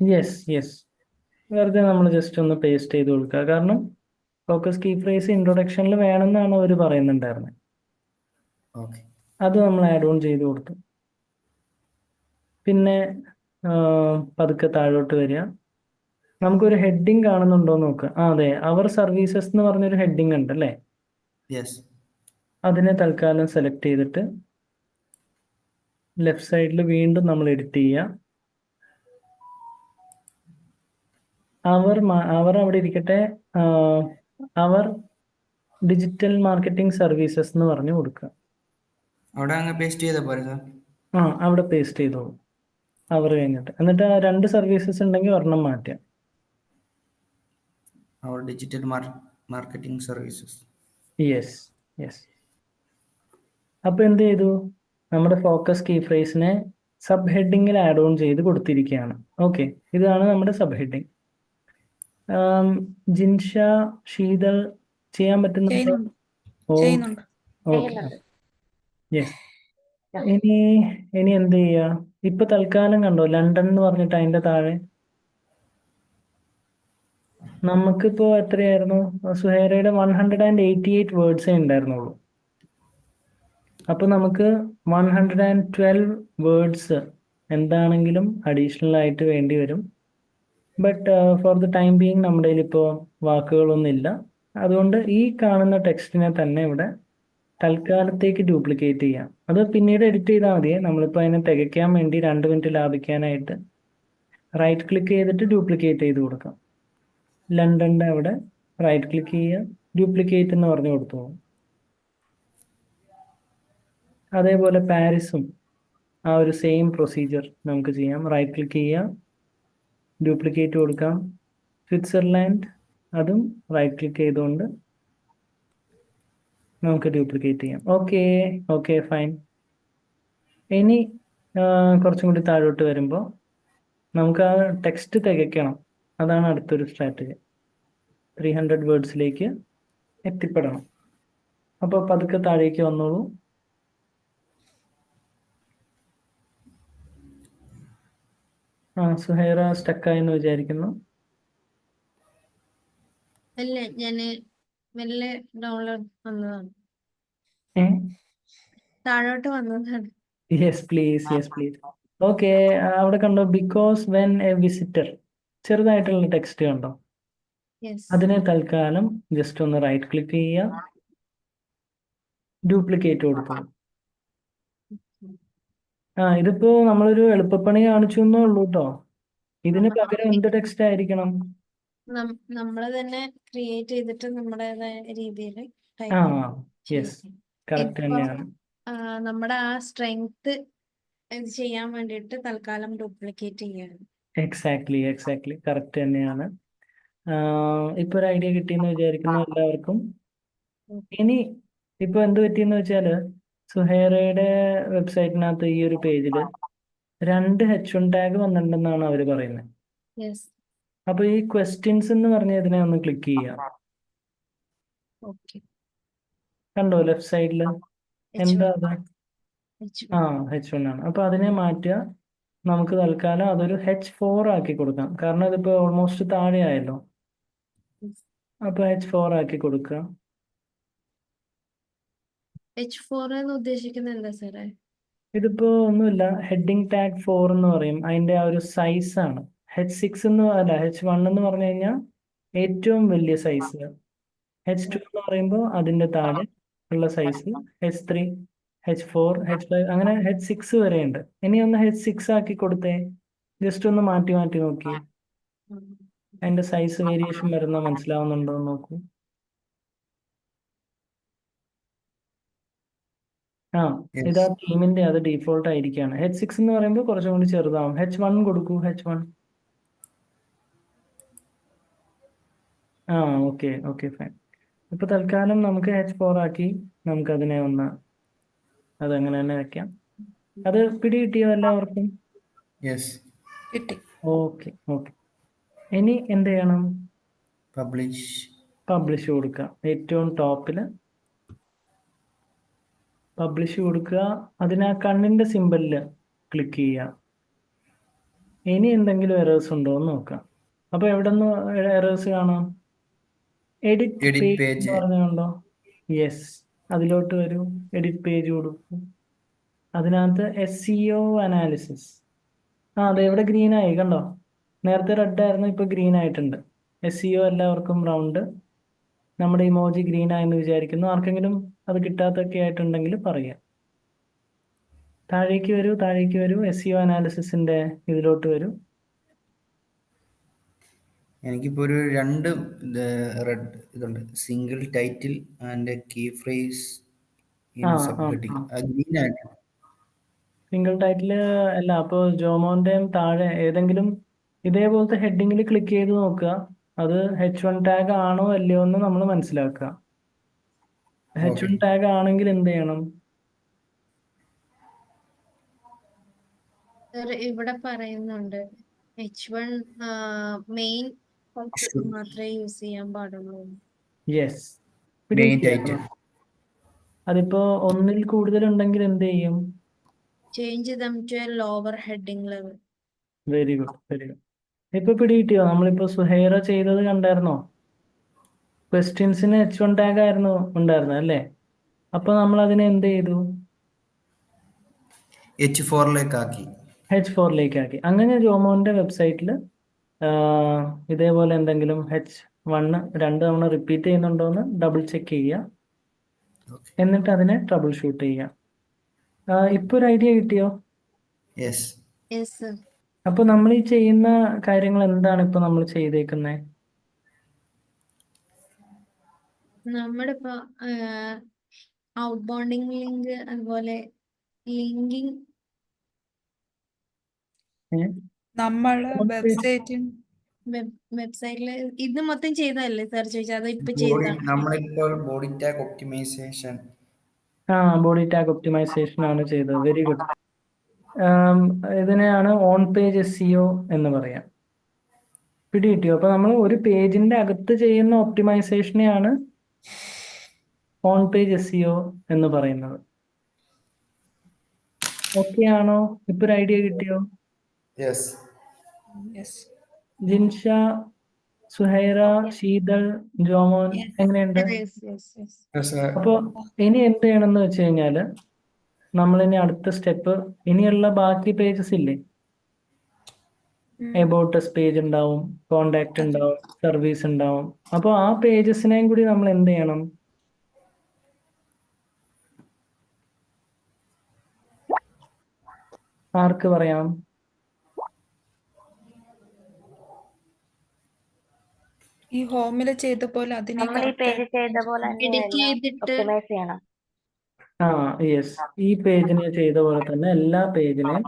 യെസ്, വെറുതെ നമ്മൾ ജസ്റ്റ് ഒന്ന് പേസ്റ്റ് ചെയ്ത് കൊടുക്കുക. കാരണം ഫോക്കസ് കീ ഫ്രേസ് ഇൻട്രൊഡക്ഷനിൽ വേണമെന്നാണ് അവർ പറയുന്നുണ്ടായിരുന്നത്. അത് നമ്മൾ ആഡ് ഓൺ ചെയ്ത് കൊടുത്തു. പിന്നെ പതുക്കെ താഴോട്ട് വരിക. നമുക്കൊരു ഹെഡിങ് കാണുന്നുണ്ടോ നോക്കുക. അതെ, അവർ സർവീസസ് എന്ന് പറഞ്ഞൊരു ഹെഡിങ് ഉണ്ട് അല്ലേ? അതിനെ തൽക്കാലം സെലക്ട് ചെയ്തിട്ട് ലെഫ്റ്റ് സൈഡിൽ വീണ്ടും നമ്മൾ എഡിറ്റ് ചെയ്യുക. അവർ അവിടെ ഇരിക്കട്ടെ. അവർ ഡിജിറ്റൽ മാർക്കറ്റിംഗ് സർവീസസ് എന്ന് പറഞ്ഞു കൊടുക്കുക. അവിടെ അങ്ങ് പേസ്റ്റ് ചെയ്താൽ പോരെ സാർ? അവിടെ പേസ്റ്റ് ചെയ്തോളൂ അവർ കഴിഞ്ഞിട്ട്. എന്നിട്ട് ആ 2 സർവീസസ് ഉണ്ടെങ്കിൽ ഒരെണ്ണം മാറ്റാം. അവർ ഡിജിറ്റൽ മാർക്കറ്റിംഗ് സർവീസസ്. യെസ്. അപ്പൊ എന്ത് ചെയ്തു? നമ്മുടെ ഫോക്കസ് കീ ഫ്രേസിനെ സബ് ഹെഡിങ്ങിൽ ആഡ് ഓൺ ചെയ്ത് കൊടുത്തിരിക്കുകയാണ്. ഓക്കെ, ഇതാണ് നമ്മുടെ സബ് ഹെഡിങ്. ജിൻഷ, ശീതൾ ചെയ്യാൻ പറ്റുന്നുണ്ടോ? ചെയ്യുന്നുണ്ട്. യെസ്. ഇനി എന്ത് ചെയ്യാ? ഇപ്പൊ തൽക്കാലം കണ്ടോ ലണ്ടൻ എന്ന് പറഞ്ഞിട്ട് അതിന്റെ താഴെ നമുക്കിപ്പോ എത്രയായിരുന്നു? സുഹൈറയുടെ 188 വേർഡ്സേ ഉണ്ടായിരുന്നുള്ളൂ. അപ്പൊ നമുക്ക് 112 വേർഡ്സ് എന്താണെങ്കിലും അഡീഷണൽ ആയിട്ട് വേണ്ടി വരും. But for the time being നമ്മുടെ കയ്യിൽ ഇപ്പോൾ വാക്കുകളൊന്നും ഇല്ല. അതുകൊണ്ട് ഈ കാണുന്ന ടെക്സ്റ്റിനെ തന്നെ ഇവിടെ തൽക്കാലത്തേക്ക് ഡ്യൂപ്ലിക്കേറ്റ് ചെയ്യാം. അത് പിന്നീട് എഡിറ്റ് ചെയ്താൽ മതിയേ. നമ്മളിപ്പോൾ അതിനെ തികയ്ക്കാൻ വേണ്ടി 2 മിനിറ്റ് ലാഭിക്കാനായിട്ട് റൈറ്റ് ക്ലിക്ക് ചെയ്തിട്ട് ഡ്യൂപ്ലിക്കേറ്റ് ചെയ്ത് കൊടുക്കാം. ലണ്ടൻ്റെ അവിടെ റൈറ്റ് ക്ലിക്ക് ചെയ്യുക, ഡ്യൂപ്ലിക്കേറ്റ് എന്ന് പറഞ്ഞു കൊടുത്തു. അതേപോലെ പാരീസും ആ ഒരു സെയിം പ്രൊസീജിയർ നമുക്ക് ചെയ്യാം. റൈറ്റ് ക്ലിക്ക് ചെയ്യുക, ഡ്യൂപ്ലിക്കേറ്റ് കൊടുക്കാം. സ്വിറ്റ്സർലാൻഡ് അതും റൈറ്റ് ക്ലിക്ക് ചെയ്തുകൊണ്ട് നമുക്ക് ഡ്യൂപ്ലിക്കേറ്റ് ചെയ്യാം. Okay okay fine. ഇനി കുറച്ചും കൂടി താഴോട്ട് വരുമ്പോൾ നമുക്ക് ആ ടെക്സ്റ്റ് തികയ്ക്കണം. അതാണ് അടുത്തൊരു സ്ട്രാറ്റജി. 300 വേർഡ്സിലേക്ക് എത്തിപ്പെടണം. അപ്പോൾ പതുക്കെ താഴേക്ക് വന്നോളൂ. സുഹൈറ സ്റ്റക്കായെന്ന് വിചാരിക്കുന്നു. അല്ല, ഞാന് മെല്ലെ ഡൗൺലോഡ് വന്നതാണ്, താഴോട്ട് വന്നതാണ്. Yes please. ഓക്കെ, അവിടെ കണ്ടോ, ബിക്കോസ് വെൻ എ വിസിറ്റർ, ചെറുതായിട്ടുള്ള ടെക്സ്റ്റ് കണ്ടോ? യെസ്. അതിനെ തൽക്കാലം ജസ്റ്റ് ഒന്ന് റൈറ്റ് ക്ലിക്ക് ചെയ്യുക, ഡ്യൂപ്ലിക്കേറ്റ് കൊടുക്കുക. ഇതിപ്പോ നമ്മളൊരു എളുപ്പപ്പണി കാണിച്ചു എന്നേ ഉള്ളൂ കേട്ടോ. ഇതിന് പകരം എന്ത് ടെക്സ്റ്റ് ആയിരിക്കണം? നമ്മള് തന്നെ ക്രിയേറ്റ് ചെയ്തിട്ട് നമ്മുടേതായ രീതിയിൽ യെസ്, കറക്റ്റ് തന്നെയാണ്. നമ്മുടെ ആ സ്ട്രെങ്ത് ഇത് ചെയ്യാൻ വേണ്ടിയിട്ട് തൽക്കാലം ഡ്യൂപ്ലിക്കേറ്റ് ചെയ്യാണ്. എക്സാക്ട്ലി കറക്റ്റ് തന്നെയാണ്. ഇപ്പൊ ഒരു ഐഡിയ കിട്ടിയെന്ന് വിചാരിക്കുന്നു എല്ലാവർക്കും. ഇനി ഇപ്പൊ എന്ത് പറ്റിയെന്ന് വെച്ചാല്, സുഹൈറയുടെ വെബ്സൈറ്റിനകത്ത് ഈ ഒരു പേജില് 2 H1 ടാഗ് വന്നിട്ടുണ്ടെന്നാണ് അവര് പറയുന്നത്. യെസ്. അപ്പൊ ഈ ക്വസ്റ്റ്യൻസ് എന്ന് പറഞ്ഞതിനെ ഒന്ന് ക്ലിക്ക് ചെയ്യാം. ഓക്കെ. കണ്ടോ ലെഫ്റ്റ് സൈഡില് എന്താ അത്? H1 ആണ്. അപ്പൊ അതിനെ മാറ്റുക. നമുക്ക് തൽക്കാലം അതൊരു H4 ആക്കി കൊടുക്കാം. കാരണം ഇതിപ്പോ ഓൾമോസ്റ്റ് താഴെ ആയല്ലോ. അപ്പൊ H4 ആക്കി കൊടുക്കുക. H4 എന്ന് ഉദ്ദേശിക്കുന്നത് എന്താ സാറേ? ഇതിപ്പോ ഒന്നുമില്ല, ഹെഡിങ് ടാഗ് 4 എന്ന് പറയും. അതിന്റെ ആ ഒരു സൈസ് ആണ്. H6 എന്ന് അല്ല, H1 എന്ന് പറഞ്ഞു കഴിഞ്ഞാൽ ഏറ്റവും വലിയ സൈസ്. H2 എന്ന് പറയുമ്പോൾ അതിന്റെ താഴെ ഉള്ള സൈസ്. H3, H4, H5 അങ്ങനെ H6 വരെ ഉണ്ട്. ഇനി ഒന്ന് H6 ആക്കി കൊടുത്തേ. ജസ്റ്റ് ഒന്ന് മാറ്റി നോക്കി. അതിന്റെ സൈസ് വേരിയേഷൻ വരുന്ന മനസ്സിലാവുന്നുണ്ടോ എന്ന് നോക്കൂ. ഇതാ തീമിന്റെ അത് ഡീഫോൾട്ട് ആയിരിക്കുകയാണ്. H6 എന്ന് പറയുമ്പോൾ കുറച്ചും കൂടി ചെറുതാവും. H1 കൊടുക്കൂ. H1. Okay fine. ഇപ്പൊ തൽക്കാലം നമുക്ക് H4 ആക്കി നമുക്ക് അതിനെ ഒന്ന് അതങ്ങനെ തന്നെ വെക്കാം. അത് പിടികിട്ടിയോ എല്ലാവർക്കും? യെസ്. കിട്ടി. ഓക്കെ. ഇനി എന്ത് ചെയ്യണം? പബ്ലിഷ് കൊടുക്കുക. ഏറ്റവും ടോപ്പില് പബ്ലിഷ് കൊടുക്കുക. അതിന് ആ കണ്ണിന്റെ സിമ്പലില് ക്ലിക്ക് ചെയ്യുക. ഇനി എന്തെങ്കിലും എറേഴ്സ് ഉണ്ടോ എന്ന് നോക്കാം. അപ്പൊ എവിടെ നിന്ന് എറേഴ്സ് കാണാം? എഡിറ്റ് പേജ് എന്ന് പറഞ്ഞുകൊണ്ടോ? യെസ്, അതിലോട്ട് വരൂ. എഡിറ്റ് പേജ് കൊടുക്കൂ. അതിനകത്ത് SEO അനാലിസിസ്. അതെ, ഇവിടെ ഗ്രീൻ ആയി കണ്ടോ? നേരത്തെ റെഡ് ആയിരുന്നു, ഇപ്പൊ ഗ്രീൻ ആയിട്ടുണ്ട്. SEO എല്ലാവർക്കും റൗണ്ട്. നമ്മുടെ ഇമോജി ഗ്രീൻ ആയെന്ന് വിചാരിക്കുന്നു. ആർക്കെങ്കിലും അത് കിട്ടാത്തൊക്കെ ആയിട്ടുണ്ടെങ്കിൽ പറയാം. താഴേക്ക് വരൂ. SEO അനാലിസിസിന്റെ ഇതിലോട്ട് വരൂ. എനിക്കിപ്പോ ഒരു 2 റെഡ് ഇതുണ്ട്. Single title and key phrase in subheading. Green ആയിട്ട് സിംഗിൾ ടൈറ്റില് അല്ല. അപ്പോൾ ജോമോന്റെയും താഴെ ഏതെങ്കിലും ഇതേപോലത്തെ ഹെഡിങ്ങിൽ ക്ലിക്ക് ചെയ്ത് നോക്കുക. അത് H1 ടാഗ് ആണോ അല്ലയോ എന്ന് നമ്മൾ മനസ്സിലാക്കുക. H1 ടാഗ് ആണെങ്കിൽ എന്ത് ചെയ്യണം? ഇവിടെ പറയുന്നുണ്ട് H1 മെയിൻ മാത്രമേ യൂസ് ചെയ്യാൻ പാടുള്ളൂ. Yes, main title. അതിപ്പോ ഒന്നിൽ കൂടുതൽ ഉണ്ടെങ്കിൽ എന്ത് ചെയ്യും? Change them to a lower heading level. Very good. ഇപ്പൊ പിടികിട്ടിയോ? നമ്മളിപ്പോ സുഹൈറ ചെയ്തത് കണ്ടായിരുന്നോ? ക്വസ്റ്റ്യൻസിന് H1 ടാഗ് ആയിരുന്നു ഉണ്ടായിരുന്നത് അല്ലേ? അപ്പൊ നമ്മൾ അതിനെ എന്ത് ചെയ്തു? H4 ആക്കി. അങ്ങനെ ജോമോന്റെ വെബ്സൈറ്റിൽ ഇതേപോലെ എന്തെങ്കിലും H1 2 തവണ റിപ്പീറ്റ് ചെയ്യുന്നുണ്ടോ എന്ന് ഡബിൾ ചെക്ക് ചെയ്യുക. എന്നിട്ട് അതിനെ ട്രബിൾ ഷൂട്ട് ചെയ്യുക. ഇപ്പൊ ഒരു ഐഡിയ കിട്ടിയോ? യെസ്. അപ്പൊ നമ്മൾ ഈ ചെയ്യുന്ന കാര്യങ്ങൾ എന്താണ് ഇപ്പൊ നമ്മൾ ചെയ്തേക്കുന്നത്? നമ്മുടെ ഇപ്പൊ ഔട്ട് ബോണ്ടിങ് ലിങ്ക് അതുപോലെ ലിങ്കിങ് നമ്മള് വെബ്സൈറ്റിൽ വെബ്സൈറ്റില് ഇത് മൊത്തം ചെയ്തതല്ലേ സാർ ചോദിച്ചത് അതോ ഇപ്പൊ ബോഡി ചെയ്തതാണ്? നമ്മളിപ്പോൾ body tag optimisation body tag optimisation ആണ് ചെയ്തത്. Very good. ഇതിനെയാണ് ഓൺ പേജ് SEO എന്ന് പറയാം. പിടികിട്ടിയോ? അപ്പൊ നമ്മൾ ഒരു പേജിന്റെ അകത്ത് ചെയ്യുന്ന ഒപ്റ്റിമൈസേഷനെയാണ് ഓൺ പേജ് SEO എന്ന് പറയുന്നത്. ഓക്കെ ആണോ? ഇപ്പൊ ഒരു ഐഡിയ കിട്ടിയോ? യെസ്. യെസ് ജിൻഷ, സുഹൈറ, ശീതൾ, ജോമോൻ എങ്ങനെയുണ്ട്? അപ്പൊ ഇനി എന്ത് ചെയ്യണമെന്ന് വെച്ച് കഴിഞ്ഞാല് നമ്മളിനി അടുത്ത സ്റ്റെപ്പ്, ഇനിയുള്ള ബാക്കി പേജസ് ഇല്ലേ, എബൌട്ട് us പേജ് ഉണ്ടാവും, കോണ്ടാക്ട് ഉണ്ടാവും, സർവീസ് ഉണ്ടാവും. അപ്പോൾ ആ പേജസിനെയും കൂടി നമ്മൾ എന്ത് ചെയ്യണം? ആർക്ക് പറയാം? ഈ ഹോമില് ചെയ്ത പോലെ അതിനെ നമ്മൾ ഈ പേജ് ചെയ്ത പോലെ തന്നെ എഡിറ്റ് എല്ലാം ചെയ്തിട്ട് ഒപ്റ്റിമൈസ് ചെയ്യണം. യെസ്, ഈ പേജിനെ ചെയ്ത പോലെ തന്നെ എല്ലാ പേജിനെയും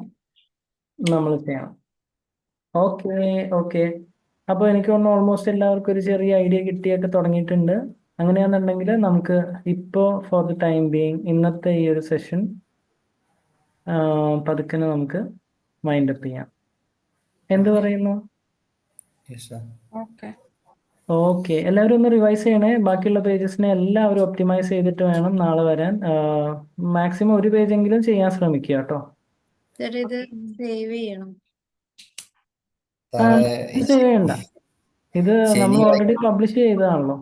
നമ്മൾ ചെയ്യണം. Okay okay. അപ്പോൾ എനിക്ക് തോന്നുന്നു ഓൾമോസ്റ്റ് എല്ലാവർക്കും ഒരു ചെറിയ ഐഡിയ കിട്ടിയൊക്കെ തുടങ്ങിയിട്ടുണ്ട്. അങ്ങനെയാണെന്നുണ്ടെങ്കിൽ നമുക്ക് ഇപ്പോൾ ഫോർ ദി ടൈം ബീയിങ് ഇന്നത്തെ ഈ ഒരു സെഷൻ പതുക്കനെ നമുക്ക് വൈൻഡ് അപ്പ് ചെയ്യാം. എന്ത് പറയുന്നു? Yes sir. ഓക്കെ. ഓക്കെ, എല്ലാവരും ഒന്ന് റിവൈസ് ചെയ്യണേ. ബാക്കിയുള്ള പേജസിനെ എല്ലാവരും ഒപ്റ്റിമൈസ് ചെയ്തിട്ട് വേണം നാളെ വരാൻ. മാക്സിമം ഒരു പേജെങ്കിലും ചെയ്യാൻ ശ്രമിക്കുക കേട്ടോ. സാർ ഇത് സേവ് ചെയ്യണം. സേവ് ചെയ്യണ്ട, ഇത് നമ്മൾ ഓൾറെഡി പബ്ലിഷ് ചെയ്തതാണല്ലോ.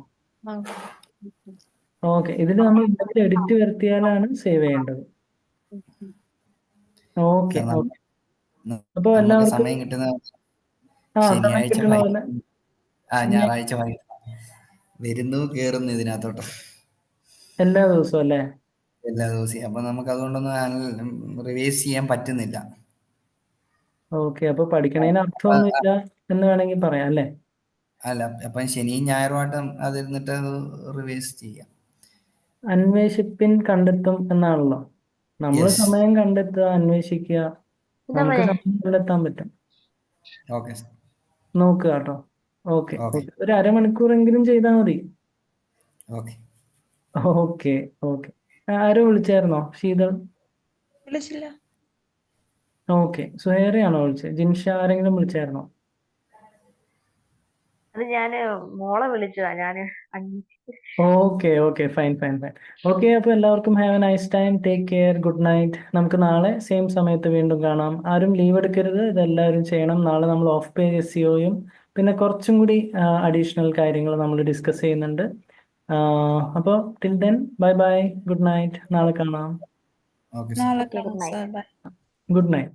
ഓക്കെ, ഇതിൽ നമ്മൾ എന്തെങ്കിലും എഡിറ്റ് വരുത്തിയാലാണ് സേവ് ചെയ്യേണ്ടത്. Okay okay. അപ്പോൾ നമുക്ക് എല്ലാവർക്കും സമയം കിട്ടുന്ന സമയം ശനിയാഴ്ച കിട്ടുന്ന പോലെ ഞായറാഴ്ച വരുന്നു കേറുന്നു ഇതിനകത്തോട്ട് എല്ലാ ദിവസവും അല്ലേ? എല്ലാ ദിവസവും. അപ്പൊ നമുക്ക് അതുകൊണ്ടൊന്നും റിവൈസ് ചെയ്യാൻ പറ്റുന്നില്ല. ഓക്കെ, അപ്പൊ പഠിക്കണതിന് അർത്ഥമൊന്നുമില്ല എന്ന് വേണമെങ്കിൽ പറയാം അല്ലേ? അല്ല, അപ്പം ശനിയും ഞായറുമായിട്ട് അതിരുന്നിട്ട് അത് റിവൈസ് ചെയ്യാം. അന്വേഷിപ്പിൻ കണ്ടെത്തും എന്നാണല്ലോ. നമ്മൾ Yes. സമയം കണ്ടെത്തുക, അന്വേഷിക്കുക, നമുക്ക് സമയം കണ്ടെത്താൻ പറ്റും. ഓക്കെ. നോക്കുക കേട്ടോ. Okay Okay. ഓക്കെ, ഒരു അരമണിക്കൂറെങ്കിലും ചെയ്താൽ മതി. ഓക്കെ. Okay okay. ആരോ വിളിച്ചായിരുന്നോ? ശീതൾ? വിളിച്ചില്ല. ഓക്കെ, സുഹേറയാണോ വിളിച്ചത്? ജിൻഷ ആരെങ്കിലും വിളിച്ചായിരുന്നോ? അത് ഞാന് മോളെ വിളിച്ചതാ. ഞാന് okay okay, fine fine fine. Okay, അപ്പോൾ എല്ലാവർക്കും have A nice time, take care, good night. നമുക്ക് നാളെ സെയിം സമയത്ത് വീണ്ടും കാണാം. ആരും ലീവ് എടുക്കരുത്, ഇതെല്ലാവരും ചെയ്യണം. നാളെ നമ്മൾ ഓഫ് പേജ് SEOയും പിന്നെ കുറച്ചും കൂടി അഡീഷണൽ കാര്യങ്ങൾ നമ്മൾ ഡിസ്കസ് ചെയ്യുന്നുണ്ട്. അപ്പോൾ till then bye bye, good night. നാളെ കാണാം. ഓക്കെ. നാളെ good കാണാം night. Sir. Bye. Good night.